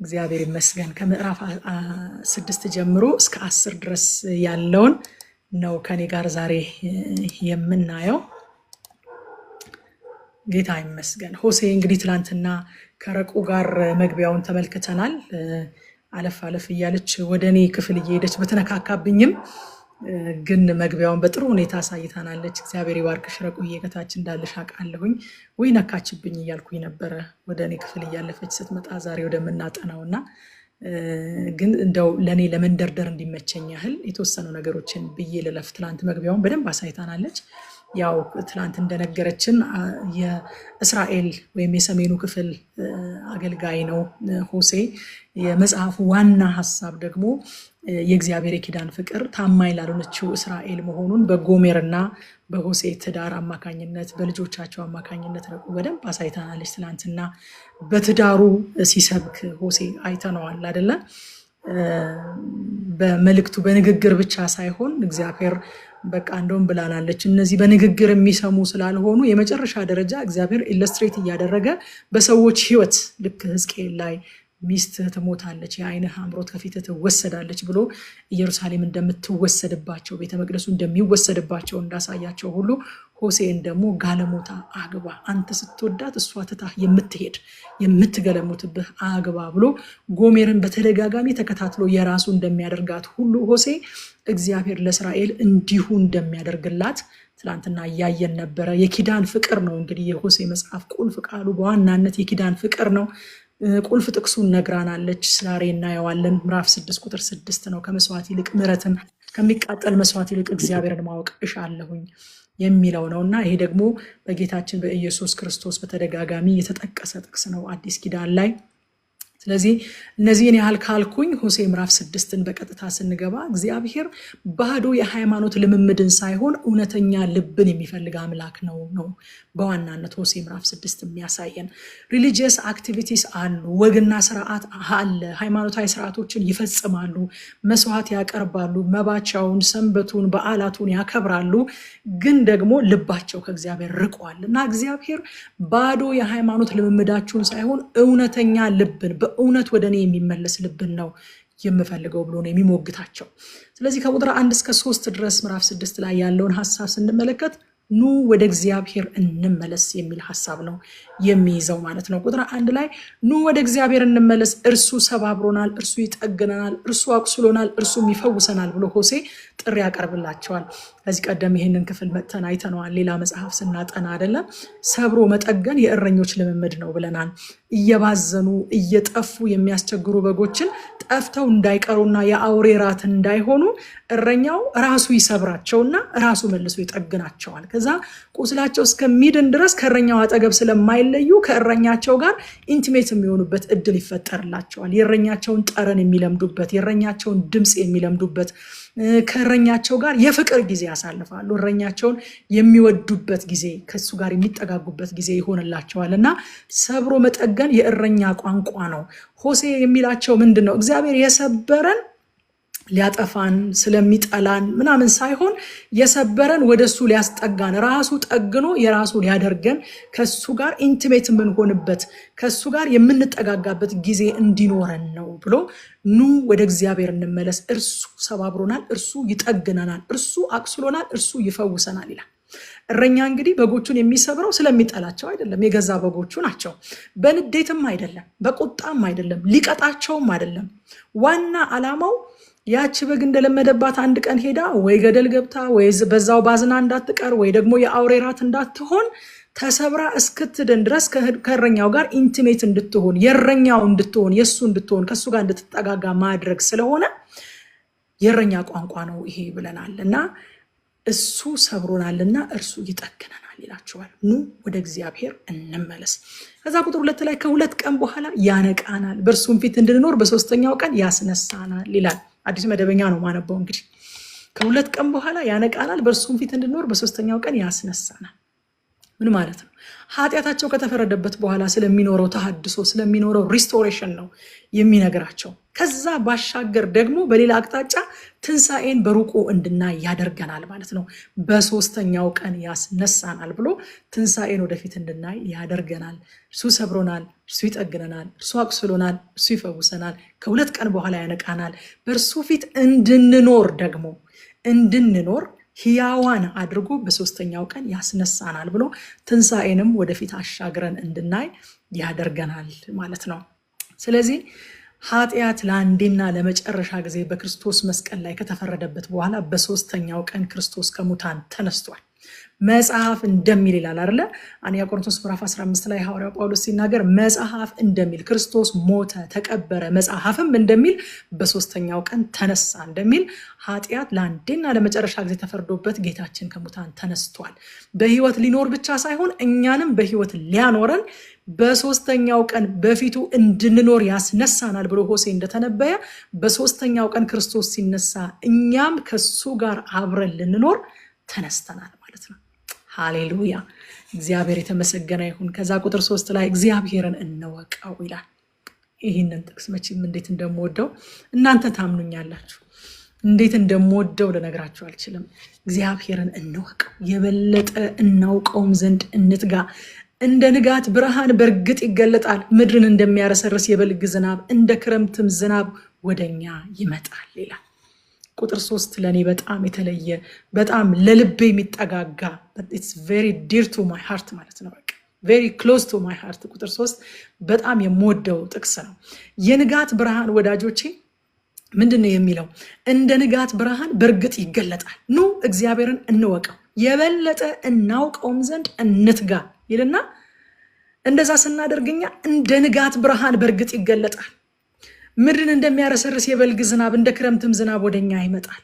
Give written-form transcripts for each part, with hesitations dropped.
እግዚአብሔር ይመስገን። ከምዕራፍ 6 ጀምሮ እስከ 10 ድረስ ያለውን ነው ከኔ ጋር ዛሬ የምናየው። ጌታ ይመስገን። ሆሴ እንግዲህ ትላንትና ከረቁ ጋር መግቢያውን ተመልክተናል። አለፍ አለፍ እያለች ወደ እኔ ክፍል እየሄደች በተነካካብኝም ግን መግቢያውን በጥሩ ሁኔታ አሳይታናለች። እግዚአብሔር ይባርክሽ ረቁዬ፣ ከታች እንዳለሽ አውቃለሁኝ። ወይ ነካችብኝ እያልኩኝ ነበረ ወደ እኔ ክፍል እያለፈች ስትመጣ ዛሬ ወደምናጠናውና ግን እንደው ለኔ ለመንደርደር እንዲመቸኝ ያህል የተወሰኑ ነገሮችን ብዬ ልለፍ። ትላንት መግቢያውን በደንብ አሳይታናለች። ያው ትላንት እንደነገረችን የእስራኤል ወይም የሰሜኑ ክፍል አገልጋይ ነው ሆሴ። የመጽሐፉ ዋና ሀሳብ ደግሞ የእግዚአብሔር የኪዳን ፍቅር ታማኝ ላልሆነችው እስራኤል መሆኑን በጎሜርና በሆሴ ትዳር አማካኝነት በልጆቻቸው አማካኝነት ረቁ በደንብ አሳይታናለች። ትላንትና በትዳሩ ሲሰብክ ሆሴ አይተነዋል አይደለ? በመልእክቱ በንግግር ብቻ ሳይሆን እግዚአብሔር በቃ እንደውም ብላናለች፣ እነዚህ በንግግር የሚሰሙ ስላልሆኑ የመጨረሻ ደረጃ እግዚአብሔር ኢለስትሬት እያደረገ በሰዎች ህይወት ልክ ሕዝቅኤል ላይ ሚስትህ ትሞታለች፣ የዓይንህ አምሮት ከፊትህ ትወሰዳለች ብሎ ኢየሩሳሌም እንደምትወሰድባቸው ቤተ መቅደሱ እንደሚወሰድባቸው እንዳሳያቸው ሁሉ ሆሴን ደግሞ ጋለሞታ አግባ፣ አንተ ስትወዳት እሷ ትታህ የምትሄድ የምትገለሙትብህ አግባ ብሎ ጎሜርን በተደጋጋሚ ተከታትሎ የራሱ እንደሚያደርጋት ሁሉ ሆሴ እግዚአብሔር ለእስራኤል እንዲሁ እንደሚያደርግላት ትላንትና እያየን ነበረ። የኪዳን ፍቅር ነው እንግዲህ የሆሴ መጽሐፍ ቁልፍ ቃሉ በዋናነት የኪዳን ፍቅር ነው። ቁልፍ ጥቅሱን ነግራናለች፣ ዛሬ እናየዋለን። ምዕራፍ 6 ቁጥር 6 ነው። ከመስዋዕት ይልቅ ምሕረትን ከሚቃጠል መስዋዕት ይልቅ እግዚአብሔርን ማወቅ እሻለሁኝ የሚለው ነው እና ይሄ ደግሞ በጌታችን በኢየሱስ ክርስቶስ በተደጋጋሚ የተጠቀሰ ጥቅስ ነው አዲስ ኪዳን ላይ። ስለዚህ እነዚህን ያህል ካልኩኝ ሆሴ ምዕራፍ 6ን በቀጥታ ስንገባ እግዚአብሔር ባዶ የሃይማኖት ልምምድን ሳይሆን እውነተኛ ልብን የሚፈልግ አምላክ ነው በዋናነት ሆሴ ምዕራፍ 6 የሚያሳየን። ሪሊጂየስ አክቲቪቲስ አሉ፣ ወግና ስርዓት አለ፣ ሃይማኖታዊ ስርዓቶችን ይፈጽማሉ፣ መስዋዕት ያቀርባሉ፣ መባቻውን፣ ሰንበቱን፣ በዓላቱን ያከብራሉ። ግን ደግሞ ልባቸው ከእግዚአብሔር ርቋል እና እግዚአብሔር ባዶ የሃይማኖት ልምምዳችሁን ሳይሆን እውነተኛ ልብን በእውነት ወደ እኔ የሚመለስ ልብን ነው የምፈልገው ብሎ ነው የሚሞግታቸው። ስለዚህ ከቁጥር 1 እስከ 3 ድረስ ምዕራፍ 6 ላይ ያለውን ሀሳብ ስንመለከት ኑ ወደ እግዚአብሔር እንመለስ የሚል ሀሳብ ነው የሚይዘው ማለት ነው። ቁጥር 1 ላይ ኑ ወደ እግዚአብሔር እንመለስ፣ እርሱ ሰባብሮናል፣ እርሱ ይጠግነናል፣ እርሱ አቁስሎናል፣ እርሱም ይፈውሰናል ብሎ ሆሴ ጥሪ ያቀርብላቸዋል። ከዚህ ቀደም ይህንን ክፍል መጥተን አይተነዋል። ሌላ መጽሐፍ ስናጠና አይደለም ሰብሮ መጠገን የእረኞች ልምምድ ነው ብለናል። እየባዘኑ እየጠፉ የሚያስቸግሩ በጎችን ጠፍተው እንዳይቀሩና የአውሬ ራት እንዳይሆኑ እረኛው ራሱ ይሰብራቸውና ራሱ መልሶ ይጠግናቸዋል። ከዛ ቁስላቸው እስከሚድን ድረስ ከእረኛው አጠገብ ስለማይለዩ ከእረኛቸው ጋር ኢንቲሜት የሚሆኑበት እድል ይፈጠርላቸዋል። የእረኛቸውን ጠረን የሚለምዱበት፣ የእረኛቸውን ድምፅ የሚለምዱበት፣ ከእረኛቸው ጋር የፍቅር ጊዜ ያሳልፋሉ። እረኛቸውን የሚወዱበት ጊዜ፣ ከሱ ጋር የሚጠጋጉበት ጊዜ ይሆንላቸዋል እና ሰብሮ መጠገን የእረኛ ቋንቋ ነው። ሆሴ የሚላቸው ምንድን ነው? እግዚአብሔር የሰበረን ሊያጠፋን ስለሚጠላን ምናምን ሳይሆን የሰበረን ወደሱ ሊያስጠጋን ራሱ ጠግኖ የራሱ ሊያደርገን ከሱ ጋር ኢንቲሜት የምንሆንበት ከሱ ጋር የምንጠጋጋበት ጊዜ እንዲኖረን ነው ብሎ ኑ ወደ እግዚአብሔር እንመለስ፣ እርሱ ሰባብሮናል፣ እርሱ ይጠግነናል፣ እርሱ አቁስሎናል፣ እርሱ ይፈውሰናል ይላል። እረኛ እንግዲህ በጎቹን የሚሰብረው ስለሚጠላቸው አይደለም፣ የገዛ በጎቹ ናቸው። በንዴትም አይደለም፣ በቁጣም አይደለም፣ ሊቀጣቸውም አይደለም። ዋና ዓላማው ያቺ በግ እንደለመደባት አንድ ቀን ሄዳ ወይ ገደል ገብታ ወይ በዛው ባዝና እንዳትቀር ወይ ደግሞ የአውሬ ራት እንዳትሆን ተሰብራ እስክትድን ድረስ ከእረኛው ጋር ኢንቲሜት እንድትሆን የእረኛው እንድትሆን የእሱ እንድትሆን ከእሱ ጋር እንድትጠጋጋ ማድረግ ስለሆነ የእረኛ ቋንቋ ነው ይሄ ብለናል እና እሱ ሰብሮናልና እርሱ ይጠግነናል ይላቸዋል። ኑ ወደ እግዚአብሔር እንመለስ። ከዛ ቁጥር 2 ላይ ከ2 ቀን በኋላ ያነቃናል፣ በእርሱም ፊት እንድንኖር በ3ኛው ቀን ያስነሳናል ይላል። አዲስ መደበኛ ነው ማነበው። እንግዲህ ከ2 ቀን በኋላ ያነቃናል፣ በእርሱም ፊት እንድንኖር በ3ኛው ቀን ያስነሳናል። ምን ማለት ነው? ኃጢአታቸው ከተፈረደበት በኋላ ስለሚኖረው ተሐድሶ ስለሚኖረው ሪስቶሬሽን ነው የሚነግራቸው። ከዛ ባሻገር ደግሞ በሌላ አቅጣጫ ትንሣኤን በሩቁ እንድናይ ያደርገናል ማለት ነው። በሶስተኛው ቀን ያስነሳናል ብሎ ትንሣኤን ወደፊት እንድናይ ያደርገናል። እርሱ ሰብሮናል፣ እርሱ ይጠግነናል፣ እርሱ አቁስሎናል፣ እርሱ ይፈውሰናል፣ ከ2 ቀን በኋላ ያነቃናል። በእርሱ ፊት እንድንኖር ደግሞ እንድንኖር ሕያዋን አድርጎ በሶስተኛው ቀን ያስነሳናል ብሎ ትንሣኤንም ወደፊት አሻግረን እንድናይ ያደርገናል ማለት ነው። ስለዚህ ኃጢአት ለአንዴና ለመጨረሻ ጊዜ በክርስቶስ መስቀል ላይ ከተፈረደበት በኋላ በሶስተኛው ቀን ክርስቶስ ከሙታን ተነስቷል። መጽሐፍ እንደሚል ይላል አይደለ? አንደኛ ቆሮንቶስ ምዕራፍ 15 ላይ ሐዋርያው ጳውሎስ ሲናገር መጽሐፍ እንደሚል ክርስቶስ ሞተ፣ ተቀበረ፣ መጽሐፍም እንደሚል በሶስተኛው ቀን ተነሳ እንደሚል ኃጢአት ለአንዴና ለመጨረሻ ጊዜ ተፈርዶበት ጌታችን ከሙታን ተነስቷል። በህይወት ሊኖር ብቻ ሳይሆን እኛንም በህይወት ሊያኖረን በሶስተኛው ቀን በፊቱ እንድንኖር ያስነሳናል ብሎ ሆሴ እንደተነበየ በሶስተኛው ቀን ክርስቶስ ሲነሳ እኛም ከሱ ጋር አብረን ልንኖር ተነስተናል ማለት ነው። ሃሌሉያ! እግዚአብሔር የተመሰገነ ይሁን። ከዛ ቁጥር 3 ላይ እግዚአብሔርን እንወቀው ይላል። ይህንን ጥቅስ መቼም እንዴት እንደምወደው እናንተ ታምኑኛላችሁ። እንዴት እንደምወደው ልነግራችሁ አልችልም። እግዚአብሔርን እንወቀው፣ የበለጠ እናውቀውም ዘንድ እንትጋ። እንደ ንጋት ብርሃን በእርግጥ ይገለጣል፣ ምድርን እንደሚያረሰርስ የበልግ ዝናብ እንደ ክረምትም ዝናብ ወደኛ ይመጣል ይላል። ቁጥር 3 ለእኔ በጣም የተለየ በጣም ለልቤ የሚጠጋጋ it's very dear to my heart ማለት ነው። በቃ very close to my heart ቁጥር 3 በጣም የምወደው ጥቅስ ነው። የንጋት ብርሃን ወዳጆቼ ምንድነው የሚለው? እንደ ንጋት ብርሃን በእርግጥ ይገለጣል። ኑ እግዚአብሔርን እንወቀው፣ የበለጠ እናውቀውም ዘንድ እንትጋ ይልና እንደዛ ስናደርግኛ እንደ ንጋት ብርሃን በእርግጥ ይገለጣል፣ ምድርን እንደሚያረሰርስ የበልግ ዝናብ እንደ ክረምትም ዝናብ ወደኛ ይመጣል።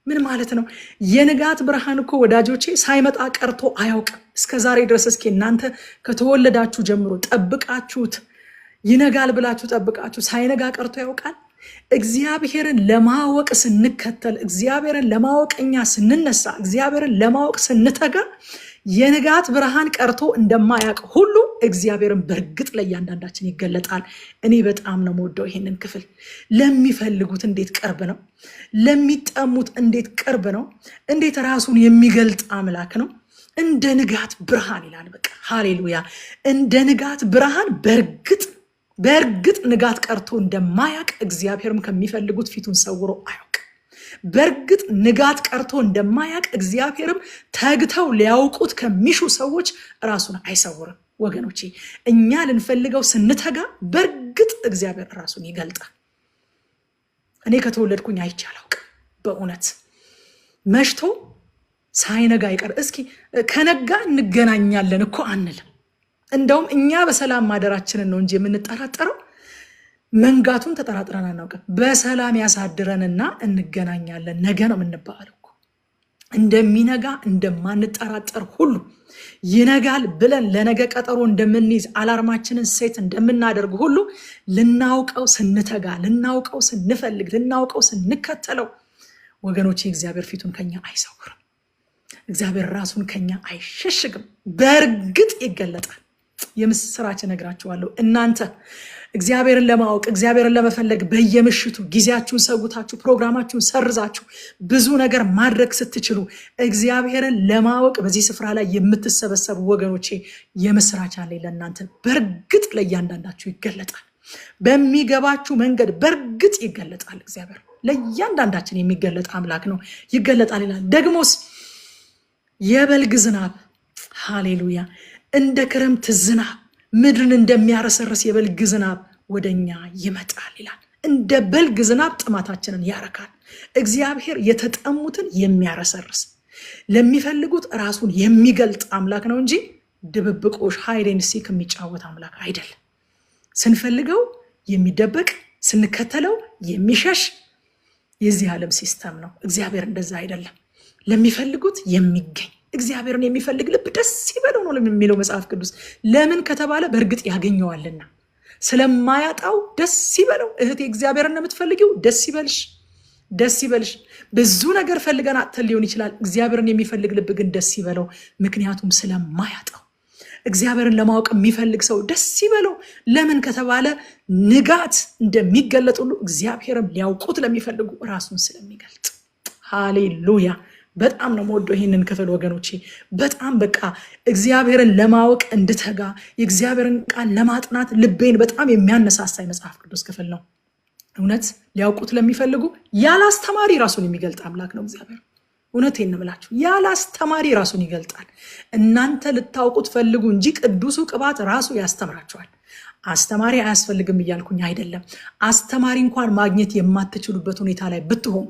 ምን ማለት ነው? የንጋት ብርሃን እኮ ወዳጆቼ ሳይመጣ ቀርቶ አያውቅም። እስከ ዛሬ ድረስ እስኪ እናንተ ከተወለዳችሁ ጀምሮ ጠብቃችሁት ይነጋል ብላችሁ ጠብቃችሁ ሳይነጋ ቀርቶ ያውቃል? እግዚአብሔርን ለማወቅ ስንከተል፣ እግዚአብሔርን ለማወቅ እኛ ስንነሳ፣ እግዚአብሔርን ለማወቅ ስንተጋ የንጋት ብርሃን ቀርቶ እንደማያውቅ ሁሉ እግዚአብሔርን በእርግጥ ለእያንዳንዳችን ይገለጣል። እኔ በጣም ነው የምወደው ይሄንን ክፍል። ለሚፈልጉት እንዴት ቅርብ ነው! ለሚጠሙት እንዴት ቅርብ ነው! እንዴት ራሱን የሚገልጥ አምላክ ነው! እንደ ንጋት ብርሃን ይላል። በቃ ሃሌሉያ! እንደ ንጋት ብርሃን በእርግጥ ንጋት ቀርቶ እንደማያውቅ እግዚአብሔርም ከሚፈልጉት ፊቱን ሰውሮ አያውቅ። በእርግጥ ንጋት ቀርቶ እንደማያውቅ እግዚአብሔርም ተግተው ሊያውቁት ከሚሹ ሰዎች ራሱን አይሰውርም። ወገኖቼ እኛ ልንፈልገው ስንተጋ በእርግጥ እግዚአብሔር ራሱን ይገልጣል። እኔ ከተወለድኩኝ አይቼ አላውቅም። በእውነት መሽቶ ሳይነጋ አይቀር። እስኪ ከነጋ እንገናኛለን እኮ አንልም። እንደውም እኛ በሰላም ማደራችንን ነው እንጂ የምንጠራጠረው መንጋቱን ተጠራጥረን አናውቅም። በሰላም ያሳድረንና እንገናኛለን ነገ ነው የምንባለው እኮ። እንደሚነጋ እንደማንጠራጠር ሁሉ ይነጋል ብለን ለነገ ቀጠሮ እንደምንይዝ አላርማችንን ሴት እንደምናደርግ ሁሉ ልናውቀው ስንተጋ፣ ልናውቀው ስንፈልግ፣ ልናውቀው ስንከተለው ወገኖቼ እግዚአብሔር ፊቱን ከኛ አይሰውርም። እግዚአብሔር ራሱን ከኛ አይሸሽግም። በእርግጥ ይገለጣል። የምስራች እነግራችኋለሁ። እናንተ እግዚአብሔርን ለማወቅ እግዚአብሔርን ለመፈለግ በየምሽቱ ጊዜያችሁን ሰውታችሁ ፕሮግራማችሁን ሰርዛችሁ ብዙ ነገር ማድረግ ስትችሉ እግዚአብሔርን ለማወቅ በዚህ ስፍራ ላይ የምትሰበሰቡ ወገኖቼ የምስራች አለኝ ለእናንተ። በእርግጥ ለእያንዳንዳችሁ ይገለጣል። በሚገባችሁ መንገድ በእርግጥ ይገለጣል። እግዚአብሔር ለእያንዳንዳችን የሚገለጥ አምላክ ነው። ይገለጣል ይላል። ደግሞስ የበልግ ዝናብ ሃሌሉያ፣ እንደ ክረምት ዝናብ ምድርን እንደሚያረሰርስ የበልግ ዝናብ ወደኛ ይመጣል ይላል። እንደ በልግ ዝናብ ጥማታችንን ያረካል። እግዚአብሔር የተጠሙትን የሚያረሰርስ ለሚፈልጉት ራሱን የሚገልጥ አምላክ ነው እንጂ ድብብቆሽ ሃይድ ኤንድ ሲክ የሚጫወት አምላክ አይደለም። ስንፈልገው የሚደበቅ ስንከተለው የሚሸሽ የዚህ ዓለም ሲስተም ነው። እግዚአብሔር እንደዛ አይደለም። ለሚፈልጉት የሚገኝ እግዚአብሔርን የሚፈልግ ልብ ደስ ይበለው ነው የሚለው መጽሐፍ ቅዱስ። ለምን ከተባለ በእርግጥ ያገኘዋልና። ስለማያጣው ደስ ይበለው። እህቴ እግዚአብሔርን ነው የምትፈልጊው፣ ደስ ይበልሽ፣ ደስ ይበልሽ። ብዙ ነገር ፈልገን አጥተን ሊሆን ይችላል። እግዚአብሔርን የሚፈልግ ልብ ግን ደስ ይበለው፣ ምክንያቱም ስለማያጣው እግዚአብሔርን ለማወቅ የሚፈልግ ሰው ደስ ይበለው። ለምን ከተባለ ንጋት እንደሚገለጥ ሁሉ እግዚአብሔርም ሊያውቁት ለሚፈልጉ ራሱን ስለሚገልጥ። ሃሌሉያ። በጣም ነው የምወደው ይህንን ክፍል ወገኖቼ። በጣም በቃ እግዚአብሔርን ለማወቅ እንድተጋ የእግዚአብሔርን ቃል ለማጥናት ልቤን በጣም የሚያነሳሳ የመጽሐፍ ቅዱስ ክፍል ነው። እውነት ሊያውቁት ለሚፈልጉ ያለ አስተማሪ ራሱን የሚገልጥ አምላክ ነው እግዚአብሔር። እውነቴን ነው የምላችሁ፣ ያለ አስተማሪ ራሱን ይገልጣል። እናንተ ልታውቁት ፈልጉ እንጂ ቅዱሱ ቅባት ራሱ ያስተምራችኋል። አስተማሪ አያስፈልግም እያልኩኝ አይደለም። አስተማሪ እንኳን ማግኘት የማትችሉበት ሁኔታ ላይ ብትሆኑ፣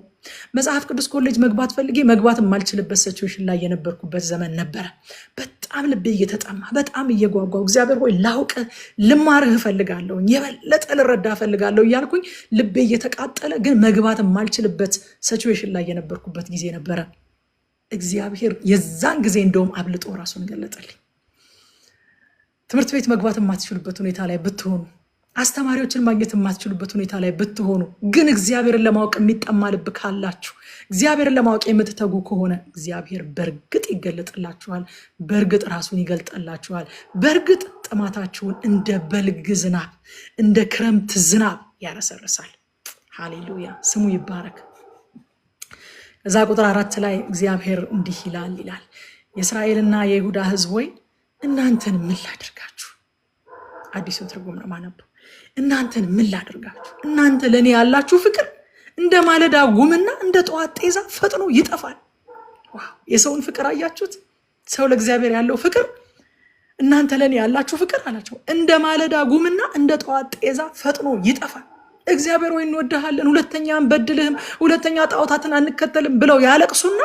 መጽሐፍ ቅዱስ ኮሌጅ መግባት ፈልጌ መግባት የማልችልበት ሲቹዌሽን ላይ የነበርኩበት ዘመን ነበረ። በጣም ልቤ እየተጠማ በጣም እየጓጓው እግዚአብሔር ሆይ ላውቅ ልማርህ እፈልጋለሁ፣ የበለጠ ልረዳ እፈልጋለሁ እያልኩኝ ልቤ እየተቃጠለ ግን መግባት የማልችልበት ሲቹዌሽን ላይ የነበርኩበት ጊዜ ነበረ። እግዚአብሔር የዛን ጊዜ እንደውም አብልጦ ራሱን ገለጠልኝ። ትምህርት ቤት መግባት የማትችሉበት ሁኔታ ላይ ብትሆኑ፣ አስተማሪዎችን ማግኘት የማትችሉበት ሁኔታ ላይ ብትሆኑ፣ ግን እግዚአብሔርን ለማወቅ የሚጠማ ልብ ካላችሁ፣ እግዚአብሔርን ለማወቅ የምትተጉ ከሆነ እግዚአብሔር በእርግጥ ይገለጥላችኋል። በእርግጥ ራሱን ይገልጥላችኋል። በእርግጥ ጥማታችሁን እንደ በልግ ዝናብ፣ እንደ ክረምት ዝናብ ያረሰርሳል። ሃሌሉያ፣ ስሙ ይባረክ። እዛ ቁጥር 4 ላይ እግዚአብሔር እንዲህ ይላል የእስራኤልና የይሁዳ ሕዝብ ወይ እናንተን ምን ላድርጋችሁ? አዲሱ ትርጉም ነው ማነበው። እናንተን ምን ላድርጋችሁ? እናንተ ለእኔ ያላችሁ ፍቅር እንደ ማለዳ ጉምና እንደ ጠዋት ጤዛ ፈጥኖ ይጠፋል። ዋው! የሰውን ፍቅር አያችሁት? ሰው ለእግዚአብሔር ያለው ፍቅር፣ እናንተ ለእኔ ያላችሁ ፍቅር አላቸው እንደ ማለዳ ጉምና እንደ ጠዋት ጤዛ ፈጥኖ ይጠፋል። እግዚአብሔር ወይ እንወድሃለን፣ ሁለተኛ አንበድልህም፣ ሁለተኛ ጣዖታትን አንከተልም ብለው ያለቅሱና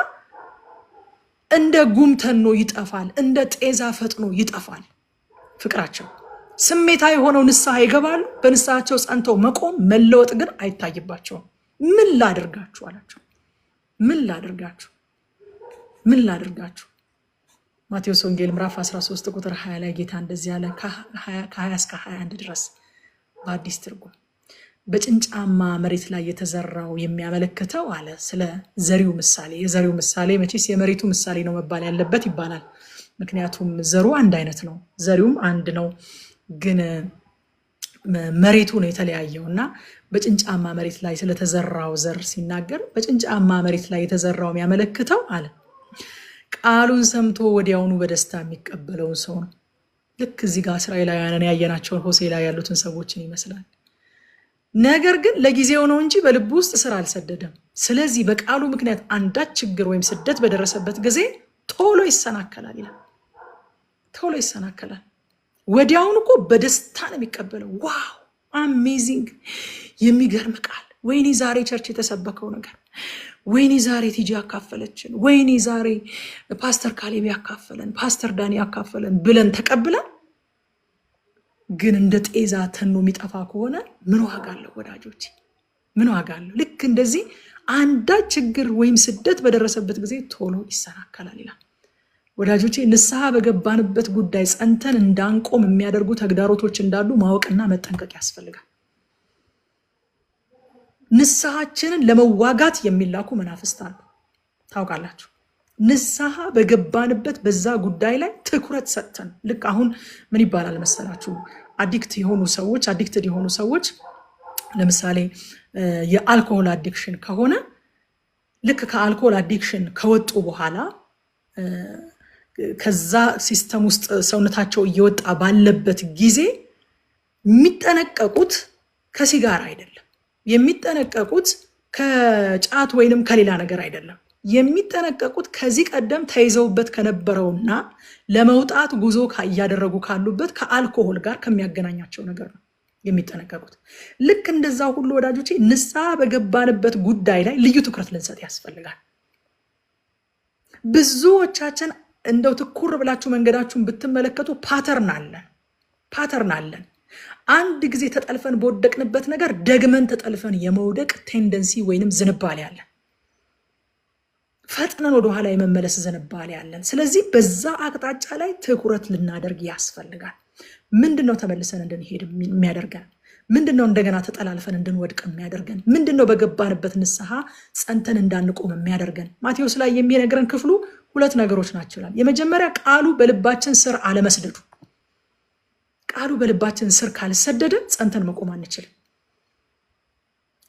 እንደ ጉም ተኖ ይጠፋል፣ እንደ ጤዛ ፈጥኖ ይጠፋል ፍቅራቸው። ስሜታዊ ሆነው ንስሐ ይገባሉ። በንስሐቸው ጸንተው መቆም መለወጥ ግን አይታይባቸውም። ምን ላድርጋችሁ አላቸው። ምን ላድርጋችሁ? ምን ላድርጋችሁ? ማቴዎስ ወንጌል ምዕራፍ 13 ቁጥር 20 ላይ ጌታ እንደዚህ ያለ ከ20 እስከ 21 ድረስ በአዲስ ትርጉም በጭንጫማ መሬት ላይ የተዘራው የሚያመለክተው አለ ስለ ዘሪው ምሳሌ። የዘሪው ምሳሌ መቼስ የመሬቱ ምሳሌ ነው መባል ያለበት ይባላል። ምክንያቱም ዘሩ አንድ አይነት ነው፣ ዘሪውም አንድ ነው፣ ግን መሬቱ ነው የተለያየው። እና በጭንጫማ መሬት ላይ ስለተዘራው ዘር ሲናገር በጭንጫማ መሬት ላይ የተዘራው የሚያመለክተው አለ ቃሉን ሰምቶ ወዲያውኑ በደስታ የሚቀበለውን ሰው ነው። ልክ እዚህ ጋር እስራኤላውያንን ያየናቸውን ሆሴዕ ላይ ያሉትን ሰዎችን ይመስላል። ነገር ግን ለጊዜው ነው እንጂ በልቡ ውስጥ ስራ አልሰደደም። ስለዚህ በቃሉ ምክንያት አንዳች ችግር ወይም ስደት በደረሰበት ጊዜ ቶሎ ይሰናከላል ይላል። ቶሎ ይሰናከላል። ወዲያውኑ እኮ በደስታ ነው የሚቀበለው። ዋው አሜዚንግ! የሚገርም ቃል። ወይኔ ዛሬ ቸርች የተሰበከው ነገር፣ ወይኔ ዛሬ ቲጂ ያካፈለችን፣ ወይኔ ዛሬ ፓስተር ካሌብ ያካፈለን፣ ፓስተር ዳኒ ያካፈለን ብለን ተቀብለን ግን እንደ ጤዛ ተኖ የሚጠፋ ከሆነ ምን ዋጋ አለው ወዳጆች? ምን ዋጋ አለው? ልክ እንደዚህ አንዳች ችግር ወይም ስደት በደረሰበት ጊዜ ቶሎ ይሰናከላል ይላል። ወዳጆቼ ንስሐ በገባንበት ጉዳይ ጸንተን እንዳንቆም የሚያደርጉ ተግዳሮቶች እንዳሉ ማወቅና መጠንቀቅ ያስፈልጋል። ንስሐችንን ለመዋጋት የሚላኩ መናፍስት አሉ፣ ታውቃላችሁ። ንስሐ በገባንበት በዛ ጉዳይ ላይ ትኩረት ሰጥተን ልክ አሁን ምን ይባላል መሰላችሁ? አዲክትድ የሆኑ ሰዎች ለምሳሌ የአልኮሆል አዲክሽን ከሆነ ልክ ከአልኮሆል አዲክሽን ከወጡ በኋላ ከዛ ሲስተም ውስጥ ሰውነታቸው እየወጣ ባለበት ጊዜ የሚጠነቀቁት ከሲጋራ አይደለም፣ የሚጠነቀቁት ከጫት ወይንም ከሌላ ነገር አይደለም። የሚጠነቀቁት ከዚህ ቀደም ተይዘውበት ከነበረውና ለመውጣት ጉዞ እያደረጉ ካሉበት ከአልኮሆል ጋር ከሚያገናኛቸው ነገር ነው የሚጠነቀቁት። ልክ እንደዛ ሁሉ ወዳጆቼ ንስሐ በገባንበት ጉዳይ ላይ ልዩ ትኩረት ልንሰጥ ያስፈልጋል። ብዙዎቻችን እንደው ትኩር ብላችሁ መንገዳችሁን ብትመለከቱ ፓተርን አለን። አንድ ጊዜ ተጠልፈን በወደቅንበት ነገር ደግመን ተጠልፈን የመውደቅ ቴንደንሲ ወይንም ዝንባሌ አለን። ፈጥነን ወደኋላ የመመለስ ዝንባሌ አለን። ስለዚህ በዛ አቅጣጫ ላይ ትኩረት ልናደርግ ያስፈልጋል። ምንድነው ተመልሰን እንድንሄድ የሚያደርገን? ምንድነው እንደገና ተጠላልፈን እንድንወድቅ የሚያደርገን? ምንድነው በገባንበት ንስሐ ጸንተን እንዳንቆም የሚያደርገን? ማቴዎስ ላይ የሚነግረን ክፍሉ 2 ነገሮች ናቸው ይላል። የመጀመሪያ ቃሉ በልባችን ስር አለመስደዱ፣ ቃሉ በልባችን ስር ካልሰደደ ጸንተን መቆም አንችልም።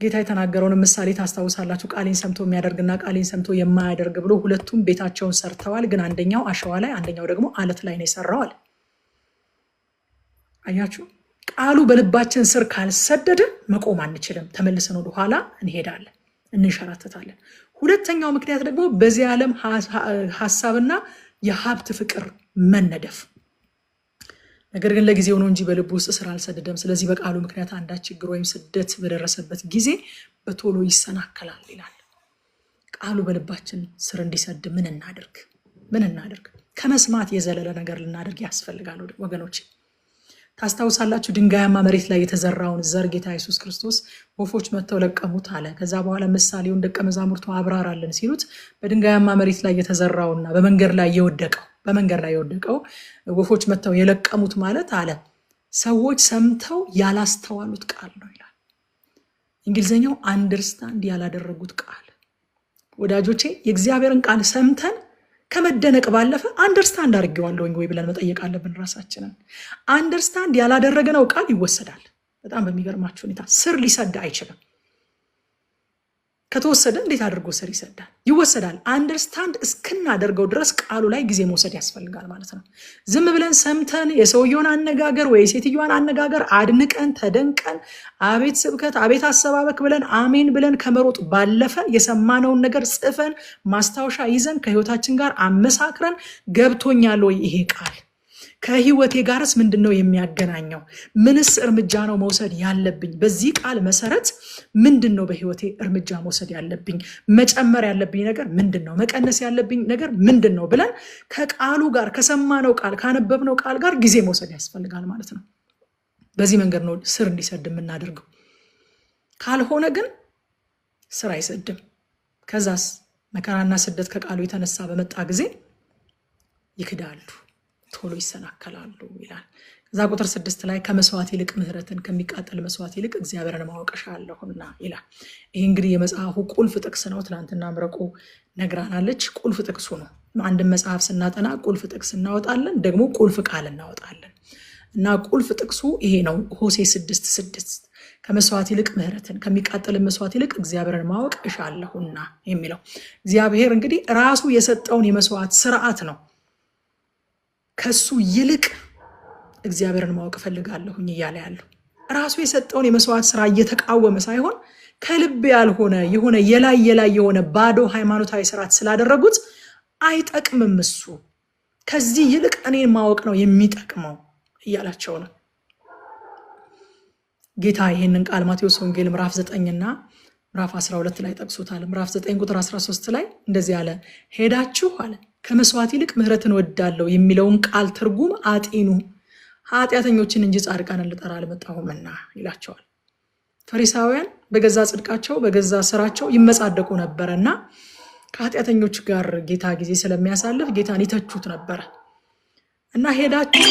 ጌታ የተናገረውን ምሳሌ ታስታውሳላችሁ። ቃሌን ሰምቶ የሚያደርግና ቃሌን ሰምቶ የማያደርግ ብሎ ሁለቱም ቤታቸውን ሰርተዋል፣ ግን አንደኛው አሸዋ ላይ አንደኛው ደግሞ አለት ላይ ነው የሰራዋል። አያችሁ፣ ቃሉ በልባችን ስር ካልሰደደ መቆም አንችልም። ተመልሰን ወደ ኋላ እንሄዳለን፣ እንሸራተታለን። ሁለተኛው ምክንያት ደግሞ በዚህ ዓለም ሐሳብና የሀብት ፍቅር መነደፍ። ነገር ግን ለጊዜው ነው እንጂ በልቡ ውስጥ ስራ አልሰደደም። ስለዚህ በቃሉ ምክንያት አንዳች ችግር ወይም ስደት በደረሰበት ጊዜ በቶሎ ይሰናከላል ይላል። ቃሉ በልባችን ስር እንዲሰድ ምን እናድርግ? ከመስማት የዘለለ ነገር ልናደርግ ያስፈልጋል ወገኖች። ታስታውሳላችሁ፣ ድንጋያማ መሬት ላይ የተዘራውን ዘር ጌታ ኢየሱስ ክርስቶስ ወፎች መጥተው ለቀሙት አለ። ከዛ በኋላ ምሳሌውን ደቀ መዛሙርቱ አብራራለን ሲሉት በድንጋያማ መሬት ላይ የተዘራውና በመንገድ ላይ የወደቀው ወፎች መጥተው የለቀሙት ማለት አለ ሰዎች ሰምተው ያላስተዋሉት ቃል ነው ይላል። እንግሊዝኛው አንደርስታንድ ያላደረጉት ቃል። ወዳጆቼ የእግዚአብሔርን ቃል ሰምተን ከመደነቅ ባለፈ አንደርስታንድ አድርጌዋለሁኝ ወይ ብለን መጠየቅ አለብን ራሳችንን። አንደርስታንድ ያላደረግነው ቃል ይወሰዳል። በጣም በሚገርማችሁ ሁኔታ ስር ሊሰድ አይችልም። ከተወሰደ እንዴት አድርጎ ስር ይሰዳል? ይወሰዳል። አንደርስታንድ እስክናደርገው ድረስ ቃሉ ላይ ጊዜ መውሰድ ያስፈልጋል ማለት ነው። ዝም ብለን ሰምተን የሰውየውን አነጋገር ወይ የሴትዮዋን አነጋገር አድንቀን ተደንቀን አቤት ስብከት አቤት አሰባበክ ብለን አሜን ብለን ከመሮጥ ባለፈ የሰማነውን ነገር ጽፈን ማስታወሻ ይዘን ከህይወታችን ጋር አመሳክረን ገብቶኛል ወይ ይሄ ቃል ከህይወቴ ጋርስ ምንድነው የሚያገናኘው? ምንስ እርምጃ ነው መውሰድ ያለብኝ? በዚህ ቃል መሰረት ምንድነው በህይወቴ እርምጃ መውሰድ ያለብኝ? መጨመር ያለብኝ ነገር ምንድነው? መቀነስ ያለብኝ ነገር ምንድነው ብለን ከቃሉ ጋር ከሰማነው ቃል ካነበብነው ቃል ጋር ጊዜ መውሰድ ያስፈልጋል ማለት ነው። በዚህ መንገድ ነው ስር እንዲሰድ የምናደርገው። ካልሆነ ግን ስር አይሰድም። ከዛስ መከራና ስደት ከቃሉ የተነሳ በመጣ ጊዜ ይክዳሉ፣ ቶሎ ይሰናከላሉ ይላል። ከዛ ቁጥር 6 ላይ ከመስዋዕት ይልቅ ምህረትን ከሚቃጠል መስዋዕት ይልቅ እግዚአብሔርን ማወቅ እሻለሁና ይላል። ይሄ እንግዲህ የመጽሐፉ ቁልፍ ጥቅስ ነው። ትናንትና ምረቆ ነግራናለች። ቁልፍ ጥቅሱ ነው። አንድን መጽሐፍ ስናጠና ቁልፍ ጥቅስ እናወጣለን፣ ደግሞ ቁልፍ ቃል እናወጣለን። እና ቁልፍ ጥቅሱ ይሄ ነው። ሆሴዕ 6:6 ከመስዋዕት ይልቅ ምህረትን ከሚቃጠል መስዋዕት ይልቅ እግዚአብሔርን ማወቅ እሻለሁና የሚለው እግዚአብሔር እንግዲህ ራሱ የሰጠውን የመስዋዕት ስርዓት ነው ከሱ ይልቅ እግዚአብሔርን ማወቅ እፈልጋለሁኝ እያለ ያለው። ራሱ የሰጠውን የመስዋዕት ስራ እየተቃወመ ሳይሆን ከልብ ያልሆነ የሆነ የላይ የሆነ ባዶ ሃይማኖታዊ ስርዓት ስላደረጉት አይጠቅምም፣ እሱ ከዚህ ይልቅ እኔን ማወቅ ነው የሚጠቅመው እያላቸው ነው። ጌታ ይህንን ቃል ማቴዎስ ወንጌል ምዕራፍ 9 እና ምዕራፍ 12 ላይ ጠቅሶታል። ምዕራፍ 9 ቁጥር 13 ላይ እንደዚህ አለ፣ ሄዳችሁ አለ ከመስዋዕት ይልቅ ምህረትን ወዳለው የሚለውን ቃል ትርጉም አጢኑ፣ ኃጢአተኞችን እንጂ ጻድቃንን ልጠራ አልመጣሁምና ይላቸዋል። ፈሪሳውያን በገዛ ጽድቃቸው በገዛ ስራቸው ይመጻደቁ ነበረና ከኃጢአተኞች ጋር ጌታ ጊዜ ስለሚያሳልፍ ጌታን ይተቹት ነበረ እና ሄዳችሁ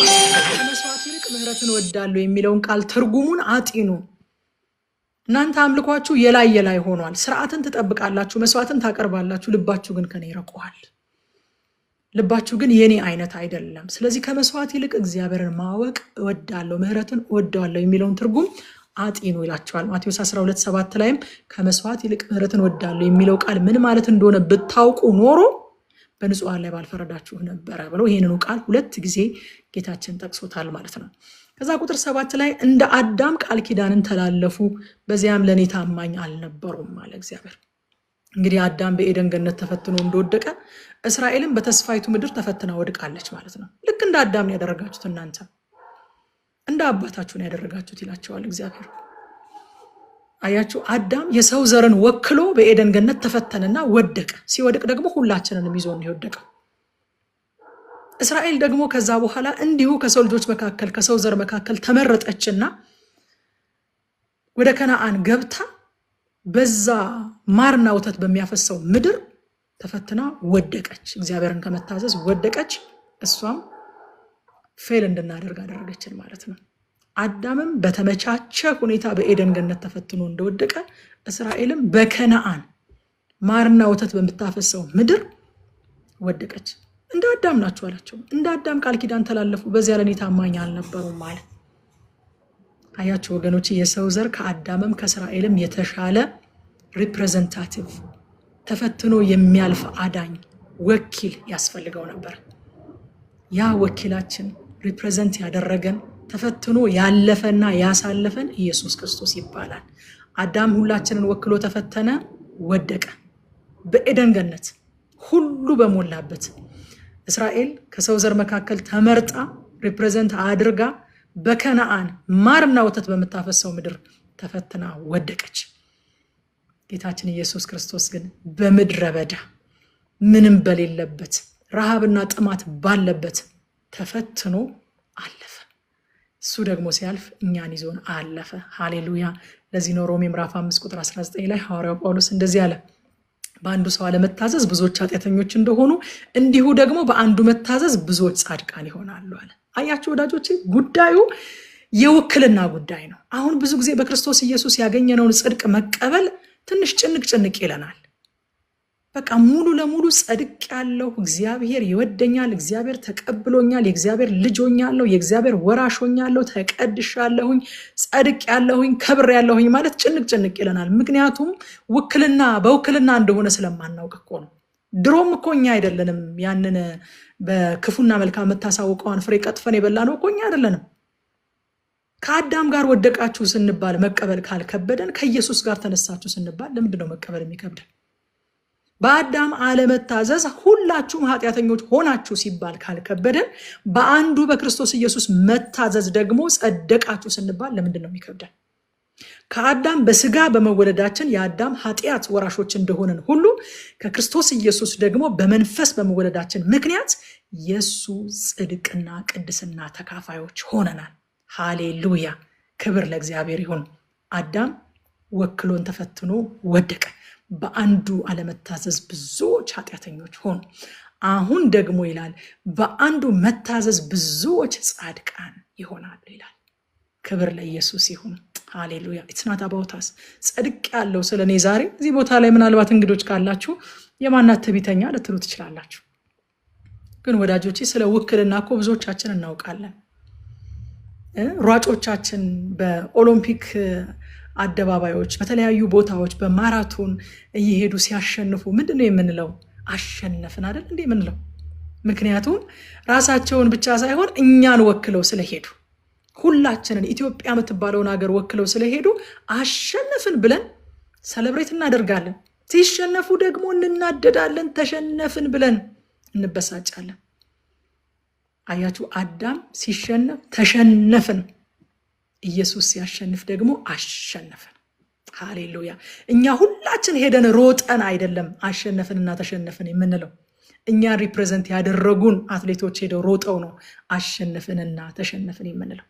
ከመስዋዕት ይልቅ ምህረትን ወዳለው የሚለውን ቃል ትርጉሙን አጢኑ። እናንተ አምልኳችሁ የላይ ሆኗል። ስርዓትን ትጠብቃላችሁ፣ መስዋዕትን ታቀርባላችሁ፣ ልባችሁ ግን ከኔ ይርቀዋል። ልባችሁ ግን የኔ አይነት አይደለም። ስለዚህ ከመስዋዕት ይልቅ እግዚአብሔርን ማወቅ እወዳለሁ፣ ምህረትን እወዳለሁ የሚለውን ትርጉም አጢኑ ይላቸዋል። ማቴዎስ 12:7 ላይም ከመስዋዕት ይልቅ ምህረትን እወዳለሁ የሚለው ቃል ምን ማለት እንደሆነ ብታውቁ ኖሮ በንጹሃን ላይ ባልፈረዳችሁ ነበረ ብለው ይህንኑ ቃል 2 ጊዜ ጌታችን ጠቅሶታል ማለት ነው። ከዛ ቁጥር 7 ላይ እንደ አዳም ቃል ኪዳንን ተላለፉ፣ በዚያም ለእኔ ታማኝ አልነበሩም አለ እግዚአብሔር። እንግዲህ አዳም በኤደን ገነት ተፈትኖ እንደወደቀ እስራኤልም በተስፋይቱ ምድር ተፈትና ወድቃለች ማለት ነው። ልክ እንደ አዳም ነው ያደረጋችሁት፣ እናንተ እንደ አባታችሁ ነው ያደረጋችሁት ይላቸዋል እግዚአብሔር። አያችሁ፣ አዳም የሰው ዘርን ወክሎ በኤደን ገነት ተፈተነና ወደቀ። ሲወድቅ ደግሞ ሁላችንንም ይዞ ነው የወደቀው። እስራኤል ደግሞ ከዛ በኋላ እንዲሁ ከሰው ልጆች መካከል ከሰው ዘር መካከል ተመረጠችና ወደ ከነዓን ገብታ በዛ ማርና ወተት በሚያፈሰው ምድር ተፈትና ወደቀች። እግዚአብሔርን ከመታዘዝ ወደቀች። እሷም ፌል እንድናደርግ አደረገችን ማለት ነው። አዳምም በተመቻቸ ሁኔታ በኤደን ገነት ተፈትኖ እንደወደቀ እስራኤልም በከነዓን ማርና ወተት በምታፈሰው ምድር ወደቀች። እንደ አዳም ናችሁ አላቸው። እንደ አዳም ቃል ኪዳን ተላለፉ፣ በዚያ ለእኔ ታማኝ አልነበሩም ማለት አያችሁ ወገኖች፣ የሰው ዘር ከአዳምም ከእስራኤልም የተሻለ ሪፕሬዘንታቲቭ ተፈትኖ የሚያልፍ አዳኝ ወኪል ያስፈልገው ነበር። ያ ወኪላችን ሪፕሬዘንት ያደረገን ተፈትኖ ያለፈና ያሳለፈን ኢየሱስ ክርስቶስ ይባላል። አዳም ሁላችንን ወክሎ ተፈተነ፣ ወደቀ። በኤደን ገነት ሁሉ በሞላበት እስራኤል ከሰው ዘር መካከል ተመርጣ ሪፕሬዘንት አድርጋ በከነዓን ማርና ወተት በምታፈሰው ምድር ተፈትና ወደቀች። ጌታችን ኢየሱስ ክርስቶስ ግን በምድረ በዳ ምንም በሌለበት ረሃብና ጥማት ባለበት ተፈትኖ አለፈ። እሱ ደግሞ ሲያልፍ እኛን ይዞን አለፈ። ሃሌሉያ። ለዚህ ነው ሮሜ ምዕራፍ 5 ቁጥር 19 ላይ ሐዋርያው ጳውሎስ እንደዚህ አለ፣ በአንዱ ሰው አለመታዘዝ ብዙዎች ኃጢአተኞች እንደሆኑ እንዲሁ ደግሞ በአንዱ መታዘዝ ብዙዎች ጻድቃን ይሆናሉ አለ። አያችሁ ወዳጆቼ፣ ጉዳዩ የውክልና ጉዳይ ነው። አሁን ብዙ ጊዜ በክርስቶስ ኢየሱስ ያገኘነውን ጽድቅ መቀበል ትንሽ ጭንቅ ይለናል። በቃ ሙሉ ለሙሉ ጸድቅ ያለው እግዚአብሔር ይወደኛል፣ እግዚአብሔር ተቀብሎኛል፣ የእግዚአብሔር ልጅ ሆኛለሁ፣ የእግዚአብሔር ወራሽ ሆኛለሁ፣ ተቀድሻለሁኝ፣ ጸድቅ ያለሁኝ፣ ከብር ያለሁኝ ማለት ጭንቅ ይለናል። ምክንያቱም በውክልና እንደሆነ ስለማናውቅ እኮ ነው። ድሮም እኮ እኛ አይደለንም ያንን በክፉና መልካም የምታሳውቀውን ፍሬ ቀጥፈን የበላ ነው እኮ እኛ አይደለንም። ከአዳም ጋር ወደቃችሁ ስንባል መቀበል ካልከበደን ከኢየሱስ ጋር ተነሳችሁ ስንባል ለምንድነው መቀበል የሚከብደን? በአዳም አለመታዘዝ ሁላችሁም ኃጢአተኞች ሆናችሁ ሲባል ካልከበደን በአንዱ በክርስቶስ ኢየሱስ መታዘዝ ደግሞ ጸደቃችሁ ስንባል ለምንድነው የሚከብደን? ከአዳም በስጋ በመወለዳችን የአዳም ኃጢአት ወራሾች እንደሆነን ሁሉ ከክርስቶስ ኢየሱስ ደግሞ በመንፈስ በመወለዳችን ምክንያት የሱ ጽድቅና ቅድስና ተካፋዮች ሆነናል። ሃሌሉያ፣ ክብር ለእግዚአብሔር ይሁን። አዳም ወክሎን ተፈትኖ ወደቀ። በአንዱ አለመታዘዝ ብዙዎች ኃጢአተኞች ሆኑ። አሁን ደግሞ ይላል በአንዱ መታዘዝ ብዙዎች ጻድቃን ይሆናሉ ይላል። ክብር ለኢየሱስ ይሁን። ሃሌሉያ። ኢትስ ናት አባውት አስ። ጸድቅ ያለው ስለኔ ዛሬ እዚህ ቦታ ላይ ምናልባት እንግዶች ካላችሁ የማናት ትዕቢተኛ ልትሉ ትችላላችሁ። ግን ወዳጆቼ ስለ ውክልና እኮ ብዙዎቻችን እናውቃለን። ሯጮቻችን በኦሎምፒክ አደባባዮች በተለያዩ ቦታዎች በማራቶን እየሄዱ ሲያሸንፉ ምንድነው የምንለው? አሸነፍን አይደል እንዴ የምንለው? ምክንያቱም ራሳቸውን ብቻ ሳይሆን እኛን ወክለው ስለሄዱ፣ ሁላችንን ኢትዮጵያ የምትባለውን ሀገር ወክለው ስለሄዱ አሸነፍን ብለን ሰለብሬት እናደርጋለን። ሲሸነፉ ደግሞ እንናደዳለን። ተሸነፍን ብለን እንበሳጫለን። አያችሁ፣ አዳም ሲሸነፍ ተሸነፍን፣ ኢየሱስ ሲያሸንፍ ደግሞ አሸነፈን። ሃሌሉያ። እኛ ሁላችን ሄደን ሮጠን አይደለም አሸነፍንና ተሸነፍን የምንለው። እኛን ሪፕሬዘንት ያደረጉን አትሌቶች ሄደው ሮጠው ነው አሸነፍንና ተሸነፍን የምንለው።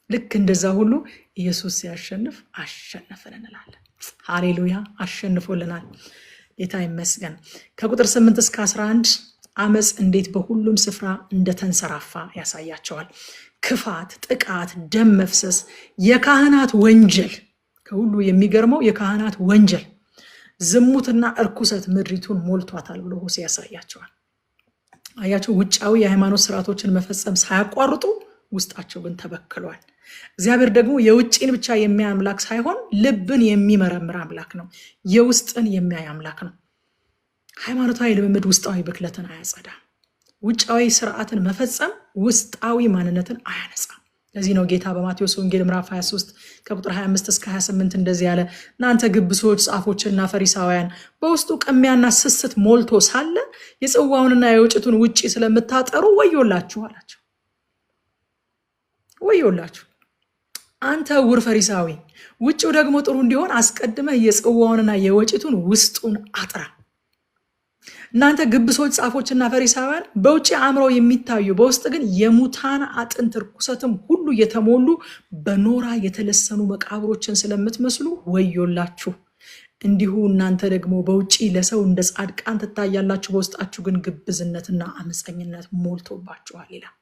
ልክ እንደዛ ሁሉ ኢየሱስ ሲያሸንፍ አሸነፍን እንላለን። ሃሌሉያ፣ አሸንፎልናል። ጌታ ይመስገን። ከቁጥር 8 እስከ 11 አመፅ እንዴት በሁሉም ስፍራ እንደተንሰራፋ ያሳያቸዋል። ክፋት፣ ጥቃት፣ ደም መፍሰስ፣ የካህናት ወንጀል፣ ከሁሉ የሚገርመው የካህናት ወንጀል፣ ዝሙትና እርኩሰት ምድሪቱን ሞልቷታል ብሎ ሆሴዕ ያሳያቸዋል። አያቸው፣ ውጫዊ የሃይማኖት ስርዓቶችን መፈጸም ሳያቋርጡ ውስጣቸው ግን ተበክሏል። እግዚአብሔር ደግሞ የውጭን ብቻ የሚያይ አምላክ ሳይሆን ልብን የሚመረምር አምላክ ነው። የውስጥን የሚያይ አምላክ ነው። ሃይማኖታዊ ልምምድ ውስጣዊ ብክለትን አያጸዳም። ውጫዊ ስርዓትን መፈጸም ውስጣዊ ማንነትን አያነጻም። ለዚህ ነው ጌታ በማቴዎስ ወንጌል ምዕራፍ 23 ከቁጥር 25 እስከ 28 እንደዚህ ያለ፣ እናንተ ግብዞች ጻፎችና ፈሪሳውያን በውስጡ ቅሚያና ስስት ሞልቶ ሳለ የጽዋውንና የወጭቱን ውጪ ስለምታጠሩ ወዮላችሁ አላቸው። ወዮላችሁ አንተ ዕውር ፈሪሳዊ፣ ውጭው ደግሞ ጥሩ እንዲሆን አስቀድመህ የጽዋውንና የወጭቱን ውስጡን አጥራ። እናንተ ግብሶች ጻፎችና ፈሪሳውያን በውጭ አምረው የሚታዩ በውስጥ ግን የሙታን አጥንት ርኩሰትም ሁሉ የተሞሉ በኖራ የተለሰኑ መቃብሮችን ስለምትመስሉ ወዮላችሁ። እንዲሁ እናንተ ደግሞ በውጭ ለሰው እንደ ጻድቃን ትታያላችሁ፣ በውስጣችሁ ግን ግብዝነትና አመፀኝነት ሞልቶባችኋል ይላል።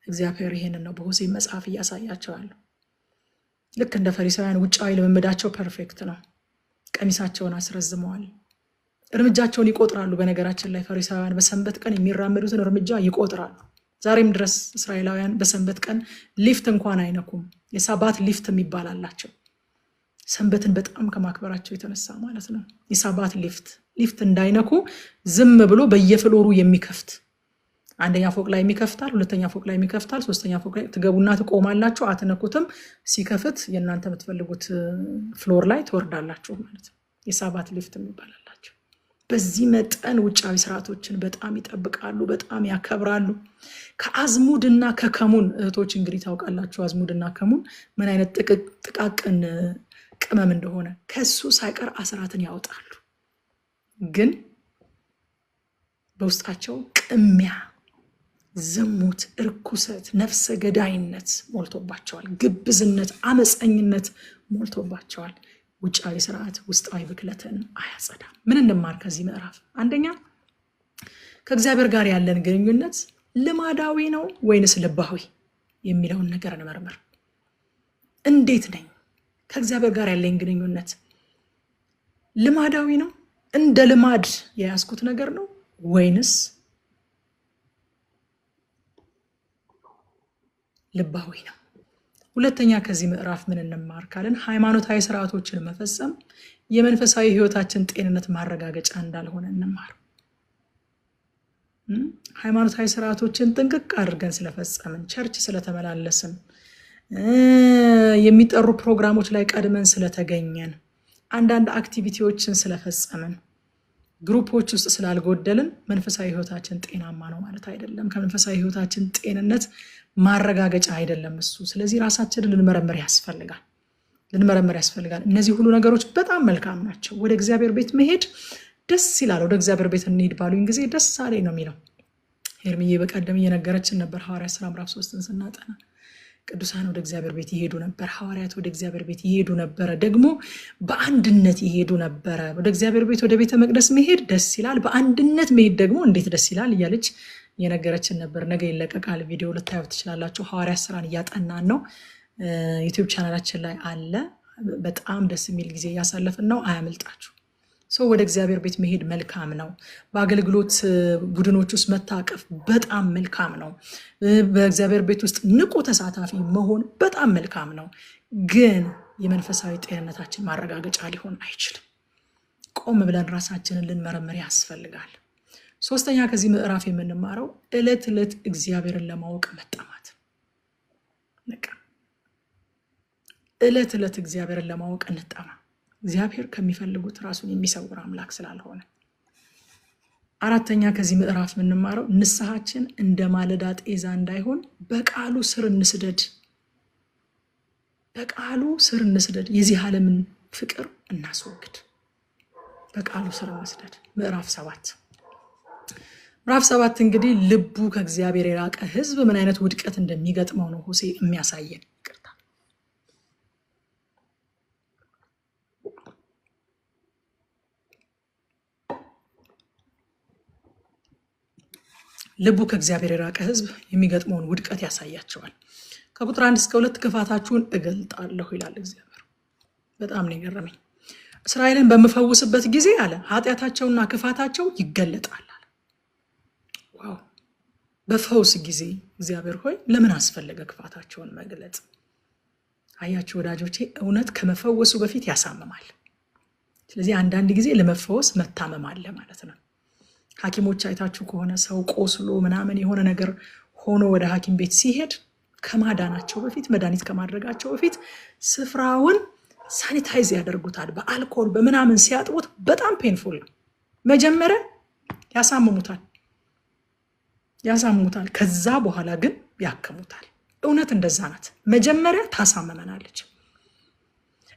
እግዚአብሔር ይሄንን ነው በሆሴዕ መጽሐፍ እያሳያቸዋል። ልክ እንደ ፈሪሳውያን ውጫዊ ልምምዳቸው ፐርፌክት ነው። ቀሚሳቸውን አስረዝመዋል። እርምጃቸውን ይቆጥራሉ። በነገራችን ላይ ፈሪሳውያን በሰንበት ቀን የሚራመዱትን እርምጃ ይቆጥራሉ። ዛሬም ድረስ እስራኤላውያን በሰንበት ቀን ሊፍት እንኳን አይነኩም። የሳባት ሊፍት የሚባል አላቸው። ሰንበትን በጣም ከማክበራቸው የተነሳ ማለት ነው። የሳባት ሊፍት እንዳይነኩ ዝም ብሎ በየፍሎሩ የሚከፍት አንደኛ ፎቅ ላይ የሚከፍታል፣ ሁለተኛ ፎቅ ላይ የሚከፍታል፣ ሶስተኛ ፎቅ ላይ ትገቡና ትቆማላችሁ፣ አትነኩትም። ሲከፍት የእናንተ የምትፈልጉት ፍሎር ላይ ትወርዳላችሁ ማለት ነው። የሳባት ሊፍት የሚባል አላቸው። በዚህ መጠን ውጫዊ ስርዓቶችን በጣም ይጠብቃሉ፣ በጣም ያከብራሉ። ከአዝሙድና ከከሙን እህቶች እንግዲህ ታውቃላችሁ፣ አዝሙድና ከሙን ምን አይነት ጥቃቅን ቅመም እንደሆነ ከሱ ሳይቀር አስራትን ያወጣሉ። ግን በውስጣቸው ቅሚያ፣ ዝሙት፣ እርኩሰት፣ ነፍሰ ገዳይነት ሞልቶባቸዋል። ግብዝነት፣ አመፀኝነት ሞልቶባቸዋል። ውጫዊ ስርዓት ውስጣዊ ብክለትን አያጸዳም። ምን እንማር ከዚህ ምዕራፍ? አንደኛ ከእግዚአብሔር ጋር ያለን ግንኙነት ልማዳዊ ነው ወይንስ ልባዊ የሚለውን ነገር እንመርምር። እንዴት ነኝ? ከእግዚአብሔር ጋር ያለኝ ግንኙነት ልማዳዊ ነው፣ እንደ ልማድ የያዝኩት ነገር ነው ወይንስ ልባዊ ነው? ሁለተኛ ከዚህ ምዕራፍ ምን እንማር ካልን ሃይማኖታዊ ስርዓቶችን መፈጸም የመንፈሳዊ ህይወታችን ጤንነት ማረጋገጫ እንዳልሆነ እንማር። ሃይማኖታዊ ስርዓቶችን ጥንቅቅ አድርገን ስለፈጸምን፣ ቸርች ስለተመላለስን፣ የሚጠሩ ፕሮግራሞች ላይ ቀድመን ስለተገኘን፣ አንዳንድ አክቲቪቲዎችን ስለፈጸምን፣ ግሩፖች ውስጥ ስላልጎደልን መንፈሳዊ ህይወታችን ጤናማ ነው ማለት አይደለም። ከመንፈሳዊ ህይወታችን ጤንነት ማረጋገጫ አይደለም እሱ። ስለዚህ ራሳችንን ልንመረምር ያስፈልጋል። እነዚህ ሁሉ ነገሮች በጣም መልካም ናቸው። ወደ እግዚአብሔር ቤት መሄድ ደስ ይላል። ወደ እግዚአብሔር ቤት እንሂድ ባሉኝ ጊዜ ደስ አለኝ ነው የሚለው። ሄርሚዬ በቀደም እየነገረችን ነበር። ሐዋርያት ሥራ ምዕራፍ 3ን ስናጠና ቅዱሳን ወደ እግዚአብሔር ቤት ይሄዱ ነበር። ሐዋርያት ወደ እግዚአብሔር ቤት ይሄዱ ነበረ፣ ደግሞ በአንድነት ይሄዱ ነበረ። ወደ እግዚአብሔር ቤት ወደ ቤተ መቅደስ መሄድ ደስ ይላል፣ በአንድነት መሄድ ደግሞ እንዴት ደስ ይላል እያለች እየነገረችን ነበር። ነገ ይለቀቃል፣ ቪዲዮ ልታዩት ትችላላችሁ። ሐዋርያት ሥራን እያጠናን ነው፣ ዩቲዩብ ቻናላችን ላይ አለ። በጣም ደስ የሚል ጊዜ እያሳለፍን ነው፣ አያመልጣችሁ። ሰው ወደ እግዚአብሔር ቤት መሄድ መልካም ነው። በአገልግሎት ቡድኖች ውስጥ መታቀፍ በጣም መልካም ነው። በእግዚአብሔር ቤት ውስጥ ንቁ ተሳታፊ መሆን በጣም መልካም ነው። ግን የመንፈሳዊ ጤንነታችን ማረጋገጫ ሊሆን አይችልም። ቆም ብለን ራሳችንን ልንመረምር ያስፈልጋል። ሶስተኛ ከዚህ ምዕራፍ የምንማረው ዕለት ዕለት እግዚአብሔርን ለማወቅ መጠማት። ዕለት ዕለት እግዚአብሔርን ለማወቅ እንጠማ። እግዚአብሔር ከሚፈልጉት ራሱን የሚሰውር አምላክ ስላልሆነ። አራተኛ ከዚህ ምዕራፍ የምንማረው ንስሐችን እንደ ማለዳ ጤዛ እንዳይሆን በቃሉ ስር እንስደድ። በቃሉ ስር እንስደድ። የዚህ ዓለምን ፍቅር እናስወግድ። በቃሉ ስር እንስደድ። ምዕራፍ 7 እንግዲህ ልቡ ከእግዚአብሔር የራቀ ሕዝብ ምን አይነት ውድቀት እንደሚገጥመው ነው ሆሴዕ የሚያሳየን። ልቡ ከእግዚአብሔር የራቀ ሕዝብ የሚገጥመውን ውድቀት ያሳያቸዋል። ከቁጥር 1 እስከ 2 ክፋታችሁን እገልጣለሁ ይላል እግዚአብሔር። በጣም ነው የገረመኝ። እስራኤልን በምፈውስበት ጊዜ አለ ኃጢአታቸውና ክፋታቸው ይገለጣል አለ። ዋው! በፈውስ ጊዜ እግዚአብሔር ሆይ ለምን አስፈለገ ክፋታቸውን መግለጽ? አያችሁ ወዳጆቼ፣ እውነት ከመፈወሱ በፊት ያሳምማል። ስለዚህ አንዳንድ ጊዜ ለመፈወስ መታመም አለ ማለት ነው። ሐኪሞች አይታችሁ ከሆነ ሰው ቆስሎ ምናምን የሆነ ነገር ሆኖ ወደ ሐኪም ቤት ሲሄድ ከማዳናቸው በፊት መድኃኒት ከማድረጋቸው በፊት ስፍራውን ሳኒታይዝ ያደርጉታል። በአልኮል በምናምን ሲያጥቡት በጣም ፔንፉል ነው። መጀመሪያ ያሳምሙታል፣ ከዛ በኋላ ግን ያክሙታል። እውነት እንደዛ ናት። መጀመሪያ ታሳመመናለች።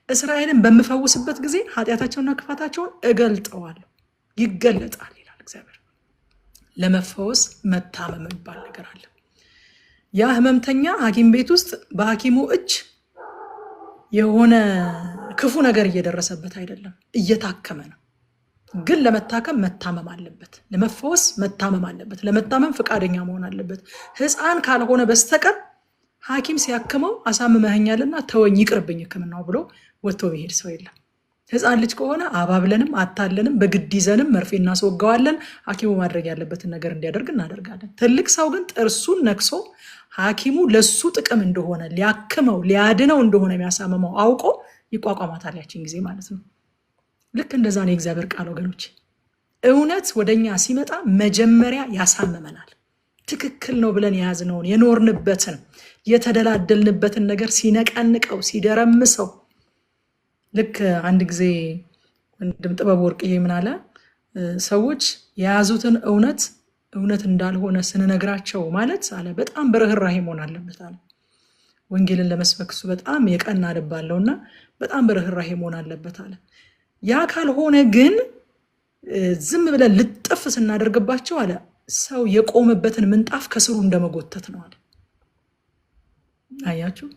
እስራኤልን በምፈውስበት ጊዜ ኃጢአታቸውና ክፋታቸውን እገልጠዋለሁ፣ ይገለጣል ይላል እግዚአብሔር። ለመፈወስ መታመም የሚባል ነገር አለ። ያ ህመምተኛ ሐኪም ቤት ውስጥ በሐኪሙ እጅ የሆነ ክፉ ነገር እየደረሰበት አይደለም፣ እየታከመ ነው። ግን ለመታከም መታመም አለበት፣ ለመፈወስ መታመም አለበት፣ ለመታመም ፈቃደኛ መሆን አለበት። ሕፃን ካልሆነ በስተቀር ሐኪም ሲያክመው አሳምመኸኛልና ተወኝ ይቅርብኝ ሕክምናው ብሎ ወጥቶ ቢሄድ ሰው የለም። ህፃን ልጅ ከሆነ አባብለንም አታለንም በግድ ይዘንም መርፌ እናስወጋዋለን። ሐኪሙ ማድረግ ያለበትን ነገር እንዲያደርግ እናደርጋለን። ትልቅ ሰው ግን ጥርሱን ነክሶ ሐኪሙ ለሱ ጥቅም እንደሆነ ሊያክመው ሊያድነው እንደሆነ የሚያሳምመው አውቆ ይቋቋማታል ያችን ጊዜ ማለት ነው። ልክ እንደዛ ነው የእግዚአብሔር ቃል ወገኖች። እውነት ወደኛ ሲመጣ መጀመሪያ ያሳምመናል። ትክክል ነው ብለን የያዝነውን የኖርንበትን የተደላደልንበትን ነገር ሲነቀንቀው ሲደረምሰው ልክ አንድ ጊዜ ወንድም ጥበብ ወርቅዬ ምን አለ? ሰዎች የያዙትን እውነት እንዳልሆነ ስንነግራቸው ማለት አለ በጣም በርህራሄ መሆን አለበት አለ። ወንጌልን ለመስበክ እሱ በጣም የቀና ልብ አለውና በጣም በርህራሄ መሆን አለበት አለ። ያ ካልሆነ ግን ዝም ብለን ልጥፍ ስናደርግባቸው አለ ሰው የቆመበትን ምንጣፍ ከስሩ እንደመጎተት ነው አለ። አያችሁ?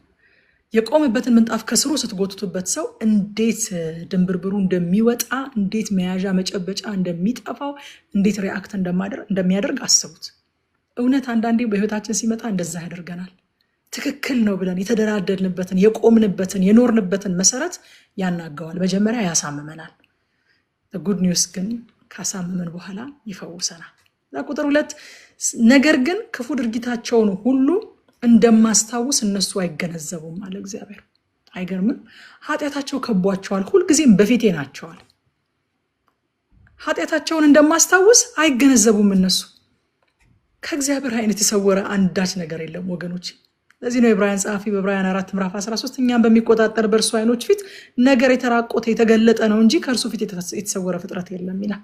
የቆመበትን ምንጣፍ ከስሩ ስትጎትቱበት ሰው እንዴት ድንብርብሩ እንደሚወጣ እንዴት መያዣ መጨበጫ እንደሚጠፋው እንዴት ሪአክት እንደሚያደርግ አስቡት። እውነት አንዳንዴ በህይወታችን ሲመጣ እንደዛ ያደርገናል። ትክክል ነው ብለን የተደራደርንበትን የቆምንበትን የኖርንበትን መሰረት ያናገዋል። መጀመሪያ ያሳምመናል። ጉድ ኒውስ ግን ካሳመመን በኋላ ይፈውሰናል። ቁጥር 2 ነገር ግን ክፉ ድርጊታቸውን ሁሉ እንደማስታውስ እነሱ አይገነዘቡም አለ እግዚአብሔር። አይገርምም? ኃጢአታቸው ከቧቸዋል፣ ሁልጊዜም በፊቴ ናቸዋል። ኃጢአታቸውን እንደማስታውስ አይገነዘቡም እነሱ። ከእግዚአብሔር አይነት የተሰወረ አንዳች ነገር የለም ወገኖች። ለዚህ ነው ዕብራውያን ጸሐፊ በዕብራውያን 4 ምዕራፍ 13 እኛም በሚቆጣጠር በእርሱ አይኖች ፊት ነገር የተራቆተ የተገለጠ ነው እንጂ ከእርሱ ፊት የተሰወረ ፍጥረት የለም ይላል።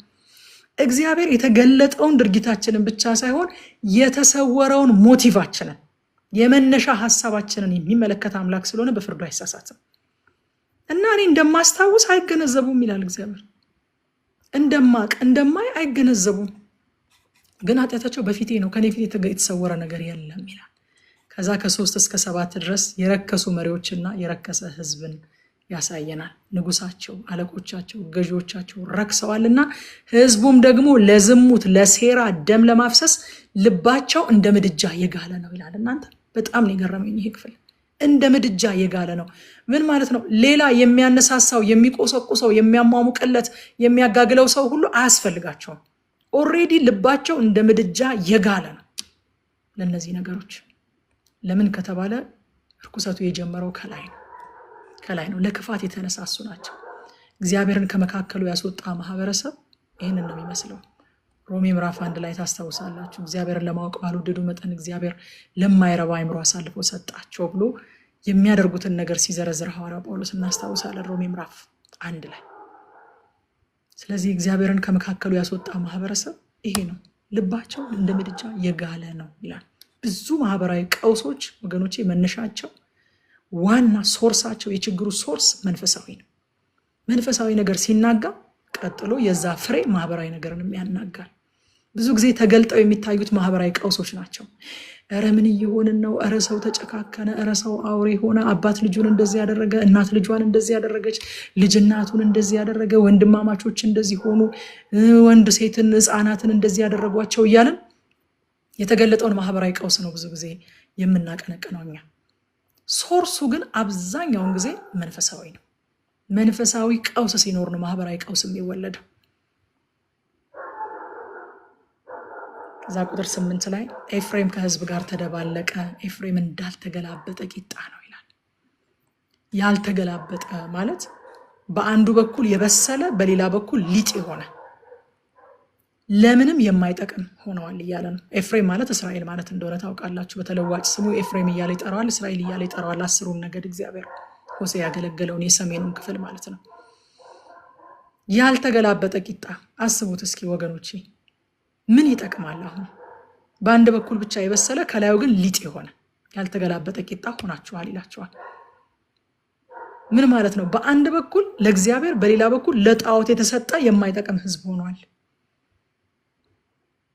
እግዚአብሔር የተገለጠውን ድርጊታችንን ብቻ ሳይሆን የተሰወረውን ሞቲቫችንን የመነሻ ሐሳባችንን የሚመለከት አምላክ ስለሆነ በፍርዱ አይሳሳትም። እና እኔ እንደማስታውስ አይገነዘቡም ይላል እግዚአብሔር። እንደማቅ እንደማይ አይገነዘቡም። ግን ኃጢአታቸው በፊቴ ነው፣ ከኔ ፊት የተሰወረ ነገር የለም ይላል። ከዛ ከ3 እስከ 7 ድረስ የረከሱ መሪዎችና የረከሰ ህዝብን ያሳየናል። ንጉሳቸው፣ አለቆቻቸው፣ ገዢዎቻቸው ረክሰዋልና ህዝቡም ደግሞ ለዝሙት ለሴራ ደም ለማፍሰስ ልባቸው እንደ ምድጃ የጋለ ነው ይላል። እናንተ በጣም ነው የገረመኝ ይሄ ክፍል። እንደ ምድጃ የጋለ ነው ምን ማለት ነው? ሌላ የሚያነሳሳው የሚቆሰቁሰው የሚያሟሙቅለት የሚያጋግለው ሰው ሁሉ አያስፈልጋቸውም። ኦሬዲ ልባቸው እንደ ምድጃ የጋለ ነው ለእነዚህ ነገሮች። ለምን ከተባለ ርኩሰቱ የጀመረው ከላይ ነው። ለክፋት የተነሳሱ ናቸው። እግዚአብሔርን ከመካከሉ ያስወጣ ማህበረሰብ ይህንን ነው የሚመስለው። ሮሜ ምዕራፍ 1 ላይ ታስታውሳላችሁ። እግዚአብሔርን ለማወቅ ባልወደዱ መጠን እግዚአብሔር ለማይረባ አእምሮ አሳልፎ ሰጣቸው ብሎ የሚያደርጉትን ነገር ሲዘረዝር ሐዋርያው ጳውሎስ እናስታውሳለን ሮሜ ምዕራፍ 1 ላይ። ስለዚህ እግዚአብሔርን ከመካከሉ ያስወጣ ማህበረሰብ ይሄ ነው፣ ልባቸው እንደ ምድጃ የጋለ ነው ይላል። ብዙ ማህበራዊ ቀውሶች ወገኖቼ መነሻቸው ዋና ሶርሳቸው የችግሩ ሶርስ መንፈሳዊ ነው። መንፈሳዊ ነገር ሲናጋ ቀጥሎ የዛ ፍሬ ማህበራዊ ነገርን ያናጋል። ብዙ ጊዜ ተገልጠው የሚታዩት ማህበራዊ ቀውሶች ናቸው። እረ ምን እየሆንን ነው? እረ ሰው ተጨካከነ፣ እረ ሰው አውሬ ሆነ፣ አባት ልጁን እንደዚህ ያደረገ፣ እናት ልጇን እንደዚህ ያደረገች፣ ልጅ እናቱን እንደዚህ ያደረገ፣ ወንድማማቾች እንደዚህ ሆኑ፣ ወንድ ሴትን ህፃናትን እንደዚህ ያደረጓቸው እያለን የተገለጠውን ማህበራዊ ቀውስ ነው ብዙ ጊዜ የምናቀነቅነው እኛ። ሶርሱ ግን አብዛኛውን ጊዜ መንፈሳዊ ነው። መንፈሳዊ ቀውስ ሲኖር ነው ማህበራዊ ቀውስ የሚወለደው። ከዛ ቁጥር 8 ላይ ኤፍሬም ከህዝብ ጋር ተደባለቀ፣ ኤፍሬም እንዳልተገላበጠ ቂጣ ነው ይላል። ያልተገላበጠ ማለት በአንዱ በኩል የበሰለ በሌላ በኩል ሊጥ የሆነ ለምንም የማይጠቅም ሆነዋል እያለ ነው። ኤፍሬም ማለት እስራኤል ማለት እንደሆነ ታውቃላችሁ። በተለዋጭ ስሙ ኤፍሬም እያለ ይጠራዋል፣ እስራኤል እያለ ይጠራዋል። 10ሩን ነገድ እግዚአብሔር ሆሴ ያገለገለውን የሰሜኑን ክፍል ማለት ነው። ያልተገላበጠ ቂጣ አስቡት እስኪ ወገኖቼ፣ ምን ይጠቅማል? አሁን በአንድ በኩል ብቻ የበሰለ ከላዩ ግን ሊጥ የሆነ ያልተገላበጠ ቂጣ ሆናችኋል ይላችኋል። ምን ማለት ነው? በአንድ በኩል ለእግዚአብሔር በሌላ በኩል ለጣዖት የተሰጠ የማይጠቅም ህዝብ ሆኗል።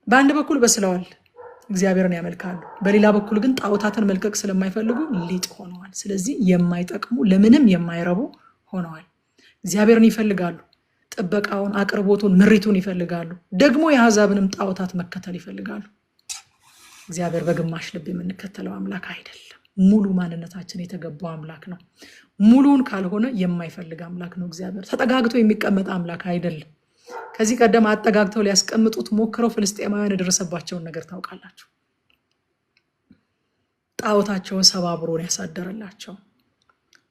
በአንድ በኩል በስለዋል፣ እግዚአብሔርን ያመልካሉ። በሌላ በኩል ግን ጣዖታትን መልቀቅ ስለማይፈልጉ ሊጥ ሆነዋል። ስለዚህ የማይጠቅሙ ለምንም የማይረቡ ሆነዋል። እግዚአብሔርን ይፈልጋሉ፣ ጥበቃውን፣ አቅርቦቱን፣ ምሪቱን ይፈልጋሉ። ደግሞ የአሕዛብንም ጣዖታት መከተል ይፈልጋሉ። እግዚአብሔር በግማሽ ልብ የምንከተለው አምላክ አይደለም። ሙሉ ማንነታችን የተገባው አምላክ ነው። ሙሉን ካልሆነ የማይፈልግ አምላክ ነው እግዚአብሔር። ተጠጋግቶ የሚቀመጥ አምላክ አይደለም። ከዚህ ቀደም አጠጋግተው ሊያስቀምጡት ሞክረው ፍልስጤማውያን የደረሰባቸውን ነገር ታውቃላችሁ። ጣዖታቸውን ሰባብሮን ያሳደረላቸው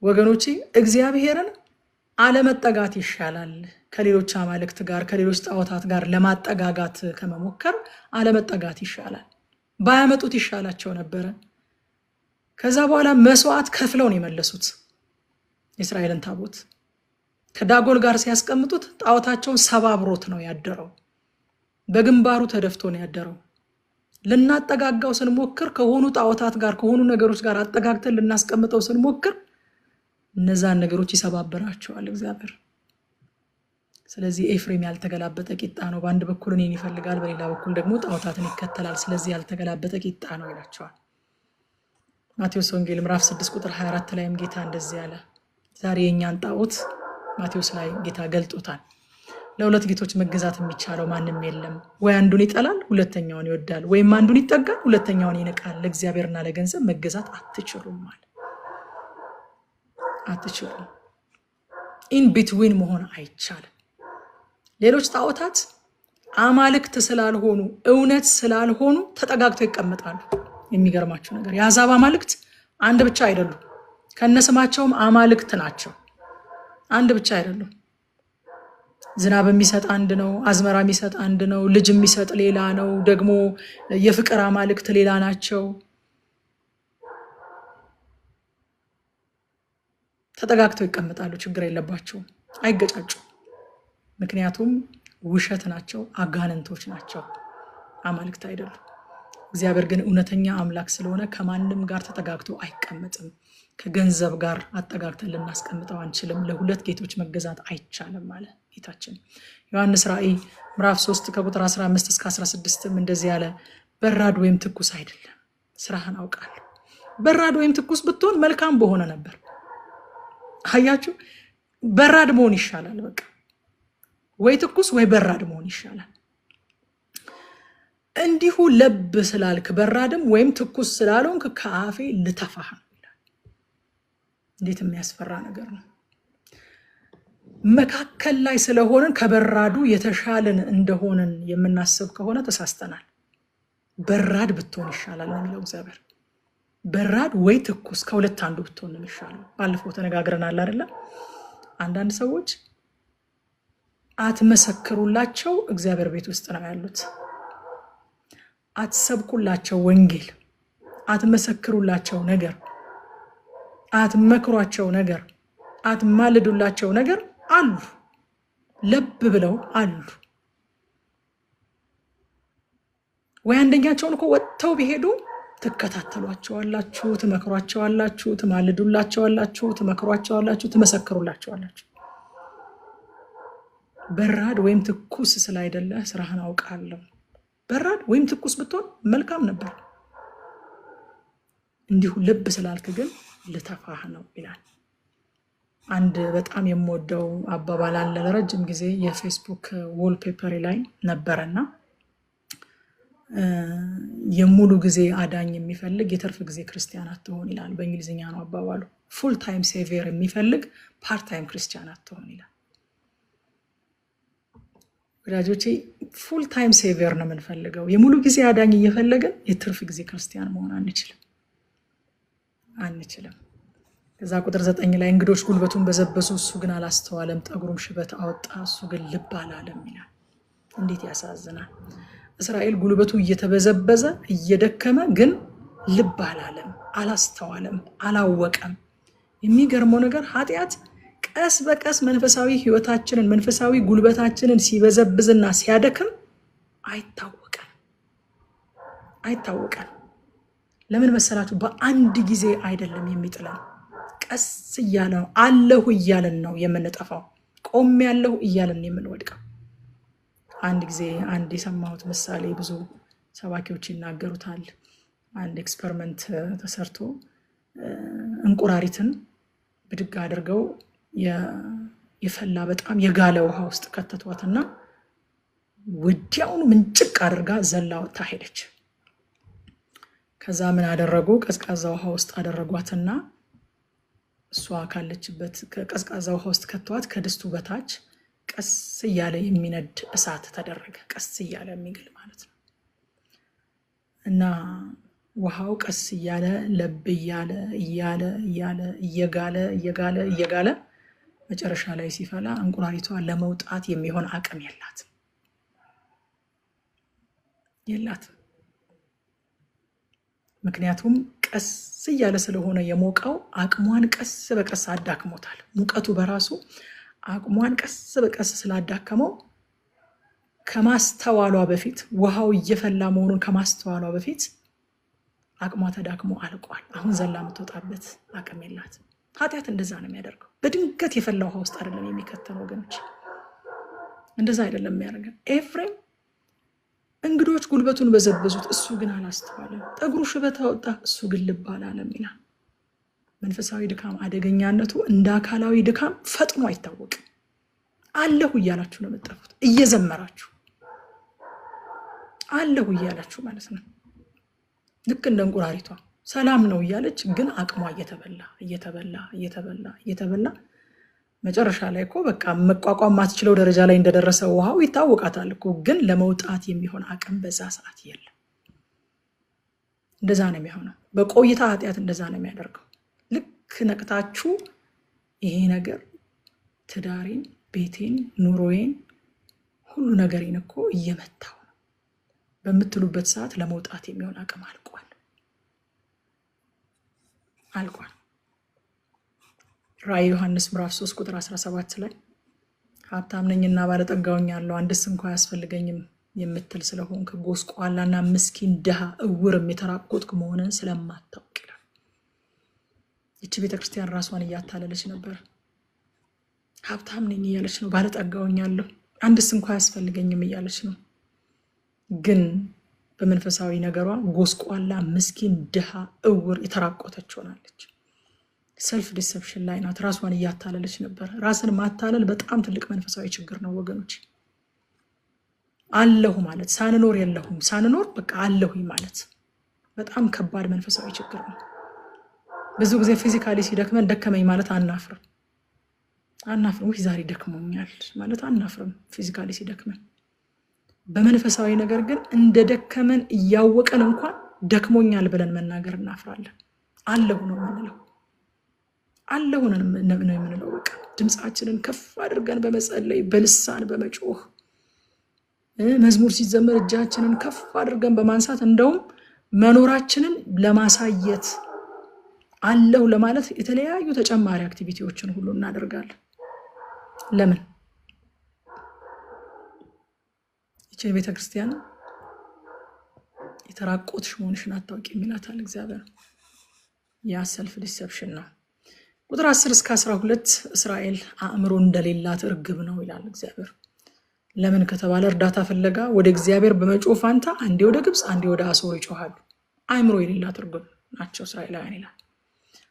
ወገኖቼ። እግዚአብሔርን አለመጠጋት ይሻላል። ከሌሎች አማልክት ጋር ከሌሎች ጣዖታት ጋር ለማጠጋጋት ከመሞከር አለመጠጋት ይሻላል። ባያመጡት ይሻላቸው ነበረ። ከዛ በኋላ መስዋዕት ከፍለው ነው የመለሱት። የእስራኤልን ታቦት ከዳጎል ጋር ሲያስቀምጡት ጣዖታቸውን ሰባብሮት ነው ያደረው። በግንባሩ ተደፍቶ ነው ያደረው። ልናጠጋጋው ስንሞክር ከሆኑ ጣዖታት ጋር ከሆኑ ነገሮች ጋር አጠጋግተን ልናስቀምጠው ስንሞክር እነዛን ነገሮች ይሰባበራቸዋል እግዚአብሔር። ስለዚህ ኤፍሬም ያልተገላበጠ ቂጣ ነው። በአንድ በኩል እኔን ይፈልጋል፣ በሌላ በኩል ደግሞ ጣዖታትን ይከተላል። ስለዚህ ያልተገላበጠ ቂጣ ነው ይላቸዋል። ማቴዎስ ወንጌል ምዕራፍ 6 ቁጥር 24 ላይም ጌታ እንደዚህ ያለ። ዛሬ የኛን ጣዖት ማቴዎስ ላይ ጌታ ገልጦታል። ለሁለት ጌቶች መገዛት የሚቻለው ማንም የለም። ወይ አንዱን ይጠላል ሁለተኛውን ይወዳል፣ ወይም አንዱን ይጠጋል ሁለተኛውን ይንቃል። ለእግዚአብሔርና ለገንዘብ መገዛት አትችሉም ማለት አትችሉም። ኢን ቢትዊን መሆን አይቻልም። ሌሎች ጣዖታት አማልክት ስላልሆኑ እውነት ስላልሆኑ ተጠጋግተው ይቀመጣሉ። የሚገርማችሁ ነገር የአሕዛብ አማልክት አንድ ብቻ አይደሉም። ከነስማቸውም አማልክት ናቸው። አንድ ብቻ አይደሉም። ዝናብ የሚሰጥ አንድ ነው። አዝመራ የሚሰጥ አንድ ነው። ልጅ የሚሰጥ ሌላ ነው። ደግሞ የፍቅር አማልክት ሌላ ናቸው። ተጠጋግተው ይቀመጣሉ። ችግር የለባቸውም። አይገጫጩም። ምክንያቱም ውሸት ናቸው፣ አጋንንቶች ናቸው፣ አማልክት አይደሉም። እግዚአብሔር ግን እውነተኛ አምላክ ስለሆነ ከማንም ጋር ተጠጋግቶ አይቀመጥም። ከገንዘብ ጋር አጠጋግተን ልናስቀምጠው አንችልም። ለሁለት ጌቶች መገዛት አይቻልም ማለት ጌታችን። ዮሐንስ ራእይ ምዕራፍ 3 ከቁጥር 15 እስከ 16 እንደዚህ ያለ። በራድ ወይም ትኩስ አይደለም፣ ስራህን አውቃለሁ። በራድ ወይም ትኩስ ብትሆን መልካም በሆነ ነበር። አያችሁ፣ በራድ መሆን ይሻላል። በቃ ወይ ትኩስ ወይ በራድ መሆን ይሻላል። እንዲሁ ለብ ስላልክ በራድም ወይም ትኩስ ስላልሆንክ ከአፌ ልተፋህ ነው ይላል። እንዴት የሚያስፈራ ነገር ነው! መካከል ላይ ስለሆንን ከበራዱ የተሻለን እንደሆንን የምናስብ ከሆነ ተሳስተናል። በራድ ብትሆን ይሻላል ነው የሚለው እግዚአብሔር። በራድ ወይ ትኩስ ከሁለት አንዱ ብትሆን ነው ይሻላል። ባለፈው ተነጋግረናል አይደለ? አንዳንድ ሰዎች አትመሰክሩላቸው እግዚአብሔር ቤት ውስጥ ነው ያሉት። አትሰብኩላቸው ወንጌል፣ አትመሰክሩላቸው ነገር፣ አትመክሯቸው ነገር፣ አትማልዱላቸው ነገር አሉ። ለብ ብለው አሉ። ወይ አንደኛቸውን እኮ ወጥተው ቢሄዱ ትከታተሏቸዋላችሁ፣ ትመክሯቸዋላችሁ፣ ትማልዱላቸዋላችሁ፣ ትመክሯቸዋላችሁ፣ ትመሰክሩላቸዋላችሁ። በራድ ወይም ትኩስ ስላይደለ ስራህን አውቃለሁ። በራድ ወይም ትኩስ ብትሆን መልካም ነበር። እንዲሁ ልብ ስላልክ ግን ልተፋህ ነው ይላል። አንድ በጣም የምወደው አባባል አለ። ለረጅም ጊዜ የፌስቡክ ዎልፔፐር ላይ ነበረና የሙሉ ጊዜ አዳኝ የሚፈልግ የትርፍ ጊዜ ክርስቲያን አትሆን ይላል። በእንግሊዝኛ ነው አባባሉ። ፉል ታይም ሴቪየር የሚፈልግ ፓርት ታይም ክርስቲያን አትሆን ይላል። ወዳጆቼ ፉል ታይም ሴቪየር ነው የምንፈልገው። የሙሉ ጊዜ አዳኝ እየፈለገን የትርፍ ጊዜ ክርስቲያን መሆን አንችልም። ከዛ ቁጥር 9 ላይ እንግዶች ጉልበቱን በዘበሱ፣ እሱ ግን አላስተዋለም። ጠጉሩም ሽበት አወጣ፣ እሱ ግን ልብ አላለም ይላል። እንዴት ያሳዝናል! እስራኤል ጉልበቱ እየተበዘበዘ እየደከመ ግን ልብ አላለም፣ አላስተዋለም፣ አላወቀም። የሚገርመው ነገር ኃጢአት ቀስ በቀስ መንፈሳዊ ህይወታችንን መንፈሳዊ ጉልበታችንን ሲበዘብዝና ሲያደክም አይታወቀም። ለምን መሰላችሁ? በአንድ ጊዜ አይደለም የሚጥለን። ቀስ እያለ ነው። አለሁ እያለን ነው የምንጠፋው። ቆም ያለሁ እያለን የምንወድቀው። አንድ ጊዜ አንድ የሰማሁት ምሳሌ ብዙ ሰባኪዎች ይናገሩታል። አንድ ኤክስፐሪመንት ተሰርቶ እንቁራሪትን ብድግ አድርገው የፈላ በጣም የጋለ ውሃ ውስጥ ከተቷትና ወዲያውኑ ምንጭቅ አድርጋ ዘላ ወጥታ ሄደች። ከዛ ምን አደረጉ? ቀዝቃዛ ውሃ ውስጥ አደረጓትና እሷ ካለችበት ከቀዝቃዛ ውሃ ውስጥ ከተዋት ከድስቱ በታች ቀስ እያለ የሚነድ እሳት ተደረገ። ቀስ እያለ የሚግል ማለት ነው። እና ውሃው ቀስ እያለ ለብ እያለ እየጋለ መጨረሻ ላይ ሲፈላ እንቁራሪቷ ለመውጣት የሚሆን አቅም የላትም። ምክንያቱም ቀስ እያለ ስለሆነ የሞቀው አቅሟን ቀስ በቀስ አዳክሞታል። ሙቀቱ በራሱ አቅሟን ቀስ በቀስ ስላዳከመው ከማስተዋሏ በፊት ውሃው እየፈላ መሆኑን ከማስተዋሏ በፊት አቅሟ ተዳክሞ አልቋል። አሁን ዘላ የምትወጣበት አቅም የላትም። ኃጢአት እንደዛ ነው የሚያደርገው። በድንገት የፈላ ውሃ ውስጥ አይደለም የሚከተለው ወገኖች፣ እንደዛ አይደለም የሚያደርገው። ኤፍሬም እንግዶች ጉልበቱን በዘበዙት፣ እሱ ግን አላስተዋለም። ጠጉሩ ሽበት አወጣ፣ እሱ ግን ልብ አላለም ይላል። መንፈሳዊ ድካም አደገኛነቱ እንደ አካላዊ ድካም ፈጥኖ አይታወቅም። አለሁ እያላችሁ ነው የምትጠፉት፣ እየዘመራችሁ አለሁ እያላችሁ ማለት ነው። ልክ እንደ እንቁራሪቷ ሰላም ነው እያለች ግን አቅሟ እየተበላ መጨረሻ ላይ እኮ በቃ መቋቋም ማትችለው ደረጃ ላይ እንደደረሰ ውሃው ይታወቃታል እኮ፣ ግን ለመውጣት የሚሆን አቅም በዛ ሰዓት የለም። እንደዛ ነው የሚሆነው። በቆይታ ኃጢአት እንደዛ ነው የሚያደርገው። ልክ ነቅታችሁ ይሄ ነገር ትዳሬን፣ ቤቴን፣ ኑሮዬን፣ ሁሉ ነገሬን እኮ እየመታው ነው በምትሉበት ሰዓት ለመውጣት የሚሆን አቅም አልቋል። ራዕይ ዮሐንስ ምዕራፍ 3 ቁጥር 17 ላይ ሀብታም ነኝና ባለጠጋ ሆኛለሁ አንድስ እንኳ አያስፈልገኝም የምትል ስለሆንክ ጎስቋላና ምስኪን ድሃ እውርም የተራቆትክ መሆንን ስለማታውቅ ይላል። ይቺ ቤተክርስቲያን ራሷን እያታለለች ነበር። ሀብታም ነኝ እያለች ነው፣ ባለጠጋ ሆኛለሁ አንድስ እንኳ አያስፈልገኝም እያለች ነው። ግን በመንፈሳዊ ነገሯ ጎስቋላ፣ ምስኪን፣ ድሃ፣ እውር የተራቆተች ሆናለች። ሰልፍ ዲሰፕሽን ላይ ናት። ራሷን እያታለለች ነበር። ራስን ማታለል በጣም ትልቅ መንፈሳዊ ችግር ነው ወገኖች። አለሁ ማለት ሳንኖር የለሁም፣ ሳንኖር በቃ አለሁኝ ማለት በጣም ከባድ መንፈሳዊ ችግር ነው። ብዙ ጊዜ ፊዚካሊ ሲደክመን ደከመኝ ማለት አናፍርም። ውይ ዛሬ ደክሞኛል ማለት አናፍርም ፊዚካሊ ሲደክመን። በመንፈሳዊ ነገር ግን እንደ ደከመን እያወቀን እንኳን ደክሞኛል ብለን መናገር እናፍራለን። አለሁ ነው የምንለው። አለሁ ነው የምንለው። በቃ ድምፃችንን ከፍ አድርገን በመጸለይ በልሳን በመጮህ መዝሙር ሲዘመር እጃችንን ከፍ አድርገን በማንሳት እንደውም መኖራችንን ለማሳየት አለሁ ለማለት የተለያዩ ተጨማሪ አክቲቪቲዎችን ሁሉ እናደርጋለን። ለምን? ይህችን ቤተክርስቲያን የተራቆትሽ መሆንሽን አታውቂም ይላታል እግዚአብሔር። ያ ሰልፍ ዲሰፕሽን ነው። ቁጥር 10 እስከ 12 እስራኤል አእምሮ እንደሌላት እርግብ ነው ይላል እግዚአብሔር። ለምን ከተባለ እርዳታ ፍለጋ ወደ እግዚአብሔር በመጮህ ፋንታ አንዴ ወደ ግብፅ አንዴ ወደ አሶር ይጮሃሉ። አእምሮ የሌላት እርግብ ናቸው እስራኤላውያን ይላል።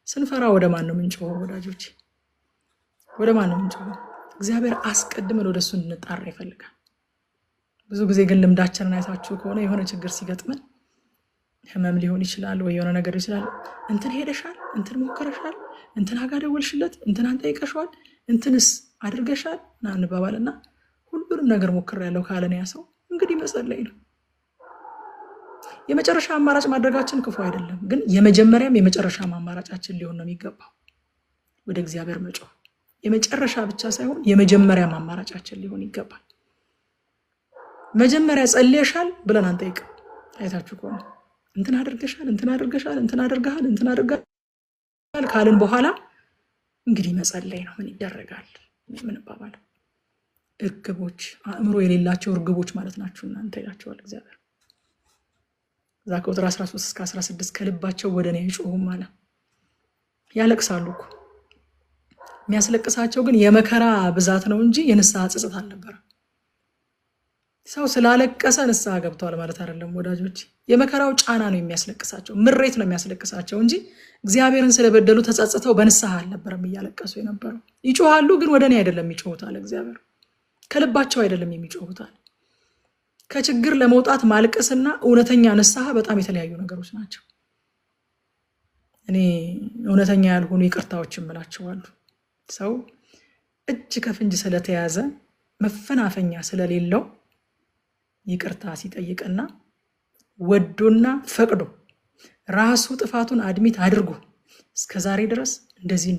ስንፈራ ወደ ማን ነው የምንጮኸው ወዳጆች? ወደ ማን ነው የምንጮኸው? እግዚአብሔር አስቀድመን ወደ እሱ እንድንጣራ ይፈልጋል። ብዙ ጊዜ ግን ልምዳችንን አይታችሁ ከሆነ የሆነ ችግር ሲገጥመን ህመም ሊሆን ይችላል ወይ የሆነ ነገር ይችላል፣ እንትን ሄደሻል፣ እንትን ሞከረሻል፣ እንትን አጋደወልሽለት፣ እንትን አንጠይቀሻል፣ እንትንስ አድርገሻል ና እንባባልና ሁሉንም ነገር ሞክሬያለሁ ካለን ያ ሰው እንግዲህ መጸለይ ነው። የመጨረሻ አማራጭ ማድረጋችን ክፉ አይደለም፣ ግን የመጀመሪያም የመጨረሻም አማራጫችን ሊሆን ነው የሚገባው። ወደ እግዚአብሔር መጮህ የመጨረሻ ብቻ ሳይሆን የመጀመሪያም አማራጫችን ሊሆን ይገባል። መጀመሪያ ጸልየሻል ብለን አንጠይቅም። አይታችሁ ከሆነ እንትን አድርገሻል፣ እንትን አድርገሻል፣ እንትን አድርገሃል፣ እንትን አድርገሃል ካልን በኋላ እንግዲህ መጸለይ ነው። ምን ይደረጋል? ምን ባባለው እርግቦች፣ አእምሮ የሌላቸው እርግቦች ማለት ናችሁ እናንተ ይላቸዋል እግዚአብሔር። እዛ ከቁጥር 13 እስከ 16 ከልባቸው ወደ እኔ አይጮሁም አለ። ያለቅሳሉ እኮ የሚያስለቅሳቸው ግን የመከራ ብዛት ነው እንጂ የንስሐ ጽጽት አልነበረም። ሰው ስላለቀሰ ንስሐ ገብቷል ማለት አይደለም ወዳጆች። የመከራው ጫና ነው የሚያስለቅሳቸው፣ ምሬት ነው የሚያስለቅሳቸው እንጂ እግዚአብሔርን ስለበደሉ ተጸጽተው በንስሐ አልነበረም እያለቀሱ የነበረው። ይጮሃሉ ግን ወደ እኔ አይደለም ይጮሁታል እግዚአብሔር። ከልባቸው አይደለም የሚጮሁታል። ከችግር ለመውጣት ማልቀስና እውነተኛ ንስሐ በጣም የተለያዩ ነገሮች ናቸው። እኔ እውነተኛ ያልሆኑ ይቅርታዎችን እምላቸዋለሁ። ሰው እጅ ከፍንጅ ስለተያዘ መፈናፈኛ ስለሌለው ይቅርታ ሲጠይቅና ወዶና ፈቅዶ ራሱ ጥፋቱን አድሚት አድርጎ እስከዛሬ ድረስ እንደዚህ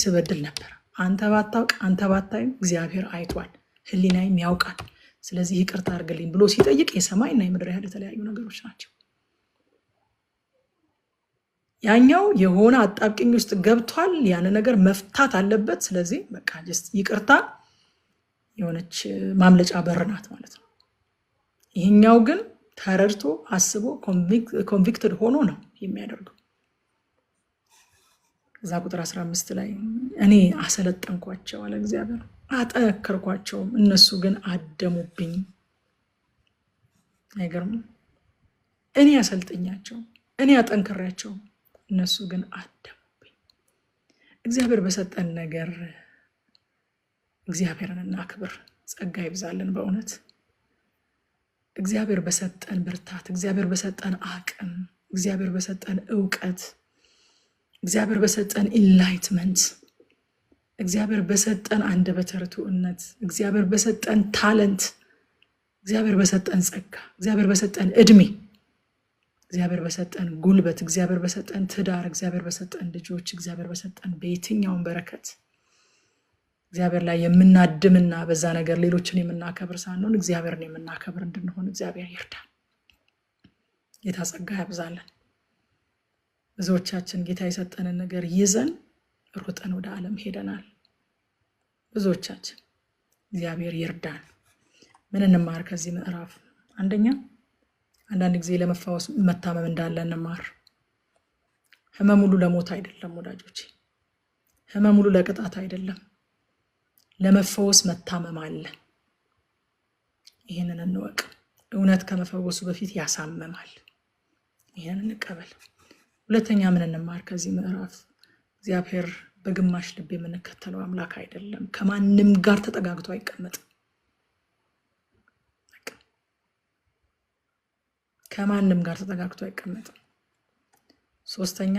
ስበድል ነበር፣ አንተ ባታውቅ አንተ ባታይም እግዚአብሔር አይቷል፣ ህሊናይም ያውቃል፣ ስለዚህ ይቅርታ አድርግልኝ ብሎ ሲጠይቅ የሰማይና የምድር ያህል የተለያዩ ነገሮች ናቸው። ያኛው የሆነ አጣብቂኝ ውስጥ ገብቷል፣ ያን ነገር መፍታት አለበት። ስለዚህ በቃ ጀስት ይቅርታ የሆነች ማምለጫ በር ናት ማለት ነው። ይሄኛው ግን ተረድቶ አስቦ ኮንቪክትድ ሆኖ ነው የሚያደርገው። እዛ ቁጥር 15 ላይ እኔ አሰለጠንኳቸው አለ እግዚአብሔር፣ አጠነከርኳቸውም፣ እነሱ ግን አደሙብኝ። አይገርምም? እኔ አሰልጥኛቸው፣ እኔ አጠንክሬያቸው፣ እነሱ ግን አደሙብኝ። እግዚአብሔር በሰጠን ነገር እግዚአብሔርን እናክብር። ጸጋ ይብዛልን በእውነት እግዚአብሔር በሰጠን ብርታት፣ እግዚአብሔር በሰጠን አቅም፣ እግዚአብሔር በሰጠን እውቀት፣ እግዚአብሔር በሰጠን ኢንላይትመንት፣ እግዚአብሔር በሰጠን አንደበተ ርቱዕነት፣ እግዚአብሔር በሰጠን ታለንት፣ እግዚአብሔር በሰጠን ጸጋ፣ እግዚአብሔር በሰጠን እድሜ፣ እግዚአብሔር በሰጠን ጉልበት፣ እግዚአብሔር በሰጠን ትዳር፣ እግዚአብሔር በሰጠን ልጆች፣ እግዚአብሔር በሰጠን በየትኛውን በረከት እግዚአብሔር ላይ የምናድምና በዛ ነገር ሌሎችን የምናከብር ሳንሆን እግዚአብሔርን የምናከብር እንድንሆን እግዚአብሔር ይርዳል። ጌታ ጸጋ ያብዛለን። ብዙዎቻችን ጌታ የሰጠንን ነገር ይዘን ሩጠን ወደ ዓለም ሄደናል። ብዙዎቻችን እግዚአብሔር ይርዳን። ምን እንማር ከዚህ ምዕራፍ? አንደኛ አንዳንድ ጊዜ ለመፈወስ መታመም እንዳለ እንማር። ህመም ሁሉ ለሞት አይደለም ወዳጆቼ፣ ህመም ሁሉ ለቅጣት አይደለም። ለመፈወስ መታመም አለ። ይሄንን እንወቅ። እውነት ከመፈወሱ በፊት ያሳመማል። ይሄንን እንቀበል። ሁለተኛ ምን እንማር ከዚህ ምዕራፍ? እግዚአብሔር በግማሽ ልብ የምንከተለው አምላክ አይደለም። ከማንም ጋር ተጠጋግቶ አይቀመጥም። ከማንም ጋር ተጠጋግቶ አይቀመጥም። ሶስተኛ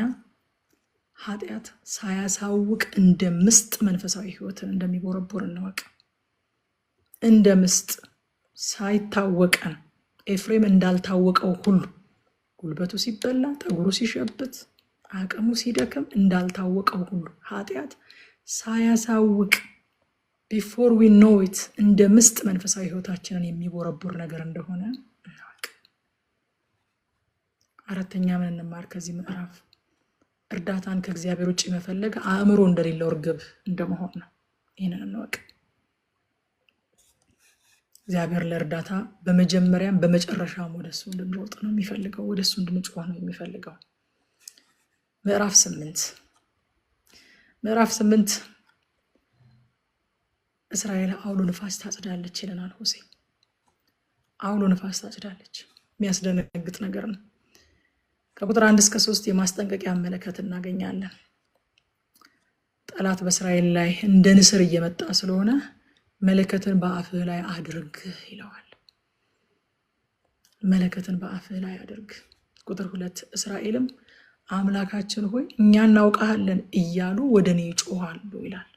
ኃጢአት ሳያሳውቅ እንደ ምስጥ መንፈሳዊ ህይወትን እንደሚቦረቦር እንወቅ። እንደ ምስጥ ሳይታወቀን ኤፍሬም እንዳልታወቀው ሁሉ ጉልበቱ ሲበላ፣ ጠጉሩ ሲሸብት፣ አቅሙ ሲደክም እንዳልታወቀው ሁሉ ኃጢአት ሳያሳውቅ ቢፎር ዊ ኖ ኢት እንደ ምስጥ መንፈሳዊ ህይወታችንን የሚቦረቦር ነገር እንደሆነ እንወቅ። አራተኛ ምን እንማር ከዚህ ምዕራፍ? እርዳታን ከእግዚአብሔር ውጭ መፈለግ አእምሮ እንደሌለው እርግብ እንደመሆን ነው። ይህንን እንወቅ። እግዚአብሔር ለእርዳታ በመጀመሪያም በመጨረሻም ወደሱ እንድንሮጥ ነው የሚፈልገው፣ ወደሱ እንድንጮህ ነው የሚፈልገው። ምዕራፍ 8 እስራኤል አውሎ ንፋስ ታጭዳለች ይለናል ሆሴ። አውሎ ንፋስ ታጭዳለች። የሚያስደነግጥ ነገር ነው። ከቁጥር 1 እስከ 3 የማስጠንቀቂያ መለከት እናገኛለን። ጠላት በእስራኤል ላይ እንደ ንስር እየመጣ ስለሆነ መለከትን በአፍህ ላይ አድርግ ይለዋል። መለከትን በአፍህ ላይ አድርግ። ቁጥር 2 እስራኤልም አምላካችን ሆይ እኛ እናውቃለን እያሉ ወደ እኔ ይጮሃሉ ይላል።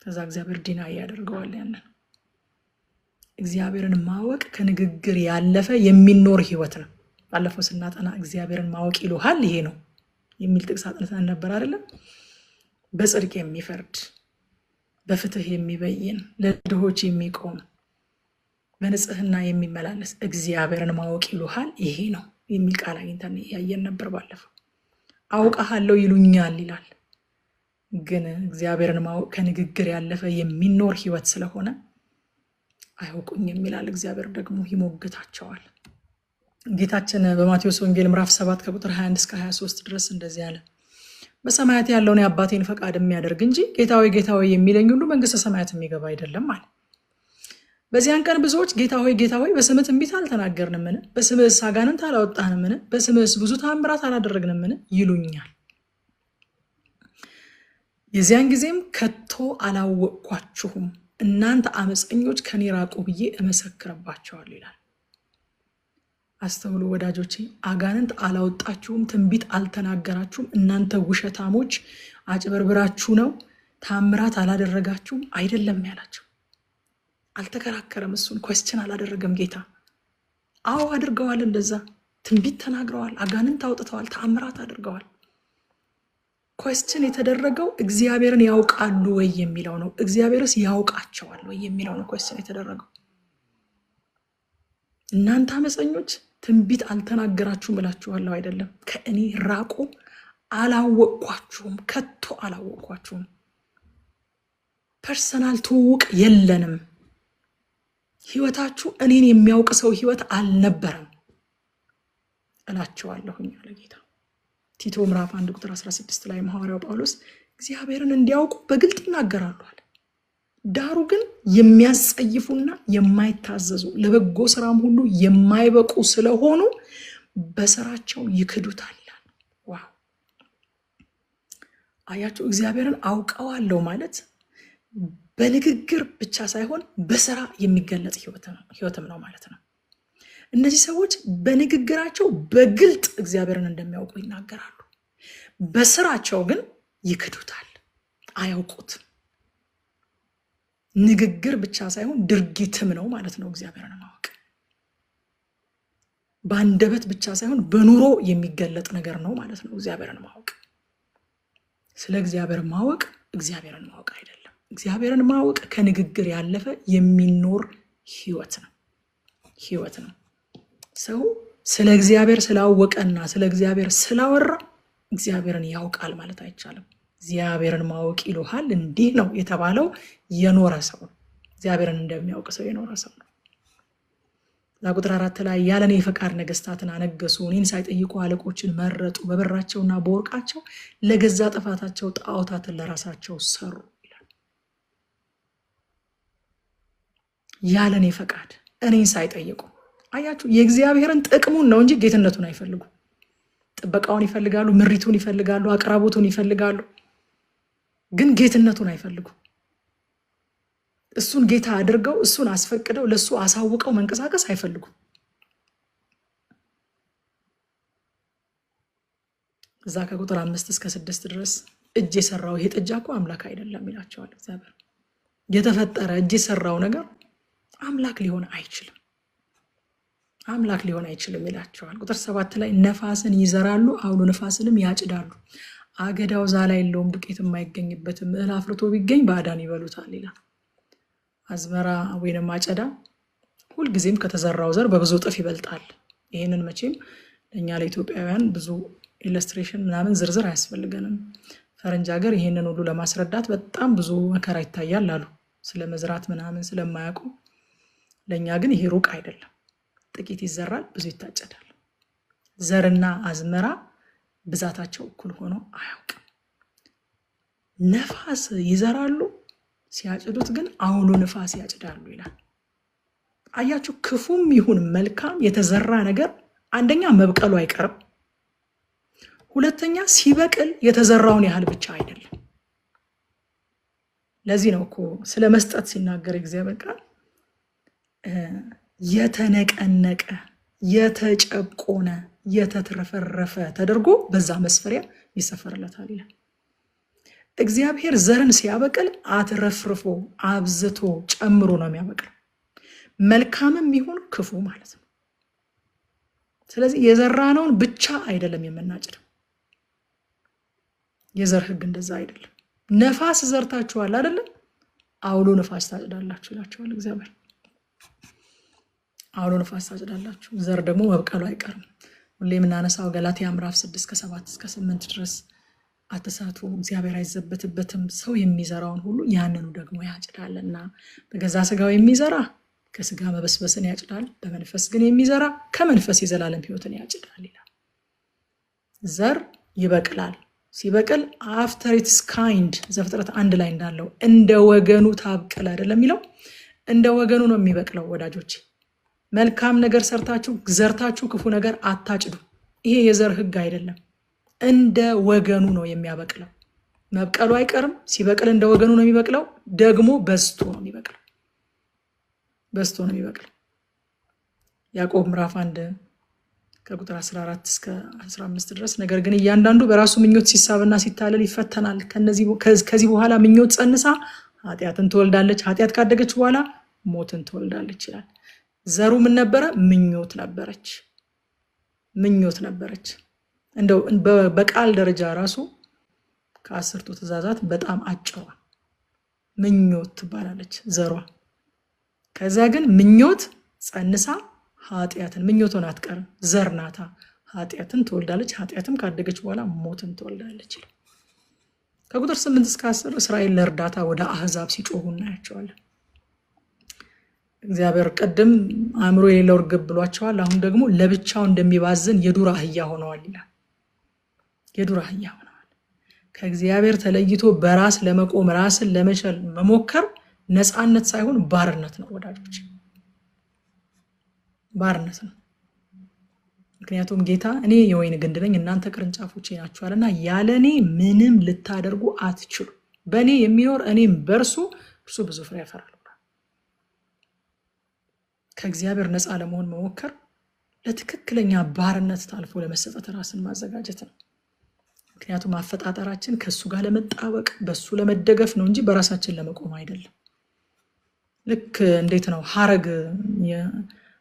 ከዛ እግዚአብሔር ዲና ያደርገዋል። ያንን እግዚአብሔርን ማወቅ ከንግግር ያለፈ የሚኖር ህይወት ነው። ባለፈው ስናጠና እግዚአብሔርን ማወቅ ይሉሃል ይሄ ነው የሚል ጥቅስ አጥንተን ነበር አይደለም? በጽድቅ የሚፈርድ በፍትህ የሚበይን ለድሆች የሚቆም በንጽህና የሚመላለስ እግዚአብሔርን ማወቅ ይሉሃል ይሄ ነው የሚል ቃል አግኝተን ያየን ነበር ባለፈው። አውቃለሁ ይሉኛል ይላል። ግን እግዚአብሔርን ማወቅ ከንግግር ያለፈ የሚኖር ህይወት ስለሆነ አያውቁኝም ይላል። እግዚአብሔር ደግሞ ይሞግታቸዋል። ጌታችን በማቴዎስ ወንጌል ምዕራፍ 7 ከቁጥር 21 እስከ 23 ድረስ እንደዚህ አለ። በሰማያት ያለውን የአባቴን ፈቃድ የሚያደርግ እንጂ ጌታ ሆይ ጌታ ሆይ የሚለኝ ሁሉ መንግስተ ሰማያት የሚገባ አይደለም አለ። በዚያን ቀን ብዙዎች ጌታ ሆይ በስምህ ትንቢት አልተናገርንምን? በስምህስ አጋንንት አላወጣንምን? በስምህስ ብዙ ተአምራት አላደረግንምን? ይሉኛል። የዚያን ጊዜም ከቶ አላወቅኳችሁም እናንተ አመፀኞች ከኔ ራቁ ብዬ እመሰክርባቸዋለሁ ይላል። አስተውሉ ወዳጆቼ። አጋንንት አላወጣችሁም፣ ትንቢት አልተናገራችሁም፣ እናንተ ውሸታሞች አጭበርብራችሁ ነው፣ ታምራት አላደረጋችሁም አይደለም ያላቸው። አልተከራከረም። እሱን ኮስችን አላደረገም ጌታ። አዎ አድርገዋል፣ እንደዛ ትንቢት ተናግረዋል፣ አጋንንት አውጥተዋል፣ ታምራት አድርገዋል። ኮስችን የተደረገው እግዚአብሔርን ያውቃሉ ወይ የሚለው ነው። እግዚአብሔርስ ያውቃቸዋል ወይ የሚለው ነው ኮስችን የተደረገው። እናንተ አመፀኞች ትንቢት አልተናገራችሁም እላችኋለሁ አይደለም፣ ከእኔ ራቁ፣ አላወቅኳችሁም፣ ከቶ አላወቅኳችሁም። ፐርሰናል ትውውቅ የለንም። ህይወታችሁ እኔን የሚያውቅ ሰው ህይወት አልነበረም እላችኋለሁኝ አለ ጌታ። ቲቶ ምዕራፍ 1 ቁጥር 16 ላይ ሐዋርያው ጳውሎስ እግዚአብሔርን እንዲያውቁ በግልጥ ይናገራሉ አለ። ዳሩ ግን የሚያስጸይፉና የማይታዘዙ ለበጎ ስራም ሁሉ የማይበቁ ስለሆኑ በስራቸው ይክዱታል ይላል። ዋው! አያችሁ፣ እግዚአብሔርን አውቀዋለሁ ማለት በንግግር ብቻ ሳይሆን በስራ የሚገለጽ ህይወትም ነው ማለት ነው። እነዚህ ሰዎች በንግግራቸው በግልጥ እግዚአብሔርን እንደሚያውቁ ይናገራሉ፣ በስራቸው ግን ይክዱታል፣ አያውቁትም። ንግግር ብቻ ሳይሆን ድርጊትም ነው ማለት ነው እግዚአብሔርን ማወቅ። በአንደበት ብቻ ሳይሆን በኑሮ የሚገለጥ ነገር ነው ማለት ነው እግዚአብሔርን ማወቅ። ስለ እግዚአብሔር ማወቅ እግዚአብሔርን ማወቅ አይደለም። እግዚአብሔርን ማወቅ ከንግግር ያለፈ የሚኖር ህይወት ነው። ሰው ስለ እግዚአብሔር ስላወቀና ስለ እግዚአብሔር ስላወራ እግዚአብሔርን ያውቃል ማለት አይቻልም። እግዚአብሔርን ማወቅ ይሉሃል እንዲህ ነው የተባለው የኖረ ሰው፣ እግዚአብሔርን እንደሚያውቅ ሰው የኖረ ሰው ነው። ቁጥር 4 ላይ ያለኔ የፈቃድ ነገስታትን አነገሱ፣ እኔን ሳይጠይቁ አለቆችን መረጡ፣ በብራቸውና በወርቃቸው ለገዛ ጥፋታቸው ጣዖታትን ለራሳቸው ሰሩ ይላል። ያለኔ ፈቃድ እኔን ሳይጠይቁ። አያችሁ፣ የእግዚአብሔርን ጥቅሙን ነው እንጂ ጌትነቱን አይፈልጉ። ጥበቃውን ይፈልጋሉ፣ ምሪቱን ይፈልጋሉ፣ አቅራቦቱን ይፈልጋሉ፣ ግን ጌትነቱን አይፈልጉ። እሱን ጌታ አድርገው እሱን አስፈቅደው ለሱ አሳውቀው መንቀሳቀስ አይፈልጉ። እዛ ከቁጥር 5 እስከ 6 ድረስ እጅ የሰራው ይሄ ጥጃ እኮ አምላክ አይደለም ይላቸዋል እግዚአብሔር። የተፈጠረ እጅ የሰራው ነገር አምላክ ሊሆን አይችልም፣ አምላክ ሊሆን አይችልም ይላቸዋል። ቁጥር 7 ላይ ነፋስን ይዘራሉ፣ አውሎ ነፋስንም ያጭዳሉ፣ አገዳው ዛላ የለውም፣ ዱቄትም አይገኝበትም፣ እህል አፍርቶ ቢገኝ ባዕዳን ይበሉታል ይላል። አዝመራ ወይንም አጨዳ ሁልጊዜም ከተዘራው ዘር በብዙ እጥፍ ይበልጣል። ይህንን መቼም ለእኛ ለኢትዮጵያውያን ብዙ ኢለስትሬሽን ምናምን ዝርዝር አያስፈልገንም። ፈረንጅ ሀገር ይህንን ሁሉ ለማስረዳት በጣም ብዙ መከራ ይታያል አሉ፣ ስለ መዝራት ምናምን ስለማያውቁ። ለእኛ ግን ይሄ ሩቅ አይደለም። ጥቂት ይዘራል፣ ብዙ ይታጨዳል። ዘርና አዝመራ ብዛታቸው እኩል ሆኖ አያውቅም። ነፋስ ይዘራሉ፣ ሲያጭዱት ግን አውሎ ነፋስ ያጭዳሉ ይላል። አያችሁ፣ ክፉም ይሁን መልካም የተዘራ ነገር አንደኛ መብቀሉ አይቀርም፣ ሁለተኛ ሲበቅል የተዘራውን ያህል ብቻ አይደለም። ለዚህ ነው እኮ ስለ መስጠት ሲናገር እግዚአብሔር ቃል የተነቀነቀ የተጨቆነ የተትረፈረፈ ተደርጎ በዛ መስፈሪያ ይሰፈርለታል ይላል። እግዚአብሔር ዘርን ሲያበቅል አትረፍርፎ አብዝቶ ጨምሮ ነው የሚያበቅል፣ መልካምም ይሁን ክፉ ማለት ነው። ስለዚህ የዘራነውን ብቻ አይደለም የምናጭደው። የዘር ህግ እንደዛ አይደለም። ነፋስ ዘርታችኋል አይደለም፣ አውሎ ነፋስ ታጭዳላችሁ ይላችኋል እግዚአብሔር። አውሎ ነፋስ ታጭዳላችሁ። ዘር ደግሞ መብቀሉ አይቀርም። ሁሌ የምናነሳው ገላትያ ምዕራፍ 6 ከ7 እስከ 8 ድረስ አትሳቱ፣ እግዚአብሔር አይዘበትበትም፣ ሰው የሚዘራውን ሁሉ ያንኑ ደግሞ ያጭዳልና። በገዛ ስጋው የሚዘራ ከስጋ መበስበስን ያጭዳል፣ በመንፈስ ግን የሚዘራ ከመንፈስ የዘላለም ህይወትን ያጭዳል ይላል። ዘር ይበቅላል። ሲበቅል አፍተር ኢትስ ካይንድ ዘፍጥረት 1 ላይ እንዳለው እንደ ወገኑ ታብቅል አይደለም የሚለው፣ እንደ ወገኑ ነው የሚበቅለው ወዳጆች። መልካም ነገር ዘርታችሁ ክፉ ነገር አታጭዱ። ይሄ የዘር ህግ አይደለም። እንደ ወገኑ ነው የሚያበቅለው። መብቀሉ አይቀርም። ሲበቅል እንደ ወገኑ ነው የሚበቅለው። ደግሞ በዝቶ ነው የሚበቅለው። ያዕቆብ ምዕራፍ 1 ከቁጥር 14 እስከ 15 ድረስ። ነገር ግን እያንዳንዱ በራሱ ምኞት ሲሳብና ሲታለል ይፈተናል። ከዚህ በኋላ ምኞት ጸንሳ ኃጢአትን ትወልዳለች፣ ኃጢአት ካደገች በኋላ ሞትን ትወልዳለች ይላል። ዘሩ ምን ነበረ? ምኞት ነበረች። ምኞት ነበረች። እንደው በቃል ደረጃ ራሱ ከ10ቱ ትእዛዛት በጣም አጭሯ ምኞት ትባላለች ዘሯ። ከዛ ግን ምኞት ጸንሳ ኃጢአትን፣ ምኞቷን አትቀርም፣ ዘር ናታ፣ ኃጢአትን ትወልዳለች፣ ኃጢአትም ካደገች በኋላ ሞትን ትወልዳለች። ከቁጥር 8 እስከ 10 እስራኤል ለእርዳታ ወደ አህዛብ ሲጮሁ እናያቸዋለን። እግዚአብሔር ቀደም አእምሮ የሌለው እርግብ ብሏቸዋል። አሁን ደግሞ ለብቻው እንደሚባዝን የዱር አህያ ሆነዋል ይላል። የዱር አህያ ሆነዋል። ከእግዚአብሔር ተለይቶ በራስ ለመቆም ራስን ለመቻል መሞከር ነፃነት ሳይሆን ባርነት ነው ወዳጆች፣ ባርነት ነው። ምክንያቱም ጌታ እኔ የወይን ግንድ ነኝ እናንተ ቅርንጫፎቼ ናችኋልና ያለ እኔ ምንም ልታደርጉ አትችሉ፣ በእኔ የሚኖር እኔም በእርሱ እርሱ ብዙ ፍሬ ያፈራል። ከእግዚአብሔር ነፃ ለመሆን መሞከር ለትክክለኛ ባርነት ታልፎ ለመሰጠት ራስን ማዘጋጀት ነው። ምክንያቱም አፈጣጠራችን ከሱ ጋር ለመጣበቅ በሱ ለመደገፍ ነው እንጂ በራሳችን ለመቆም አይደለም። ልክ እንዴት ነው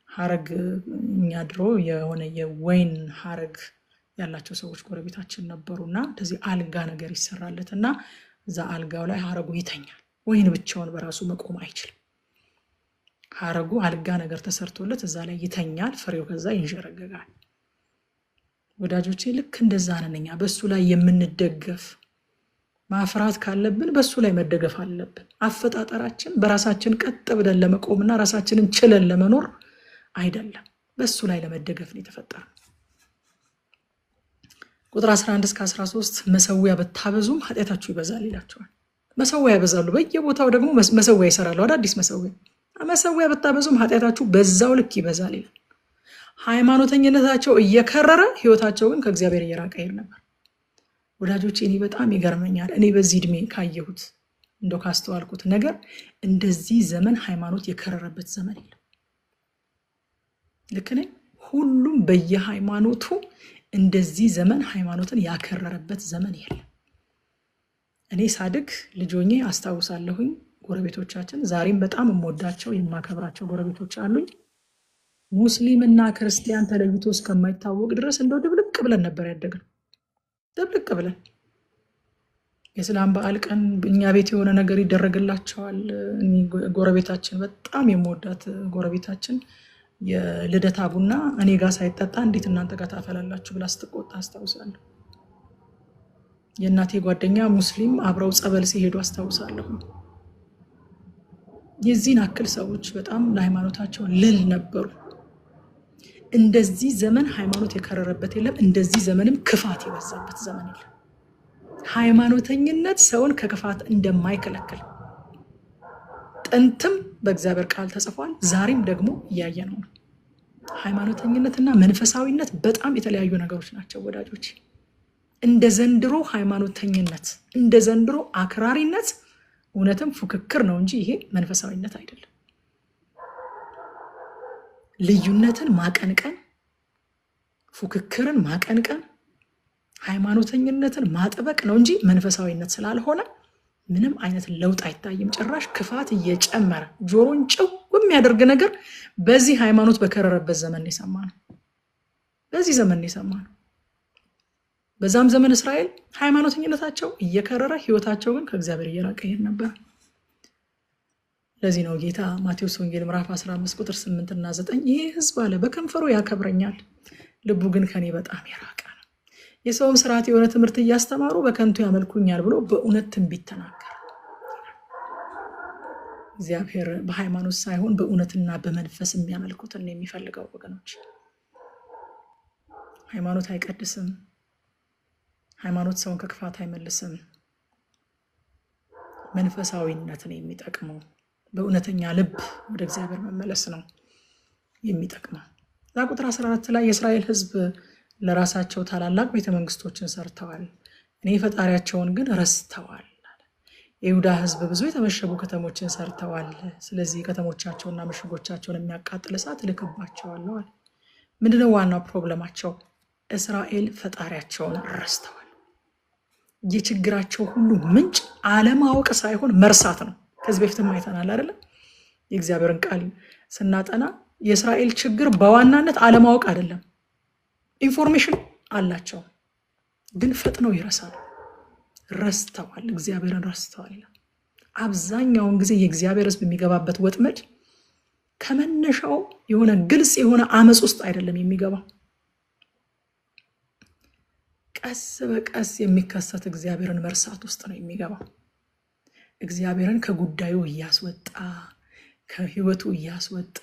ሐረግ እኛ ድሮ የሆነ የወይን ሐረግ ያላቸው ሰዎች ጎረቤታችን ነበሩና እንደዚህ አልጋ ነገር ይሰራለትና እዛ አልጋው ላይ ሐረጉ ይተኛል። ወይን ብቻውን በራሱ መቆም አይችልም። ሐረጉ አልጋ ነገር ተሰርቶለት እዛ ላይ ይተኛል፣ ፍሬው ከዛ ይንሸረገጋል። ወዳጆቼ ልክ እንደዛ ነን እኛ። በሱ ላይ የምንደገፍ ማፍራት ካለብን በሱ ላይ መደገፍ አለብን። አፈጣጠራችን በራሳችን ቀጥ ብለን ለመቆምና ራሳችንን ችለን ለመኖር አይደለም፣ በሱ ላይ ለመደገፍ ነው የተፈጠረው። ቁጥር 11 እስከ 13 መሰዊያ በታበዙም ኃጢአታችሁ ይበዛል ይላቸዋል። መሰዊያ ያበዛሉ፣ በየቦታው ደግሞ መሰዊያ ይሰራሉ፣ አዳዲስ መሰዊያ በታበዙም ኃጢአታችሁ በዛው ልክ ይበዛል ይላል። ሃይማኖተኝነታቸው እየከረረ ህይወታቸው ግን ከእግዚአብሔር እየራቀ ይሄድ ነበር። ወዳጆቼ እኔ በጣም ይገርመኛል። እኔ በዚህ እድሜ ካየሁት እንደው ካስተዋልኩት ነገር እንደዚህ ዘመን ሃይማኖት የከረረበት ዘመን የለም። ልክ ነኝ? ሁሉም በየሃይማኖቱ እንደዚህ ዘመን ሃይማኖትን ያከረረበት ዘመን የለም። እኔ ሳድግ ልጆኜ አስታውሳለሁኝ ጎረቤቶቻችን፣ ዛሬም በጣም የምወዳቸው የማከብራቸው ጎረቤቶች አሉኝ። ሙስሊም እና ክርስቲያን ተለይቶ እስከማይታወቅ ድረስ እንደው ድብልቅ ብለን ነበር ያደግነው። ድብልቅ ብለን የእስላም በዓል ቀን እኛ ቤት የሆነ ነገር ይደረግላቸዋል። ጎረቤታችን በጣም የምወዳት ጎረቤታችን የልደታ ቡና እኔ ጋር ሳይጠጣ እንዴት እናንተ ጋር ታፈላላችሁ ብላ ስትቆጣ አስታውሳለሁ። የእናቴ ጓደኛ ሙስሊም አብረው ጸበል ሲሄዱ አስታውሳለሁ። የዚህን አክል ሰዎች በጣም ለሃይማኖታቸው ልል ነበሩ። እንደዚህ ዘመን ሃይማኖት የከረረበት የለም። እንደዚህ ዘመንም ክፋት የበዛበት ዘመን የለም። ሃይማኖተኝነት ሰውን ከክፋት እንደማይከለክል ጥንትም በእግዚአብሔር ቃል ተጽፏል፣ ዛሬም ደግሞ እያየነው ነው። ሃይማኖተኝነትና መንፈሳዊነት በጣም የተለያዩ ነገሮች ናቸው ወዳጆች። እንደ ዘንድሮ ሃይማኖተኝነት፣ እንደ ዘንድሮ አክራሪነት እውነትም ፉክክር ነው እንጂ ይሄ መንፈሳዊነት አይደለም። ልዩነትን ማቀንቀን፣ ፉክክርን ማቀንቀን፣ ሃይማኖተኝነትን ማጥበቅ ነው እንጂ መንፈሳዊነት ስላልሆነ ምንም አይነት ለውጥ አይታይም። ጭራሽ ክፋት እየጨመረ ጆሮን ጭው የሚያደርግ ነገር በዚህ ሃይማኖት በከረረበት ዘመን የሰማነው። በዚህ ዘመን የሰማነው። በዛም ዘመን እስራኤል ሃይማኖተኝነታቸው እየከረረ ህይወታቸው ግን ከእግዚአብሔር እየራቀ ይሄድ ነበር። ለዚህ ነው ጌታ ማቴዎስ ወንጌል ምዕራፍ 15 ቁጥር 8 እና 9 ይሄ ህዝብ አለ በከንፈሩ ያከብረኛል፣ ልቡ ግን ከኔ በጣም የራቀ ነው። የሰውም ስርዓት የሆነ ትምህርት እያስተማሩ በከንቱ ያመልኩኛል ብሎ በእውነት ትንቢት ተናገረ። እግዚአብሔር በሃይማኖት ሳይሆን በእውነትና በመንፈስ የሚያመልኩትን ነው የሚፈልገው ወገኖች። ሃይማኖት አይቀድስም። ሃይማኖት ሰውን ከክፋት አይመልስም። መንፈሳዊነት ነው የሚጠቅመው። በእውነተኛ ልብ ወደ እግዚአብሔር መመለስ ነው የሚጠቅመው። ቁጥር 14 ላይ የእስራኤል ህዝብ ለራሳቸው ታላላቅ ቤተመንግስቶችን ሰርተዋል፣ እኔ ፈጣሪያቸውን ግን ረስተዋል። የይሁዳ ህዝብ ብዙ የተመሸጉ ከተሞችን ሰርተዋል፣ ስለዚህ ከተሞቻቸውና ምሽጎቻቸውን የሚያቃጥል እሳት እልክባቸዋለሁ። ምንድነው ዋናው ፕሮብለማቸው? እስራኤል ፈጣሪያቸውን ረስተዋል። የችግራቸው ሁሉ ምንጭ አለማወቅ ሳይሆን መርሳት ነው። ከዚህ በፊትም አይተናል አይደለም? የእግዚአብሔርን ቃል ስናጠና የእስራኤል ችግር በዋናነት አለማወቅ አይደለም። ኢንፎርሜሽን አላቸው፣ ግን ፈጥነው ይረሳሉ። ረስተዋል፣ እግዚአብሔርን ረስተዋል። አብዛኛውን ጊዜ የእግዚአብሔር ሕዝብ የሚገባበት ወጥመድ ከመነሻው የሆነ ግልጽ የሆነ አመፅ ውስጥ አይደለም የሚገባው። ቀስ በቀስ የሚከሰት እግዚአብሔርን መርሳት ውስጥ ነው የሚገባው። እግዚአብሔርን ከጉዳዩ እያስወጣ፣ ከህይወቱ እያስወጣ፣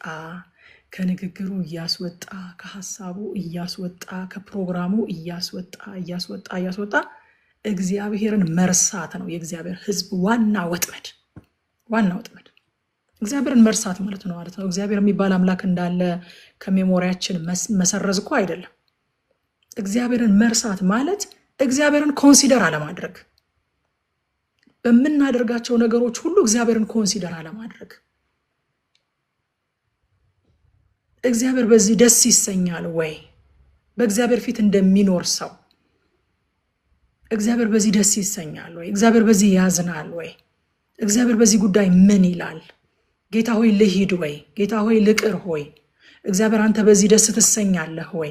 ከንግግሩ እያስወጣ፣ ከሐሳቡ እያስወጣ፣ ከፕሮግራሙ እያስወጣ እግዚአብሔርን መርሳት ነው የእግዚአብሔር ሕዝብ ዋና ወጥመድ። እግዚአብሔርን መርሳት ማለት ነው። እግዚአብሔር የሚባል አምላክ እንዳለ ከሜሞሪያችን መሰረዝ እኮ አይደለም። እግዚአብሔርን መርሳት ማለት እግዚአብሔርን ኮንሲደር አለማድረግ፣ በምናደርጋቸው ነገሮች ሁሉ እግዚአብሔርን ኮንሲደር አለማድረግ። እግዚአብሔር በዚህ ደስ ይሰኛል ወይ? በእግዚአብሔር ፊት እንደሚኖር ሰው እግዚአብሔር በዚህ ደስ ይሰኛል ወይ? እግዚአብሔር በዚህ ያዝናል ወይ? እግዚአብሔር በዚህ ጉዳይ ምን ይላል? ጌታ ሆይ ልሂድ ወይ? ጌታ ሆይ ልቅር ሆይ? እግዚአብሔር አንተ በዚህ ደስ ትሰኛለህ ወይ?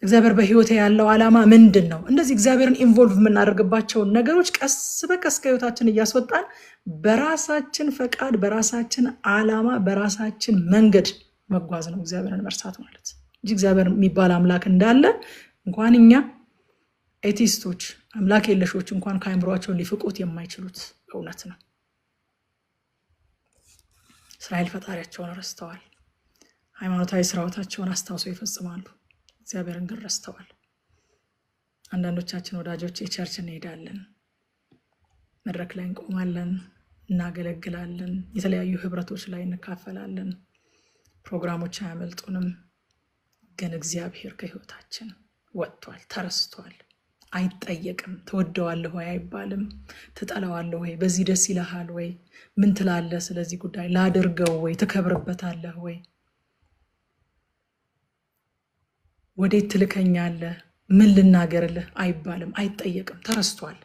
እግዚአብሔር በህይወቴ ያለው ዓላማ ምንድን ነው? እንደዚህ እግዚአብሔርን ኢንቮልቭ የምናደርግባቸውን ነገሮች ቀስ በቀስ ከህይወታችን እያስወጣን በራሳችን ፈቃድ፣ በራሳችን ዓላማ፣ በራሳችን መንገድ መጓዝ ነው እግዚአብሔርን መርሳት ማለት እንጂ እግዚአብሔር የሚባል አምላክ እንዳለ እንኳን እኛ ኤቲስቶች፣ አምላክ የለሾች እንኳን ከአእምሯቸው ሊፍቁት የማይችሉት እውነት ነው። እስራኤል ፈጣሪያቸውን ረስተዋል። ሃይማኖታዊ ስራዎታቸውን አስታውሰው ይፈጽማሉ፣ እግዚአብሔርን ግን ረስተዋል። አንዳንዶቻችን ወዳጆች የቸርች እንሄዳለን፣ መድረክ ላይ እንቆማለን፣ እናገለግላለን፣ የተለያዩ ህብረቶች ላይ እንካፈላለን፣ ፕሮግራሞች አያመልጡንም። ግን እግዚአብሔር ከህይወታችን ወጥቷል፣ ተረስቷል። አይጠየቅም። ትወደዋለህ ወይ አይባልም። ትጠላዋለህ ወይ? በዚህ ደስ ይልሃል ወይ? ምን ትላለህ ስለዚህ ጉዳይ? ላድርገው ወይ? ትከብርበታለህ ወይ? ወዴት ትልከኛለህ? ምን ልናገርልህ አይባልም፣ አይጠየቅም፣ ተረስቷል።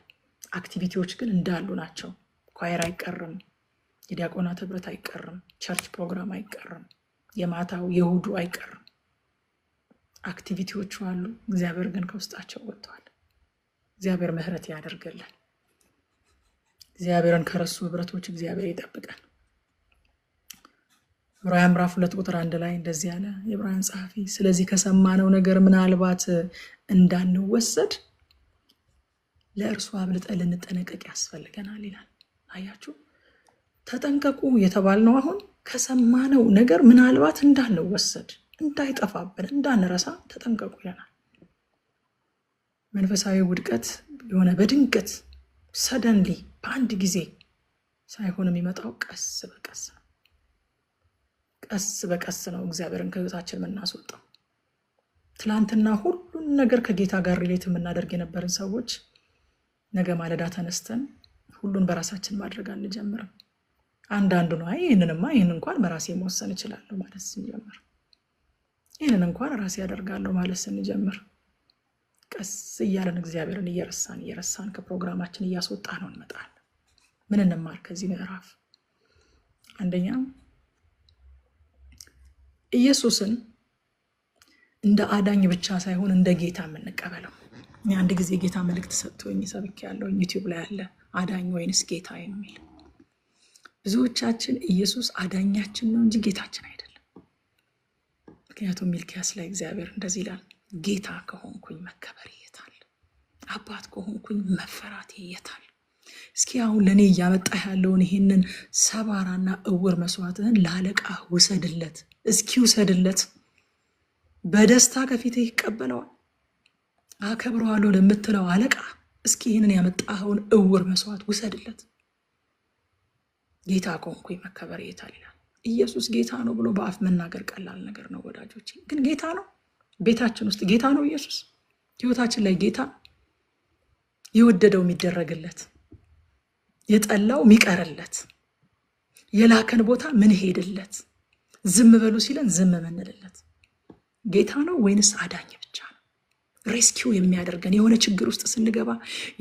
አክቲቪቲዎች ግን እንዳሉ ናቸው። ኳየር አይቀርም፣ የዲያቆናት ህብረት አይቀርም፣ ቸርች ፕሮግራም አይቀርም፣ የማታው የእሑዱ አይቀርም። አክቲቪቲዎቹ አሉ። እግዚአብሔር ግን ከውስጣቸው ወጥቷል። እግዚአብሔር ምህረት ያደርግልን። እግዚአብሔርን ከረሱ ህብረቶች እግዚአብሔር ይጠብቀን። ዕብራውያን ምዕራፍ 2:1 ላይ እንደዚህ ያለ የዕብራውያን ጸሐፊ፣ ስለዚህ ከሰማነው ነገር ምናልባት እንዳንወሰድ ለእርሱ አብልጠን ልንጠነቀቅ ያስፈልገናል ይላል። አያችሁ፣ ተጠንቀቁ የተባልነው አሁን ከሰማነው ነገር ምናልባት እንዳንወሰድ፣ እንዳይጠፋብን፣ እንዳንረሳ ተጠንቀቁ ይለናል። መንፈሳዊ ውድቀት የሆነ በድንገት ሰደንሊ በአንድ ጊዜ ሳይሆን የሚመጣው ቀስ በቀስ ነው። ቀስ በቀስ ነው እግዚአብሔርን ከህይወታችን የምናስወጣው። ትላንትና ሁሉን ነገር ከጌታ ጋር ሪሌት የምናደርግ የነበርን ሰዎች ነገ ማለዳ ተነስተን ሁሉን በራሳችን ማድረግ አንጀምርም። አንዳንዱ ነው ይህን እንኳን በራሴ መወሰን እችላለሁ ማለት ስንጀምር፣ ይህንን እንኳን ራሴ ያደርጋለሁ ማለት ስንጀምር፣ ቀስ እያለን እግዚአብሔርን እየረሳን ከፕሮግራማችን እያስወጣ ነው እንመጣለን። ምን እንማር ከዚህ ምዕራፍ? አንደኛ ኢየሱስን እንደ አዳኝ ብቻ ሳይሆን እንደ ጌታ የምንቀበለው። አንድ ጊዜ ጌታ መልእክት ሰጥቶኝ ሰብኬያለሁ፣ ዩቲዩብ ላይ ያለ አዳኝ ወይንስ ጌታ የሚል። ብዙዎቻችን ኢየሱስ አዳኛችን ነው እንጂ ጌታችን አይደለም። ምክንያቱም ሚልክያስ ላይ እግዚአብሔር እንደዚህ ይላል፣ ጌታ ከሆንኩኝ መከበር የታል? አባት ከሆንኩኝ መፈራት የታል? እስኪ አሁን ለእኔ እያመጣ ያለውን ይህንን ሰባራና እውር መስዋዕትህን ለአለቃ ውሰድለት፣ እስኪ ውሰድለት። በደስታ ከፊት ይቀበለዋል። አከብረዋለሁ ለምትለው አለቃ እስኪ ይህንን ያመጣኸውን እውር መስዋዕት ውሰድለት። ጌታ ከሆንኩኝ መከበር የታል ይላል። ኢየሱስ ጌታ ነው ብሎ በአፍ መናገር ቀላል ነገር ነው ወዳጆች፣ ግን ጌታ ነው። ቤታችን ውስጥ ጌታ ነው ኢየሱስ። ህይወታችን ላይ ጌታ፣ የወደደው የሚደረግለት፣ የጠላው የሚቀርለት፣ የላከን ቦታ ምን ሄድለት፣ ዝም በሉ ሲለን ዝም ምንልለት። ጌታ ነው ወይንስ አዳኝ ብቻ ነው? ሬስኪው የሚያደርገን የሆነ ችግር ውስጥ ስንገባ፣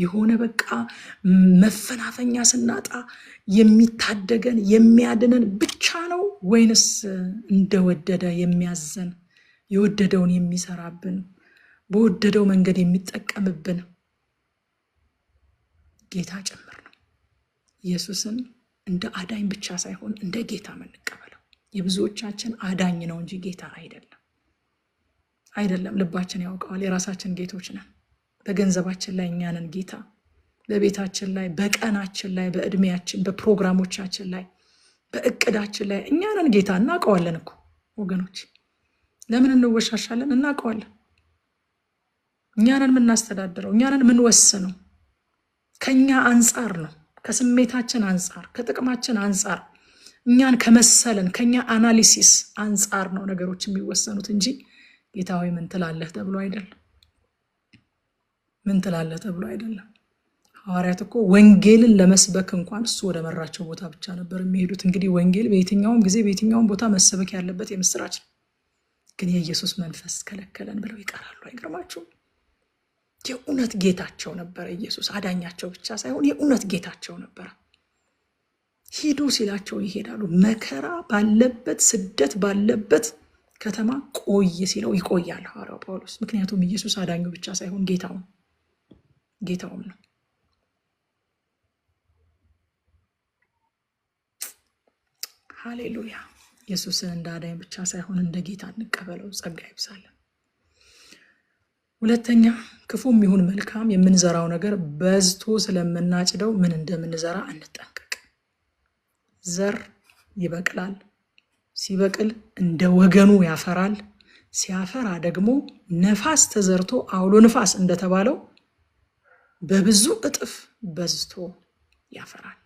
የሆነ በቃ መፈናፈኛ ስናጣ የሚታደገን የሚያድነን ብቻ ነው ወይንስ እንደወደደ የሚያዘን የወደደውን የሚሰራብን በወደደው መንገድ የሚጠቀምብን ጌታ ጭምር ነው? ኢየሱስን እንደ አዳኝ ብቻ ሳይሆን እንደ ጌታ የምንቀበለው። የብዙዎቻችን አዳኝ ነው እንጂ ጌታ አይደለም። ልባችን ያውቀዋል። የራሳችን ጌቶች ነን። በገንዘባችን ላይ እኛ ነን ጌታ፣ በቤታችን ላይ፣ በቀናችን ላይ፣ በእድሜያችን፣ በፕሮግራሞቻችን ላይ፣ በእቅዳችን ላይ እኛ ነን ጌታ። እናውቀዋለን እኮ ወገኖች። ለምን እንወሻሻለን? እናውቀዋለን። እኛ ነን የምናስተዳድረው፣ እኛ ነን የምንወስነው። ከኛ አንጻር ነው፣ ከስሜታችን አንጻር፣ ከጥቅማችን አንጻር፣ እኛን ከመሰለን ከኛ አናሊሲስ አንጻር ነው ነገሮች የሚወሰኑት እንጂ ጌታ ሆይ ምን ትላለህ ተብሎ አይደለም። ምን ትላለህ ተብሎ አይደለም። ሐዋርያት እኮ ወንጌልን ለመስበክ እንኳን እሱ ወደ መራቸው ቦታ ብቻ ነበር የሚሄዱት። እንግዲህ ወንጌል በየትኛውም ጊዜ በየትኛውም ቦታ መሰበክ ያለበት የምስራች ነው። ግን የኢየሱስ መንፈስ ከለከለን ብለው ይቀራሉ። አይገርማችሁም? የእውነት ጌታቸው ነበረ ኢየሱስ። አዳኛቸው ብቻ ሳይሆን የእውነት ጌታቸው ነበረ። ሂዱ ሲላቸው ይሄዳሉ። መከራ ባለበት ስደት ባለበት ከተማ ቆይ ሲለው ይቆያል ሐዋርያው ጳውሎስ። ምክንያቱም ኢየሱስ አዳኙ ብቻ ሳይሆን ጌታውም ነው። ሃሌሉያ። ኢየሱስን እንደ አዳኝ ብቻ ሳይሆን እንደ ጌታ እንቀበለው። ጸጋ ይብዛልን። ሁለተኛ፣ ክፉም ይሁን መልካም የምንዘራው ነገር በዝቶ ስለምናጭደው ምን እንደምንዘራ እንጠንቀቅ። ዘር ይበቅላል። ሲበቅል እንደ ወገኑ ያፈራል። ሲያፈራ ደግሞ ነፋስ ተዘርቶ አውሎ ነፋስ እንደተባለው በብዙ እጥፍ በዝቶ ያፈራል።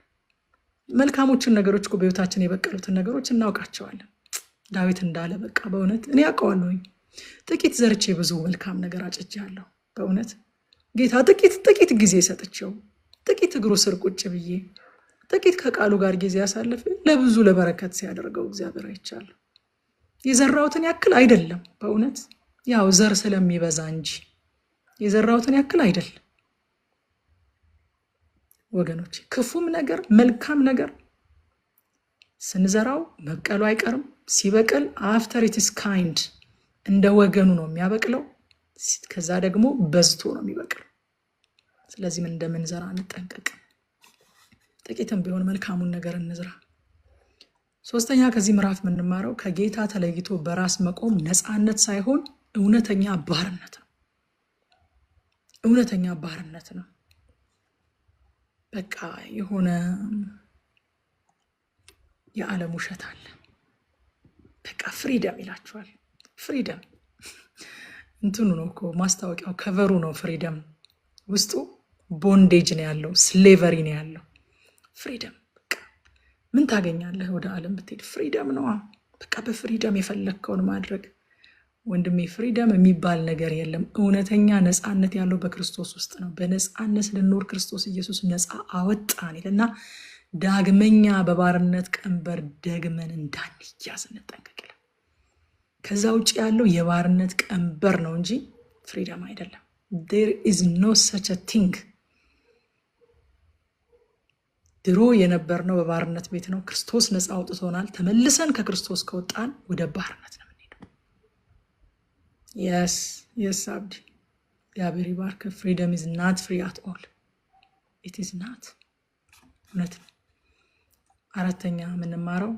መልካሞችን ነገሮች እኮ በሕይወታችን የበቀሉትን ነገሮች እናውቃቸዋለን። ዳዊት እንዳለ በቃ በእውነት እኔ አውቀዋለሁኝ፣ ጥቂት ዘርቼ ብዙ መልካም ነገር አጭጃለሁ። በእውነት ጌታ ጥቂት ጊዜ ሰጥቼው፣ ጥቂት እግሩ ስር ቁጭ ብዬ፣ ጥቂት ከቃሉ ጋር ጊዜ ያሳልፍ ለብዙ ለበረከት ሲያደርገው እግዚአብሔር አይቻለሁ። የዘራሁትን ያክል አይደለም፣ በእውነት ያው ዘር ስለሚበዛ እንጂ የዘራሁትን ያክል አይደለም። ወገኖች ክፉም ነገር መልካም ነገር ስንዘራው መብቀሉ አይቀርም። ሲበቅል አፍተር ኢትስ ካይንድ እንደ ወገኑ ነው የሚያበቅለው። ከዛ ደግሞ በዝቶ ነው የሚበቅለው። ስለዚህ ምን እንደምንዘራ እንጠንቀቅ። ጥቂትም ቢሆን መልካሙን ነገር እንዝራ። ሶስተኛ ከዚህ ምዕራፍ የምንማረው ከጌታ ተለይቶ በራስ መቆም ነፃነት ሳይሆን እውነተኛ ባርነት ነው። እውነተኛ ባርነት ነው። በቃ የሆነ የዓለም ውሸት አለ። በቃ ፍሪደም ይላችኋል። ፍሪደም እንትኑ ነው እኮ ማስታወቂያው፣ ከቨሩ ነው። ፍሪደም ውስጡ ቦንዴጅ ነው ያለው፣ ስሌቨሪ ነው ያለው። ፍሪደም በቃ ምን ታገኛለህ? ወደ ዓለም ብትሄድ ፍሪደም ነው። በቃ በፍሪደም የፈለግከውን ማድረግ። ወንድሜ ፍሪደም የሚባል ነገር የለም። እውነተኛ ነፃነት ያለው በክርስቶስ ውስጥ ነው። በነፃነት ልኖር ክርስቶስ ኢየሱስ ነፃ አወጣን ይልና ዳግመኛ በባርነት ቀንበር ደግመን እንዳንያዝ እንጠንቀቅ። ከዛ ውጭ ያለው የባርነት ቀንበር ነው እንጂ ፍሪደም አይደለም። there is no such a thing። ድሮ የነበርነው በባርነት ቤት ነው። ክርስቶስ ነፃ አውጥቶናል። ተመልሰን ከክርስቶስ ከወጣን ወደ ባርነት ነው የምንሄደው። yes አብዲ እግዚአብሔር ይባርክ። ፍሪደም is not free at all። it is not። እውነት ነው። አራተኛ የምንማረው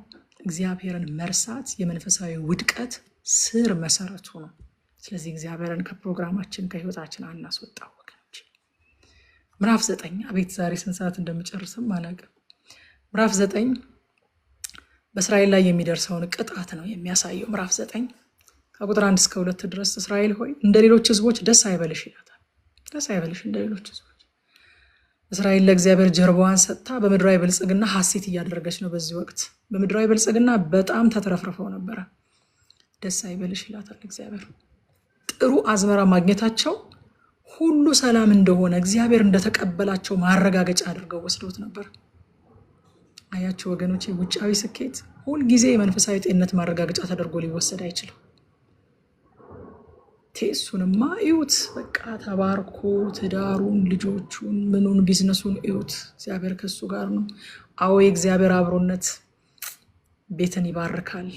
እግዚአብሔርን መርሳት የመንፈሳዊ ውድቀት ስር መሰረቱ ነው። ስለዚህ እግዚአብሔርን ከፕሮግራማችን ከህይወታችን አናስወጣው ወገኖች። ምዕራፍ 9 አቤት ዛሬ ስንት ሰዓት እንደምጨርስም አላውቅም። ምዕራፍ 9 በእስራኤል ላይ የሚደርሰውን ቅጣት ነው የሚያሳየው። ምዕራፍ 9 ከቁጥር 1 እስከ 2 ድረስ እስራኤል ሆይ እንደ ሌሎች ህዝቦች ደስ አይበልሽ ይላታል። ደስ አይበልሽ እንደ ሌሎች ህዝቦች። እስራኤል ለእግዚአብሔር ጀርባዋን ሰጥታ በምድራዊ ብልጽግና ሐሴት እያደረገች ነው። በዚህ ወቅት በምድራዊ ብልጽግና በጣም ተትረፍርፈው ነበረ። ደስ አይበልሽ ይላታል እግዚአብሔር። ጥሩ አዝመራ ማግኘታቸው ሁሉ ሰላም እንደሆነ እግዚአብሔር እንደተቀበላቸው ማረጋገጫ አድርገው ወስዶት ነበር። አያቸው ወገኖች፣ ውጫዊ ስኬት ሁልጊዜ የመንፈሳዊ ጤንነት ማረጋገጫ ተደርጎ ሊወሰድ አይችልም። እሱንማ እዩት፣ በቃ ተባርኮ ትዳሩን፣ ልጆቹን፣ ምኑን፣ ቢዝነሱን እዩት። እግዚአብሔር ከሱ ጋር ነው። አዎ የእግዚአብሔር አብሮነት ቤትን ይባርካል።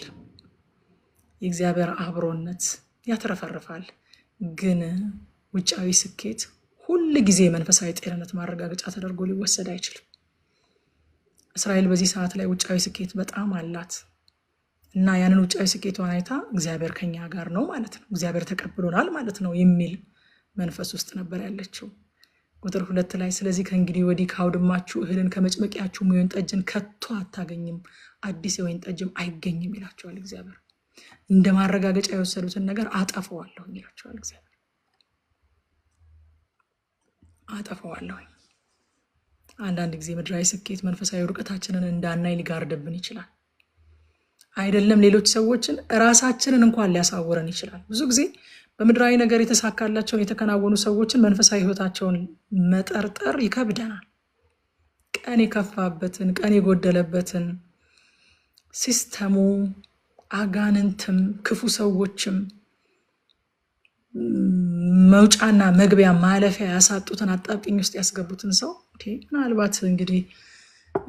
የእግዚአብሔር አብሮነት ያትረፈርፋል። ግን ውጫዊ ስኬት ሁል ጊዜ መንፈሳዊ ጤንነት ማረጋገጫ ተደርጎ ሊወሰድ አይችልም። እስራኤል በዚህ ሰዓት ላይ ውጫዊ ስኬት በጣም አላት እና ያንን ውጫዊ ስኬቷን አይታ እግዚአብሔር ከኛ ጋር ነው ማለት ነው፣ እግዚአብሔር ተቀብሎናል ማለት ነው የሚል መንፈስ ውስጥ ነበር ያለችው። ቁጥር 2 ላይ ስለዚህ ከእንግዲህ ወዲህ ካውድማችሁ እህልን ከመጭመቂያችሁ የወይን ጠጅን ከቶ አታገኝም፣ አዲስ የወይን ጠጅም አይገኝም ይላቸዋል እግዚአብሔር። እንደ ማረጋገጫ የወሰዱትን ነገር አጠፋዋለሁ ይላቸዋል እግዚአብሔር። አጠፋዋለሁ። አንዳንድ ጊዜ ምድራዊ ስኬት መንፈሳዊ ውድቀታችንን እንዳናይ ሊጋርድብን ይችላል። አይደለም ሌሎች ሰዎችን ራሳችንን እንኳን ሊያሳውረን ይችላል። ብዙ ጊዜ በምድራዊ ነገር የተሳካላቸውን የተከናወኑ ሰዎችን መንፈሳዊ ሕይወታቸውን መጠርጠር ይከብደናል። ቀን የከፋበትን ቀን የጎደለበትን ሲስተሙ አጋንንትም ክፉ ሰዎችም መውጫና መግቢያ ማለፊያ ያሳጡትን አጣብቂኝ ውስጥ ያስገቡትን ሰው ምናልባት እንግዲህ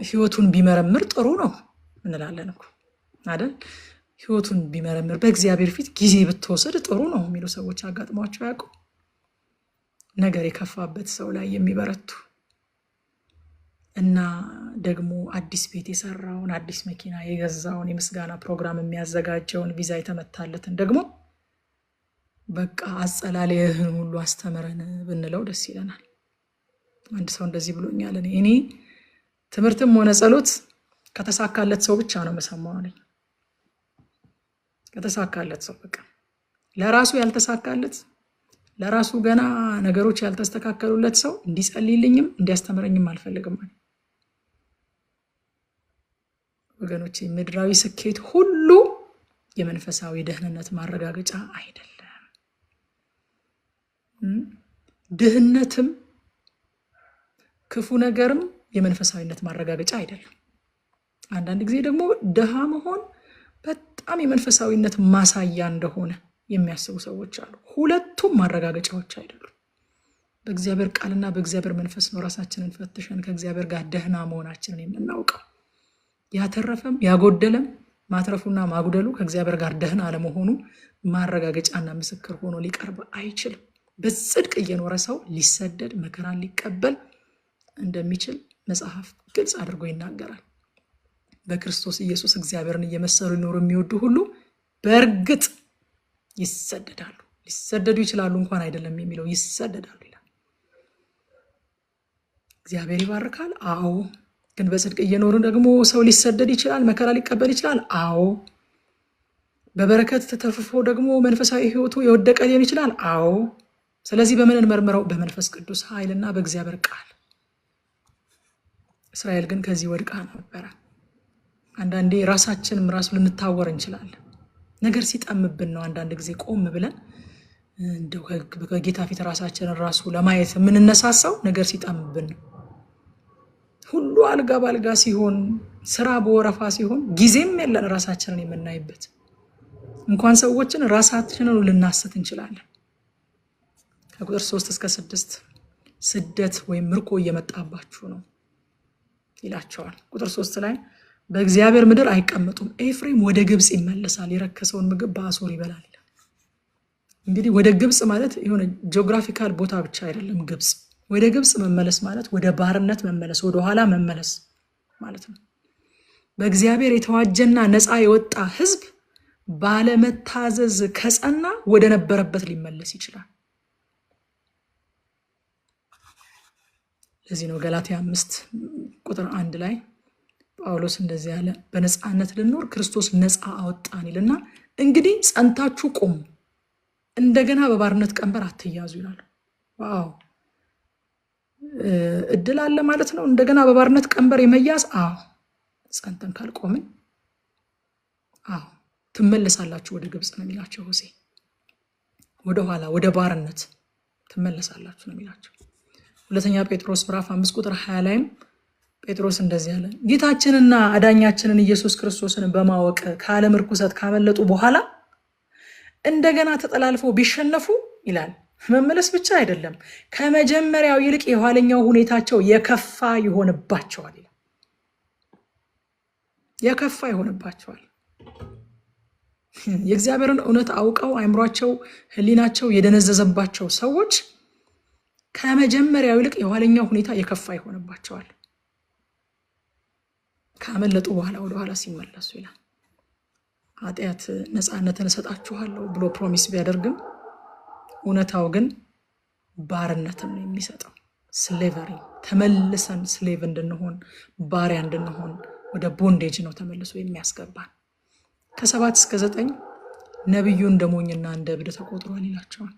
ህይወቱን ቢመረምር ጥሩ ነው እንላለን እኮ አይደል? ህይወቱን ቢመረምር በእግዚአብሔር ፊት ጊዜ ብትወስድ ጥሩ ነው የሚሉ ሰዎች አጋጥሟቸው ያውቁ? ነገር የከፋበት ሰው ላይ የሚበረቱ እና ደግሞ አዲስ ቤት የሰራውን አዲስ መኪና የገዛውን የምስጋና ፕሮግራም የሚያዘጋጀውን ቪዛ የተመታለትን ደግሞ በቃ አጸላለይህን ሁሉ አስተምረን ብንለው ደስ ይለናል። አንድ ሰው እንደዚህ ብሎኛል፣ እኔ ትምህርትም ሆነ ጸሎት ከተሳካለት ሰው ብቻ ነው መሰማው ነኝ። ከተሳካለት ሰው በቃ ለራሱ ያልተሳካለት ለራሱ ገና ነገሮች ያልተስተካከሉለት ሰው እንዲጸልይልኝም እንዲያስተምረኝም አልፈልግም። ወገኖቼ ምድራዊ ስኬት ሁሉ የመንፈሳዊ ደህንነት ማረጋገጫ አይደለም። ድህነትም ክፉ ነገርም የመንፈሳዊነት ማረጋገጫ አይደለም። አንዳንድ ጊዜ ደግሞ ድሃ መሆን በጣም የመንፈሳዊነት ማሳያ እንደሆነ የሚያስቡ ሰዎች አሉ። ሁለቱም ማረጋገጫዎች አይደሉም። በእግዚአብሔር ቃልና በእግዚአብሔር መንፈስ ነው ራሳችንን ፈትሸን ከእግዚአብሔር ጋር ደህና መሆናችንን የምናውቀው። ያተረፈም ያጎደለም ማትረፉና ማጉደሉ ከእግዚአብሔር ጋር ደህና አለመሆኑ ማረጋገጫና ምስክር ሆኖ ሊቀርብ አይችልም። በጽድቅ እየኖረ ሰው ሊሰደድ መከራን ሊቀበል እንደሚችል መጽሐፍ ግልጽ አድርጎ ይናገራል። በክርስቶስ ኢየሱስ እግዚአብሔርን እየመሰሉ ሊኖሩ የሚወዱ ሁሉ በእርግጥ ይሰደዳሉ። ሊሰደዱ ይችላሉ እንኳን አይደለም የሚለው ይሰደዳሉ ይላል። እግዚአብሔር ይባርካል። አዎ። ግን በጽድቅ እየኖሩ ደግሞ ሰው ሊሰደድ ይችላል፣ መከራ ሊቀበል ይችላል። አዎ። በበረከት ተተርፎ ደግሞ መንፈሳዊ ሕይወቱ የወደቀ ሊሆን ይችላል። አዎ። ስለዚህ በምን እንመርምረው? በመንፈስ ቅዱስ ኃይልና በእግዚአብሔር ቃል። እስራኤል ግን ከዚህ ወድቃ ነበረ። አንዳንዴ ራሳችንም ራሱ ልንታወር እንችላለን። ነገር ሲጠምብን ነው አንዳንድ ጊዜ ቆም ብለን እንደው በጌታ ፊት ራሳችንን ራሱ ለማየት የምንነሳሳው ነገር ሲጠምብን ነው። ሁሉ አልጋ ባልጋ ሲሆን፣ ስራ በወረፋ ሲሆን ጊዜም የለን ራሳችንን የምናይበት። እንኳን ሰዎችን ራሳችንን ልናስት እንችላለን። ከቁጥር 3 እስከ 6 ስደት ወይም ምርኮ እየመጣባችሁ ነው ይላቸዋል። ቁጥር 3 ላይ በእግዚአብሔር ምድር አይቀመጡም፣ ኤፍሬም ወደ ግብጽ ይመለሳል፣ የረከሰውን ምግብ በአሶር ይበላል ይላል። እንግዲህ ወደ ግብጽ ማለት የሆነ ጂኦግራፊካል ቦታ ብቻ አይደለም። ግብጽ ወደ ግብጽ መመለስ ማለት ወደ ባርነት መመለስ፣ ወደ ኋላ መመለስ ማለት ነው። በእግዚአብሔር የተዋጀና ነፃ የወጣ ሕዝብ ባለመታዘዝ ከጸና ወደ ነበረበት ሊመለስ ይችላል። ለዚህ ነው ገላትያ 5 ቁጥር 1 ላይ ጳውሎስ እንደዚህ ያለ በነፃነት ልንኖር ክርስቶስ ነፃ አወጣን ይልና እንግዲህ ጸንታችሁ ቁሙ፣ እንደገና በባርነት ቀንበር አትያዙ ይላል። ዋው! እድል አለ ማለት ነው እንደገና በባርነት ቀንበር የመያዝ። አዎ፣ ጸንተን ካልቆምን አዎ ትመለሳላችሁ ወደ ግብጽ ነው የሚላቸው ሆሴ። ወደ ኋላ ወደ ባርነት ትመለሳላችሁ ነው የሚላቸው። ሁለተኛ ጴጥሮስ ምዕራፍ 5 ቁጥር 20 ላይም ጴጥሮስ እንደዚህ ያለ ጌታችንና አዳኛችንን ኢየሱስ ክርስቶስን በማወቅ ከዓለም ርኩሰት ካመለጡ በኋላ እንደገና ተጠላልፈው ቢሸነፉ ይላል መመለስ ብቻ አይደለም፣ ከመጀመሪያው ይልቅ የኋለኛው ሁኔታቸው የከፋ ይሆንባቸዋል። የከፋ ይሆንባቸዋል። የእግዚአብሔርን እውነት አውቀው አይምሯቸው ህሊናቸው የደነዘዘባቸው ሰዎች ከመጀመሪያው ይልቅ የኋለኛው ሁኔታ የከፋ ይሆንባቸዋል። ካመለጡ በኋላ ወደ ኋላ ሲመለሱ ይላል። ኃጢአት ነፃነትን እሰጣችኋለሁ ብሎ ፕሮሚስ ቢያደርግም እውነታው ግን ባርነትን ነው የሚሰጠው። ስሌቨሪ፣ ተመልሰን ስሌቭ እንድንሆን ባሪያ እንድንሆን ወደ ቦንዴጅ ነው ተመልሶ የሚያስገባን። ከ7 እስከ 9 ነቢዩ እንደ ሞኝና እንደ እብድ ተቆጥሯል ይላቸዋል።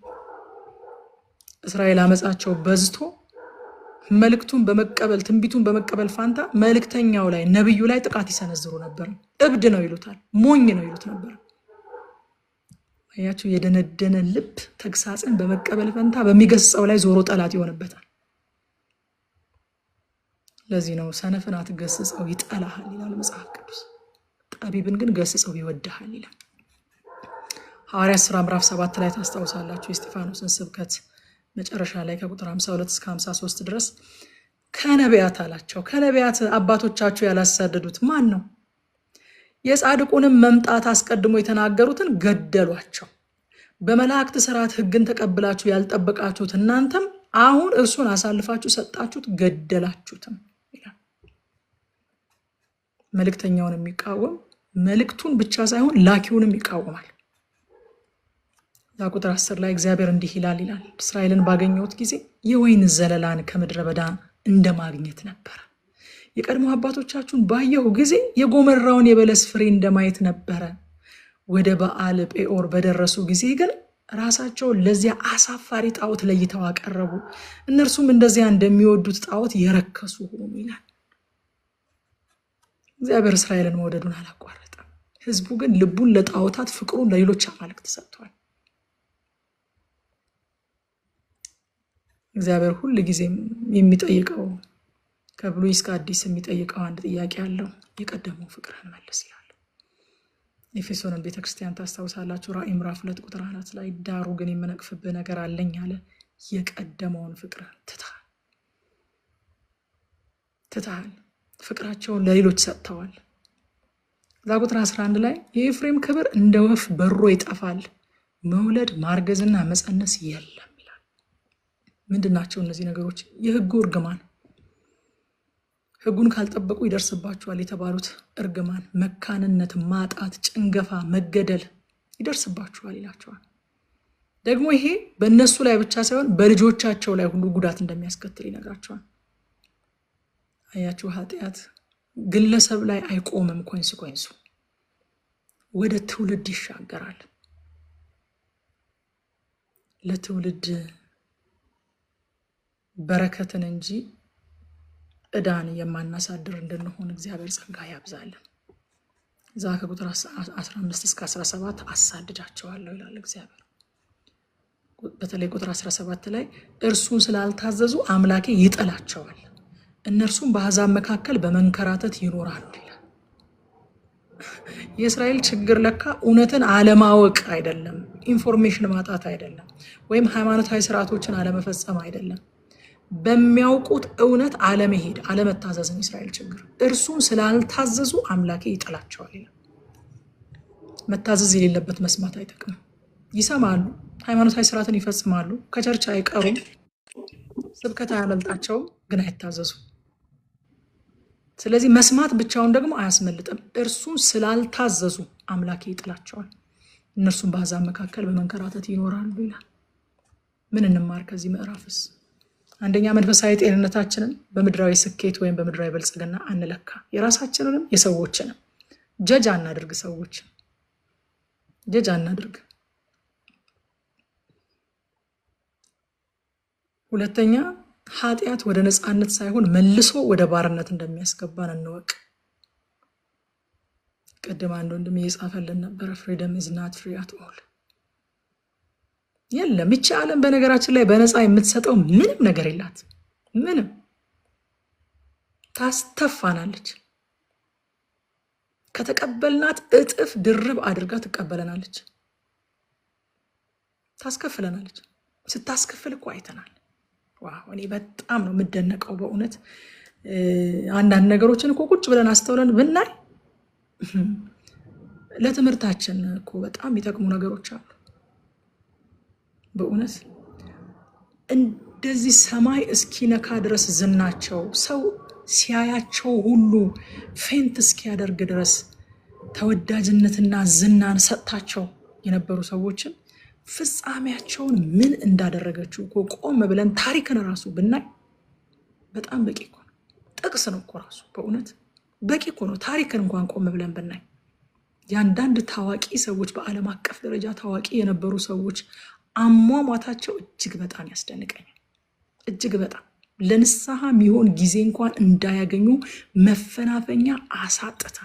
እስራኤል አመፃቸው በዝቶ መልእክቱን በመቀበል ትንቢቱን በመቀበል ፋንታ መልእክተኛው ላይ ነቢዩ ላይ ጥቃት ይሰነዝሩ ነበር። እብድ ነው ይሉታል፣ ሞኝ ነው ይሉት ነበር። አያችሁ፣ የደነደነ ልብ ተግሳጽን በመቀበል ፈንታ በሚገስጸው ላይ ዞሮ ጠላት ይሆንበታል። ለዚህ ነው ሰነፍን አትገስጸው ይጠላሃል ይላል መጽሐፍ ቅዱስ፣ ጠቢብን ግን ገስጸው ይወድሃል ይላል። ሐዋርያት ሥራ ምዕራፍ 7 ላይ ታስታውሳላችሁ የእስጢፋኖስን ስብከት መጨረሻ ላይ ከቁጥር 52 እስከ 53 ድረስ ከነቢያት አላቸው፣ ከነቢያት አባቶቻችሁ ያላሳደዱት ማን ነው? የጻድቁንም መምጣት አስቀድሞ የተናገሩትን ገደሏቸው። በመላእክት ሥርዓት ሕግን ተቀብላችሁ ያልጠበቃችሁት እናንተም አሁን እርሱን አሳልፋችሁ ሰጣችሁት፣ ገደላችሁትም ይላል። መልእክተኛውን የሚቃወም መልእክቱን ብቻ ሳይሆን ላኪውንም ይቃወማል። ቁጥር 10 ላይ እግዚአብሔር እንዲህ ይላል እስራኤልን ባገኘሁት ጊዜ የወይን ዘለላን ከምድረ በዳ እንደማግኘት ነበረ። የቀድሞ አባቶቻችሁን ባየሁ ጊዜ የጎመራውን የበለስ ፍሬ እንደማየት ነበረ። ወደ በዓል ጴኦር በደረሱ ጊዜ ግን ራሳቸውን ለዚያ አሳፋሪ ጣዖት ለይተው አቀረቡ። እነርሱም እንደዚያ እንደሚወዱት ጣዖት የረከሱ ሆኑ ይላል። እግዚአብሔር እስራኤልን መውደዱን አላቋረጠም። ሕዝቡ ግን ልቡን ለጣዖታት ፍቅሩን ለሌሎች አማልክት ሰጥቷል። እግዚአብሔር ሁል ጊዜም የሚጠይቀው ከብሉይ እስከ አዲስ የሚጠይቀው አንድ ጥያቄ አለው። የቀደመው ፍቅርህን መልስ ይላል። ኤፌሶንን ቤተክርስቲያን ታስታውሳላችሁ። ራዕይ ምዕራፍ 2 ቁጥር 4 ላይ ዳሩ ግን የምነቅፍብህ ነገር አለኝ አለ፣ የቀደመውን ፍቅርህን ትተሃል። ፍቅራቸውን ለሌሎች ሰጥተዋል። እዛ ቁጥር 11 ላይ የኤፍሬም ክብር እንደ ወፍ በሮ ይጠፋል፣ መውለድ ማርገዝና መፀነስ የለም። ምንድናቸው እነዚህ ነገሮች? የህጉ እርግማን፣ ህጉን ካልጠበቁ ይደርስባቸዋል የተባሉት እርግማን፣ መካንነት፣ ማጣት፣ ጭንገፋ፣ መገደል ይደርስባቸዋል ይላቸዋል። ደግሞ ይሄ በእነሱ ላይ ብቻ ሳይሆን በልጆቻቸው ላይ ሁሉ ጉዳት እንደሚያስከትል ይነግራቸዋል። አያችሁ፣ ኃጢአት ግለሰብ ላይ አይቆምም። ኮንሲኮንሱ ወደ ትውልድ ይሻገራል። ለትውልድ በረከትን እንጂ ዕዳን የማናሳድር እንድንሆን እግዚአብሔር ጸጋ ያብዛልን። እዛ ከቁጥር 15 እስከ 17 አሳድዳቸዋለሁ ይላል እግዚአብሔር። በተለይ ቁጥር 17 ላይ እርሱን ስላልታዘዙ አምላኬ ይጠላቸዋል፣ እነርሱም በአሕዛብ መካከል በመንከራተት ይኖራሉ ይላል። የእስራኤል ችግር ለካ እውነትን አለማወቅ አይደለም፣ ኢንፎርሜሽን ማጣት አይደለም፣ ወይም ሃይማኖታዊ ስርዓቶችን አለመፈጸም አይደለም። በሚያውቁት እውነት አለመሄድ፣ አለመታዘዝን እስራኤል ችግር። እርሱን ስላልታዘዙ አምላኬ ይጠላቸዋል ይላል። መታዘዝ የሌለበት መስማት አይጠቅምም። ይሰማሉ፣ ሃይማኖታዊ ስርዓትን ይፈጽማሉ፣ ከቸርች አይቀሩም፣ ስብከት አያመልጣቸውም፣ ግን አይታዘዙ። ስለዚህ መስማት ብቻውን ደግሞ አያስመልጥም። እርሱን ስላልታዘዙ አምላኬ ይጥላቸዋል፣ እነርሱም በአሕዛብ መካከል በመንከራተት ይኖራሉ ይላል። ምን እንማር ከዚህ ምዕራፍስ? አንደኛ፣ መንፈሳዊ ጤንነታችንን በምድራዊ ስኬት ወይም በምድራዊ ብልጽግና አንለካ። የራሳችንንም የሰዎችንም ጀጅ አናድርግ። ሰዎችን ጀጅ አናድርግ። ሁለተኛ፣ ኃጢአት ወደ ነፃነት ሳይሆን መልሶ ወደ ባርነት እንደሚያስገባን እንወቅ። ቅድም አንድ ወንድም እየጻፈልን ነበረ፣ ፍሪደም ኢዝ ናት ፍሪ አት ኦል። የለም፣ ይቺ ዓለም በነገራችን ላይ በነፃ የምትሰጠው ምንም ነገር የላት። ምንም ታስተፋናለች። ከተቀበልናት እጥፍ ድርብ አድርጋ ትቀበለናለች። ታስከፍለናለች። ስታስከፍል እኮ አይተናል። ዋው እኔ በጣም ነው የምደነቀው በእውነት። አንዳንድ ነገሮችን እኮ ቁጭ ብለን አስተውለን ብናይ ለትምህርታችን እኮ በጣም የሚጠቅሙ ነገሮች አሉ። በእውነት እንደዚህ ሰማይ እስኪነካ ድረስ ዝናቸው ሰው ሲያያቸው ሁሉ ፌንት እስኪያደርግ ድረስ ተወዳጅነትና ዝናን ሰጥታቸው የነበሩ ሰዎችን ፍጻሜያቸውን ምን እንዳደረገችው እኮ ቆም ብለን ታሪክን ራሱ ብናይ በጣም በቂ እኮ ነው። ጥቅስ ነው እኮ ራሱ በእውነት በቂ እኮ ነው። ታሪክን እንኳን ቆም ብለን ብናይ የአንዳንድ ታዋቂ ሰዎች በዓለም አቀፍ ደረጃ ታዋቂ የነበሩ ሰዎች አሟሟታቸው እጅግ በጣም ያስደንቀኛል። እጅግ በጣም ለንስሐ የሚሆን ጊዜ እንኳን እንዳያገኙ መፈናፈኛ አሳጥታ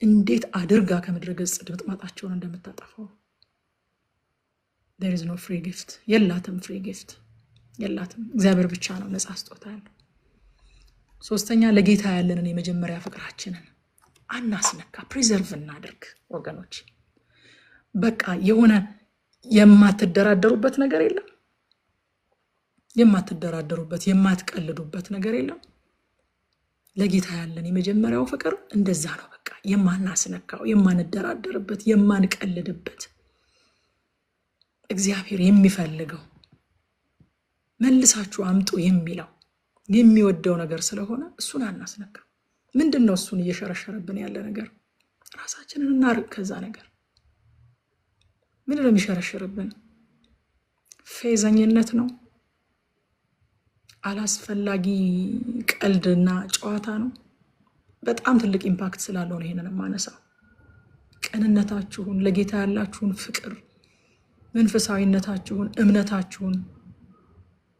እንዴት አድርጋ ከምድረ ገጽ ድምጥማጣቸውን እንደምታጠፋው። there is no free gift የላትም። ፍሪ ጊፍት የላትም። እግዚአብሔር ብቻ ነው ነፃ ስጦታ ያለው። ሶስተኛ ለጌታ ያለንን የመጀመሪያ ፍቅራችንን አናስነካ፣ ፕሪዘርቭ እናደርግ ወገኖች። በቃ የሆነ የማትደራደሩበት ነገር የለም። የማትደራደሩበት የማትቀልዱበት ነገር የለም። ለጌታ ያለን የመጀመሪያው ፍቅር እንደዛ ነው። በቃ የማናስነካው፣ የማንደራደርበት፣ የማንቀልድበት እግዚአብሔር የሚፈልገው መልሳችሁ አምጡ የሚለው የሚወደው ነገር ስለሆነ እሱን አናስነካ። ምንድነው እሱን እየሸረሸረብን ያለ ነገር? ራሳችንን እናርቅ ከዛ ነገር። ምንድነው የሚሸረሸርብን? ፌዘኝነት ነው? አላስፈላጊ ቀልድና ጨዋታ ነው? በጣም ትልቅ ኢምፓክት ስላለው ነው ይሄንን ማነሳው። ቅንነታችሁን፣ ለጌታ ያላችሁን ፍቅር፣ መንፈሳዊነታችሁን፣ እምነታችሁን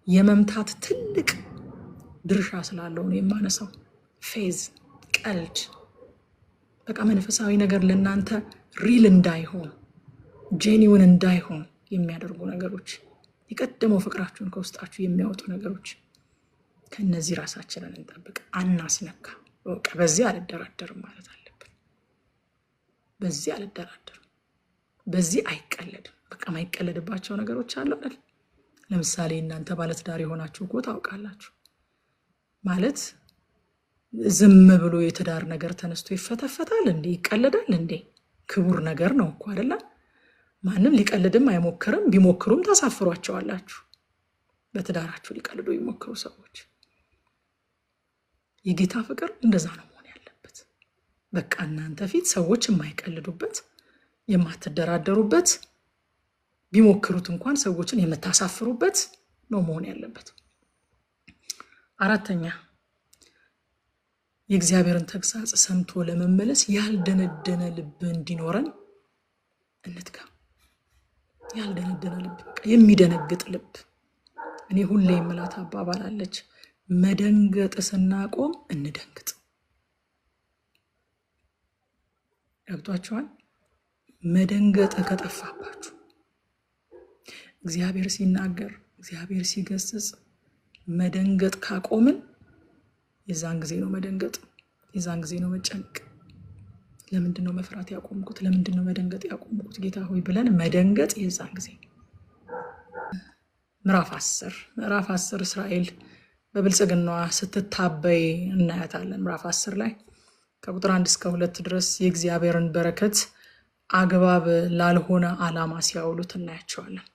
የመምታት ትልቅ ድርሻ ስላለው ነው የማነሳው። ፌዝ፣ ቀልድ፣ በቃ መንፈሳዊ ነገር ለእናንተ ሪል እንዳይሆን፣ ጄኒውን እንዳይሆን የሚያደርጉ ነገሮች፣ የቀደመው ፍቅራችሁን ከውስጣችሁ የሚያወጡ ነገሮች፣ ከነዚህ ራሳችንን እንጠብቅ፣ አናስነካ። በቃ በዚህ አልደራደርም ማለት አለብን። በዚህ አልደራደርም፣ በዚህ አይቀለድም። በቃ ማይቀለድባቸው ነገሮች አሉ አይደል? ለምሳሌ እናንተ ባለትዳር የሆናችሁ እኮ ታውቃላችሁ። ማለት ዝም ብሎ የትዳር ነገር ተነስቶ ይፈተፈታል እንዴ? ይቀለዳል እንዴ? ክቡር ነገር ነው እኮ አይደለ? ማንም ሊቀልድም አይሞክርም። ቢሞክሩም ታሳፍሯቸዋላችሁ። በትዳራችሁ ሊቀልዱ ይሞክሩ ሰዎች። የጌታ ፍቅር እንደዛ ነው መሆን ያለበት። በቃ እናንተ ፊት ሰዎች የማይቀልዱበት፣ የማትደራደሩበት፣ ቢሞክሩት እንኳን ሰዎችን የምታሳፍሩበት ነው መሆን ያለበት። አራተኛ የእግዚአብሔርን ተግሳጽ ሰምቶ ለመመለስ ያልደነደነ ልብ እንዲኖረን እንትጋ። ያልደነደነ ልብ፣ የሚደነግጥ ልብ። እኔ ሁሌ የምላት አባባል አለች፣ መደንገጥ ስናቆም እንደንግጥ። ገብቷችኋል? መደንገጥ ከጠፋባችሁ፣ እግዚአብሔር ሲናገር፣ እግዚአብሔር ሲገስጽ መደንገጥ ካቆምን የዛን ጊዜ ነው መደንገጥ፣ የዛን ጊዜ ነው መጨነቅ። ለምንድን ነው መፍራት ያቆምኩት? ለምንድን ነው መደንገጥ ያቆምኩት ጌታ ሆይ ብለን መደንገጥ የዛን ጊዜ። ምዕራፍ 10 እስራኤል በብልጽግናዋ ስትታበይ እናያታለን። ምዕራፍ 10 ላይ ከቁጥር 1 እስከ 2 ድረስ የእግዚአብሔርን በረከት አግባብ ላልሆነ ዓላማ ሲያውሉት እናያቸዋለን።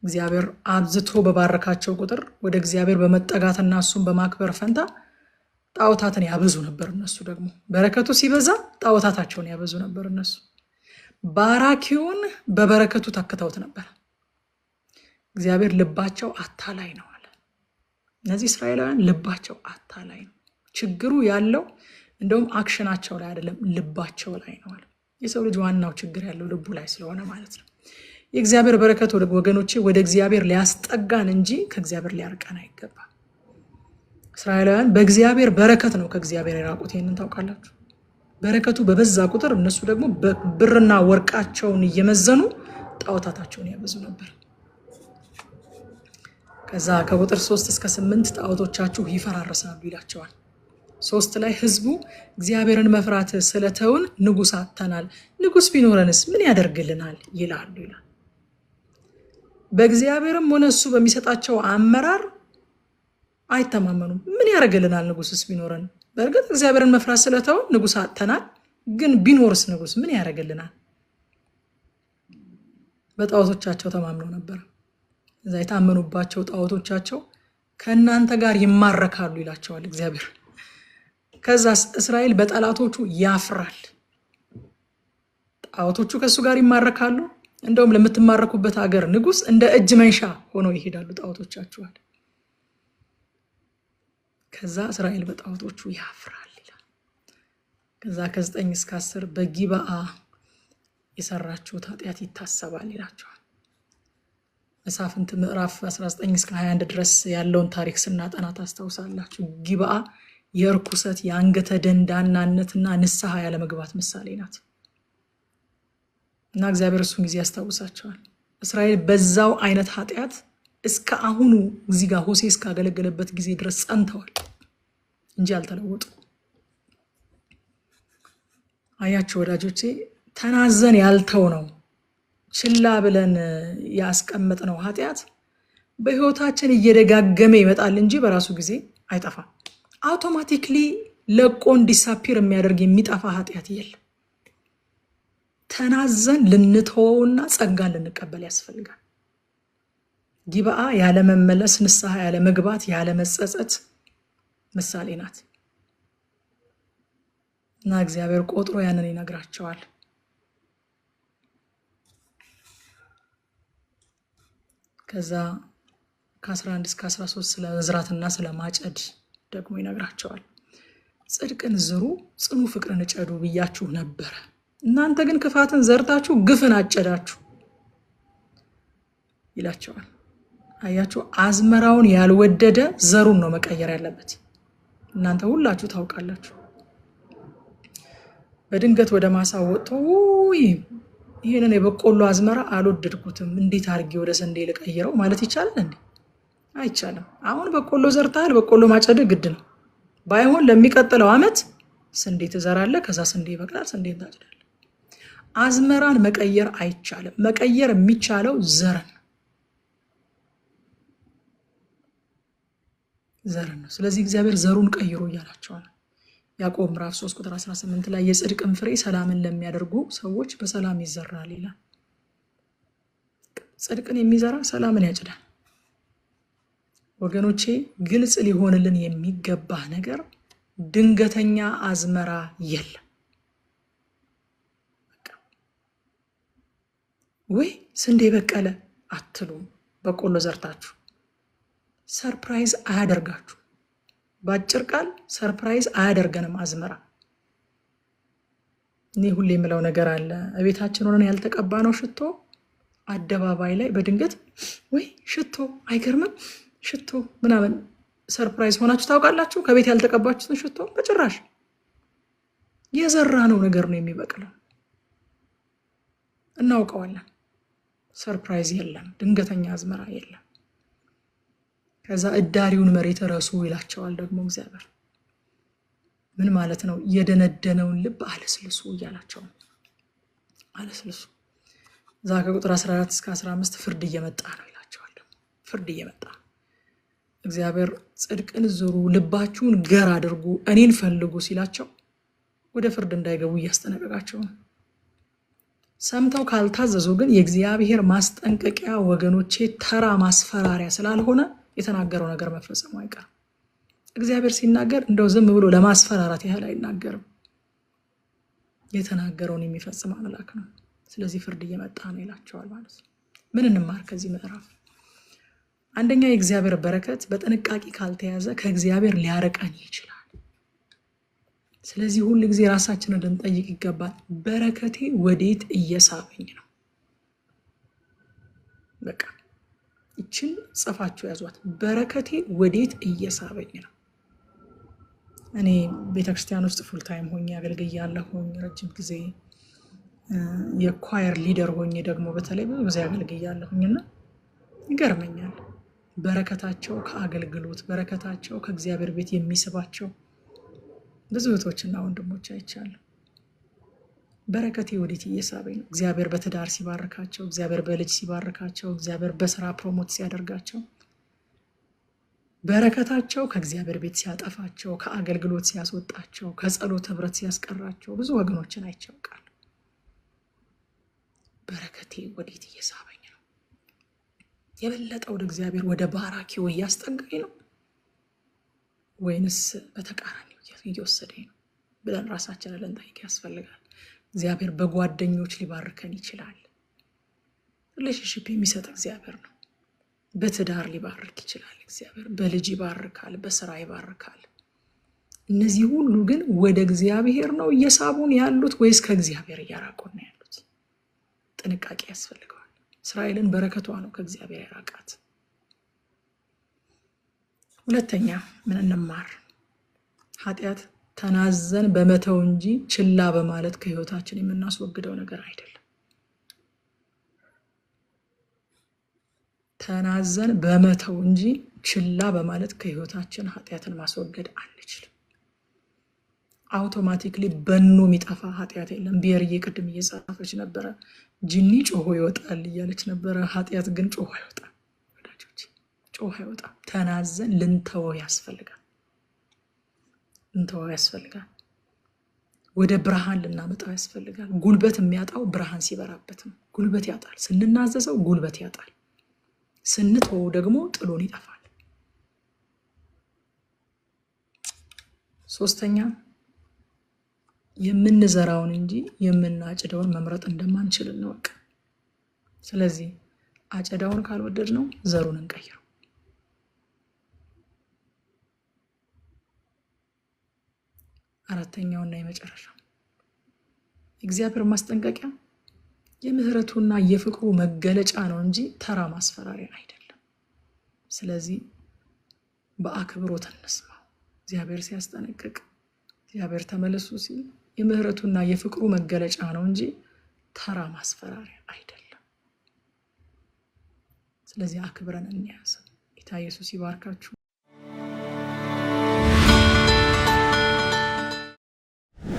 እግዚአብሔር አብዝቶ በባረካቸው ቁጥር ወደ እግዚአብሔር በመጠጋትና እሱን በማክበር ፈንታ ጣዖታትን ያበዙ ነበር። እነሱ ደግሞ በረከቱ ሲበዛ ጣዖታታቸውን ያበዙ ነበር። እነሱ ባራኪውን በበረከቱ ተክተውት ነበር። እግዚአብሔር ልባቸው አታላይ ነው አለ። እነዚህ እስራኤላውያን ልባቸው አታላይ ነው። ችግሩ ያለው እንደውም አክሽናቸው ላይ አይደለም፣ ልባቸው ላይ ነው አለ። የሰው ልጅ ዋናው ችግር ያለው ልቡ ላይ ስለሆነ ማለት ነው። የእግዚአብሔር በረከት ወገኖቼ ወደ እግዚአብሔር ሊያስጠጋን እንጂ ከእግዚአብሔር ሊያርቀን አይገባም። እስራኤላውያን በእግዚአብሔር በረከት ነው ከእግዚአብሔር የራቁት። ይሄንን ታውቃላችሁ። በረከቱ በበዛ ቁጥር እነሱ ደግሞ ብርና ወርቃቸውን እየመዘኑ ጣዖታታቸውን ያበዙ ነበር። ከዛ ከቁጥር 3 እስከ 8 ጣዖቶቻችሁ ይፈራረሳሉ ይላቸዋል። 3 ላይ ህዝቡ እግዚአብሔርን መፍራት ስለተውን ንጉስ አጥተናል፣ ንጉስ ቢኖረንስ ምን ያደርግልናል ይላሉ ይላል። በእግዚአብሔርም ሆነ እሱ በሚሰጣቸው አመራር አይተማመኑም። ምን ያደርግልናል ንጉስስ ቢኖረን? በእርግጥ እግዚአብሔርን መፍራት ስለተውን ንጉስ አጥተናል፣ ግን ቢኖርስ ንጉስ ምን ያደርግልናል? በጣዖቶቻቸው ተማምነው ነበር። እዛ የታመኑባቸው ጣዖቶቻቸው ከእናንተ ጋር ይማረካሉ ይላቸዋል እግዚአብሔር። ከዛ እስራኤል በጠላቶቹ ያፍራል። ጣዖቶቹ ከሱ ጋር ይማረካሉ። እንደውም ለምትማረኩበት ሀገር ንጉስ እንደ እጅ መንሻ ሆነው ይሄዳሉ ጣዖቶቻቸዋል። ከዛ እስራኤል በጣዖቶቹ ያፍራል ይላል። ከዛ ከ9 እስከ 10 በጊብዓ የሰራችሁት ኃጢአት ይታሰባል ይላቸዋል። መሳፍንት ምዕራፍ 19 እስከ 21 ድረስ ያለውን ታሪክ ስናጠና ታስታውሳላችሁ። ጊብዓ የርኩሰት የአንገተ ደንዳናነትና ንስሐ ያለመግባት ምሳሌ ናት። እና እግዚአብሔር እሱን ጊዜ ያስታውሳቸዋል። እስራኤል በዛው አይነት ኃጢአት እስከ አሁኑ እዚህ ጋር ሆሴዕ እስካገለገለበት ጊዜ ድረስ ጸንተዋል እንጂ አልተለወጡ። አያችሁ ወዳጆቼ፣ ተናዘን ያልተው ነው ችላ ብለን ያስቀመጥነው ኃጢአት በህይወታችን እየደጋገመ ይመጣል እንጂ በራሱ ጊዜ አይጠፋም። አውቶማቲክሊ ለቆን ዲሳፒር የሚያደርግ የሚጠፋ ኃጢአት የለም። ተናዘን ልንተወውና ጸጋን ልንቀበል ያስፈልጋል። ጊብዓ ያለመመለስ፣ ንስሐ ያለመግባት፣ ያለመጸጸት ምሳሌ ናት እና እግዚአብሔር ቆጥሮ ያንን ይነግራቸዋል። ከዛ ከ11 እስከ 13 ስለ መዝራትና ስለ ማጨድ ደግሞ ይነግራቸዋል። ጽድቅን ዝሩ፣ ጽኑ ፍቅርን እጨዱ ብያችሁ ነበረ፣ እናንተ ግን ክፋትን ዘርታችሁ ግፍን አጨዳችሁ ይላቸዋል። አያችሁ፣ አዝመራውን ያልወደደ ዘሩን ነው መቀየር ያለበት። እናንተ ሁላችሁ ታውቃላችሁ። በድንገት ወደ ማሳ ወጥቶ ይሄንን የበቆሎ አዝመራ አልወደድኩትም፣ እንዴት አድርጌ ወደ ስንዴ ልቀይረው ማለት ይቻላል እንዴ? አይቻልም። አሁን በቆሎ ዘርታል፣ በቆሎ ማጨድ ግድ ነው። ባይሆን ለሚቀጥለው ዓመት ስንዴ ትዘራለህ፣ ከዛ ስንዴ ይበቅላል፣ ስንዴ ታጭዳለህ። አዝመራን መቀየር አይቻልም። መቀየር የሚቻለው ዘርን ነው። ስለዚህ እግዚአብሔር ዘሩን ቀይሮ እያላቸዋል። ያዕቆብ ምዕራፍ 3 ቁጥር 18 ላይ የጽድቅን ፍሬ ሰላምን ለሚያደርጉ ሰዎች በሰላም ይዘራል ይላል። ጽድቅን የሚዘራ ሰላምን ያጭዳል። ወገኖቼ፣ ግልጽ ሊሆንልን የሚገባ ነገር ድንገተኛ አዝመራ የለም። ወይ ስንዴ በቀለ አትሉም። በቆሎ ዘርታችሁ ሰርፕራይዝ አያደርጋችሁ። በአጭር ቃል ሰርፕራይዝ አያደርገንም አዝመራ። እኔ ሁሌ የምለው ነገር አለ። እቤታችን ሆነን ያልተቀባነው ሽቶ አደባባይ ላይ በድንገት ወይ ሽቶ አይገርምም ሽቶ ምናምን ሰርፕራይዝ ሆናችሁ ታውቃላችሁ? ከቤት ያልተቀባችሁትን ሽቶ በጭራሽ። የዘራነው ነገር ነው የሚበቅለው፣ እናውቀዋለን። ሰርፕራይዝ የለም፣ ድንገተኛ አዝመራ የለም። ከዛ እዳሪውን መሬት ረሱ ይላቸዋል ደግሞ እግዚአብሔር። ምን ማለት ነው? የደነደነውን ልብ አለስልሱ እያላቸው አለስልሱ። እዛ ከቁጥር 14 እስከ 15 ፍርድ እየመጣ ነው ይላቸዋል ደግሞ። ፍርድ እየመጣ እግዚአብሔር ጽድቅን ዝሩ፣ ልባችሁን ገር አድርጉ፣ እኔን ፈልጉ ሲላቸው ወደ ፍርድ እንዳይገቡ እያስጠነቀቃቸው ነው። ሰምተው ካልታዘዙ ግን የእግዚአብሔር ማስጠንቀቂያ ወገኖቼ ተራ ማስፈራሪያ ስላልሆነ የተናገረው ነገር መፈጸሙ አይቀርም። እግዚአብሔር ሲናገር እንደው ዝም ብሎ ለማስፈራራት ያህል አይናገርም። የተናገረውን የሚፈጽም አምላክ ነው። ስለዚህ ፍርድ እየመጣ ነው ይላቸዋል ማለት ነው። ምን እንማር ከዚህ ምዕራፍ? አንደኛ፣ የእግዚአብሔር በረከት በጥንቃቄ ካልተያዘ ከእግዚአብሔር ሊያርቀን ይችላል። ስለዚህ ሁሉ ጊዜ ራሳችንን ልንጠይቅ ይገባል። በረከቴ ወዴት እየሳበኝ ነው? በቃ ይችን ጽፋችሁ ያዟት። በረከቴ ወዴት እየሳበኝ ነው? እኔ ቤተክርስቲያን ውስጥ ፉል ታይም ሆኜ አገልግያለሁኝ ረጅም ጊዜ። የኳየር ሊደር ሆኜ ደግሞ በተለይ ብዙ ጊዜ አገልግያለሁኝና ይገርመኛል። በረከታቸው ከአገልግሎት፣ በረከታቸው ከእግዚአብሔር ቤት የሚስባቸው ብዙ እህቶችና ወንድሞች አይቻለሁ። በረከቴ ወዴት እየሳበኝ ነው? እግዚአብሔር በትዳር ሲባርካቸው፣ እግዚአብሔር በልጅ ሲባርካቸው፣ እግዚአብሔር በስራ ፕሮሞት ሲያደርጋቸው፣ በረከታቸው ከእግዚአብሔር ቤት ሲያጠፋቸው፣ ከአገልግሎት ሲያስወጣቸው፣ ከጸሎት ህብረት ሲያስቀራቸው ብዙ ወገኖችን አይቻውቃል። በረከቴ ወዴት እየሳበኝ ነው? የበለጠ ወደ እግዚአብሔር ወደ ባራኪው እያስጠጋኝ ነው ወይንስ በተቃራኒው እየወሰደኝ ነው ብለን ራሳችንን ልንጠይቅ ያስፈልጋል። እግዚአብሔር በጓደኞች ሊባርከን ይችላል። ሪሌሽንሺፕ የሚሰጥ እግዚአብሔር ነው። በትዳር ሊባርክ ይችላል እግዚአብሔር። በልጅ ይባርካል፣ በስራ ይባርካል። እነዚህ ሁሉ ግን ወደ እግዚአብሔር ነው እየሳቡን ያሉት ወይስ ከእግዚአብሔር እያራቁን ነው ያሉት? ጥንቃቄ ያስፈልገዋል። እስራኤልን በረከቷ ነው ከእግዚአብሔር ያራቃት። ሁለተኛ ምን እንማር? ኃጢአት ተናዘን በመተው እንጂ ችላ በማለት ከህይወታችን የምናስወግደው ነገር አይደለም። ተናዘን በመተው እንጂ ችላ በማለት ከህይወታችን ኃጢአትን ማስወገድ አንችልም። አውቶማቲክሊ በኖ የሚጠፋ ኃጢአት የለም። ቢየርዬ ቅድም እየጻፈች ነበረ፣ ጅኒ ጮሆ ይወጣል እያለች ነበረ። ኃጢአት ግን ጮሆ አይወጣም ወዳጆች፣ ጮሆ አይወጣም። ተናዘን ልንተወው ያስፈልጋል። እንተወው ያስፈልጋል። ወደ ብርሃን ልናመጣው ያስፈልጋል። ጉልበት የሚያጣው ብርሃን ሲበራበት ነው። ጉልበት ያጣል። ስንናዘዘው ጉልበት ያጣል። ስንተወው ደግሞ ጥሎን ይጠፋል። ሶስተኛ የምንዘራውን እንጂ የምናጭደውን መምረጥ እንደማንችል እንወቅ። ስለዚህ አጨዳውን ካልወደድነው ዘሩን እንቀይረው። አራተኛውና የመጨረሻው እግዚአብሔር ማስጠንቀቂያ የምህረቱና የፍቅሩ መገለጫ ነው እንጂ ተራ ማስፈራሪያ አይደለም። ስለዚህ በአክብሮት እንስማው። እግዚአብሔር ሲያስጠነቅቅ፣ እግዚአብሔር ተመለሱ ሲል የምህረቱና የፍቅሩ መገለጫ ነው እንጂ ተራ ማስፈራሪያ አይደለም። ስለዚህ አክብረን እንያዘው። ጌታ ኢየሱስ ይባርካችሁ።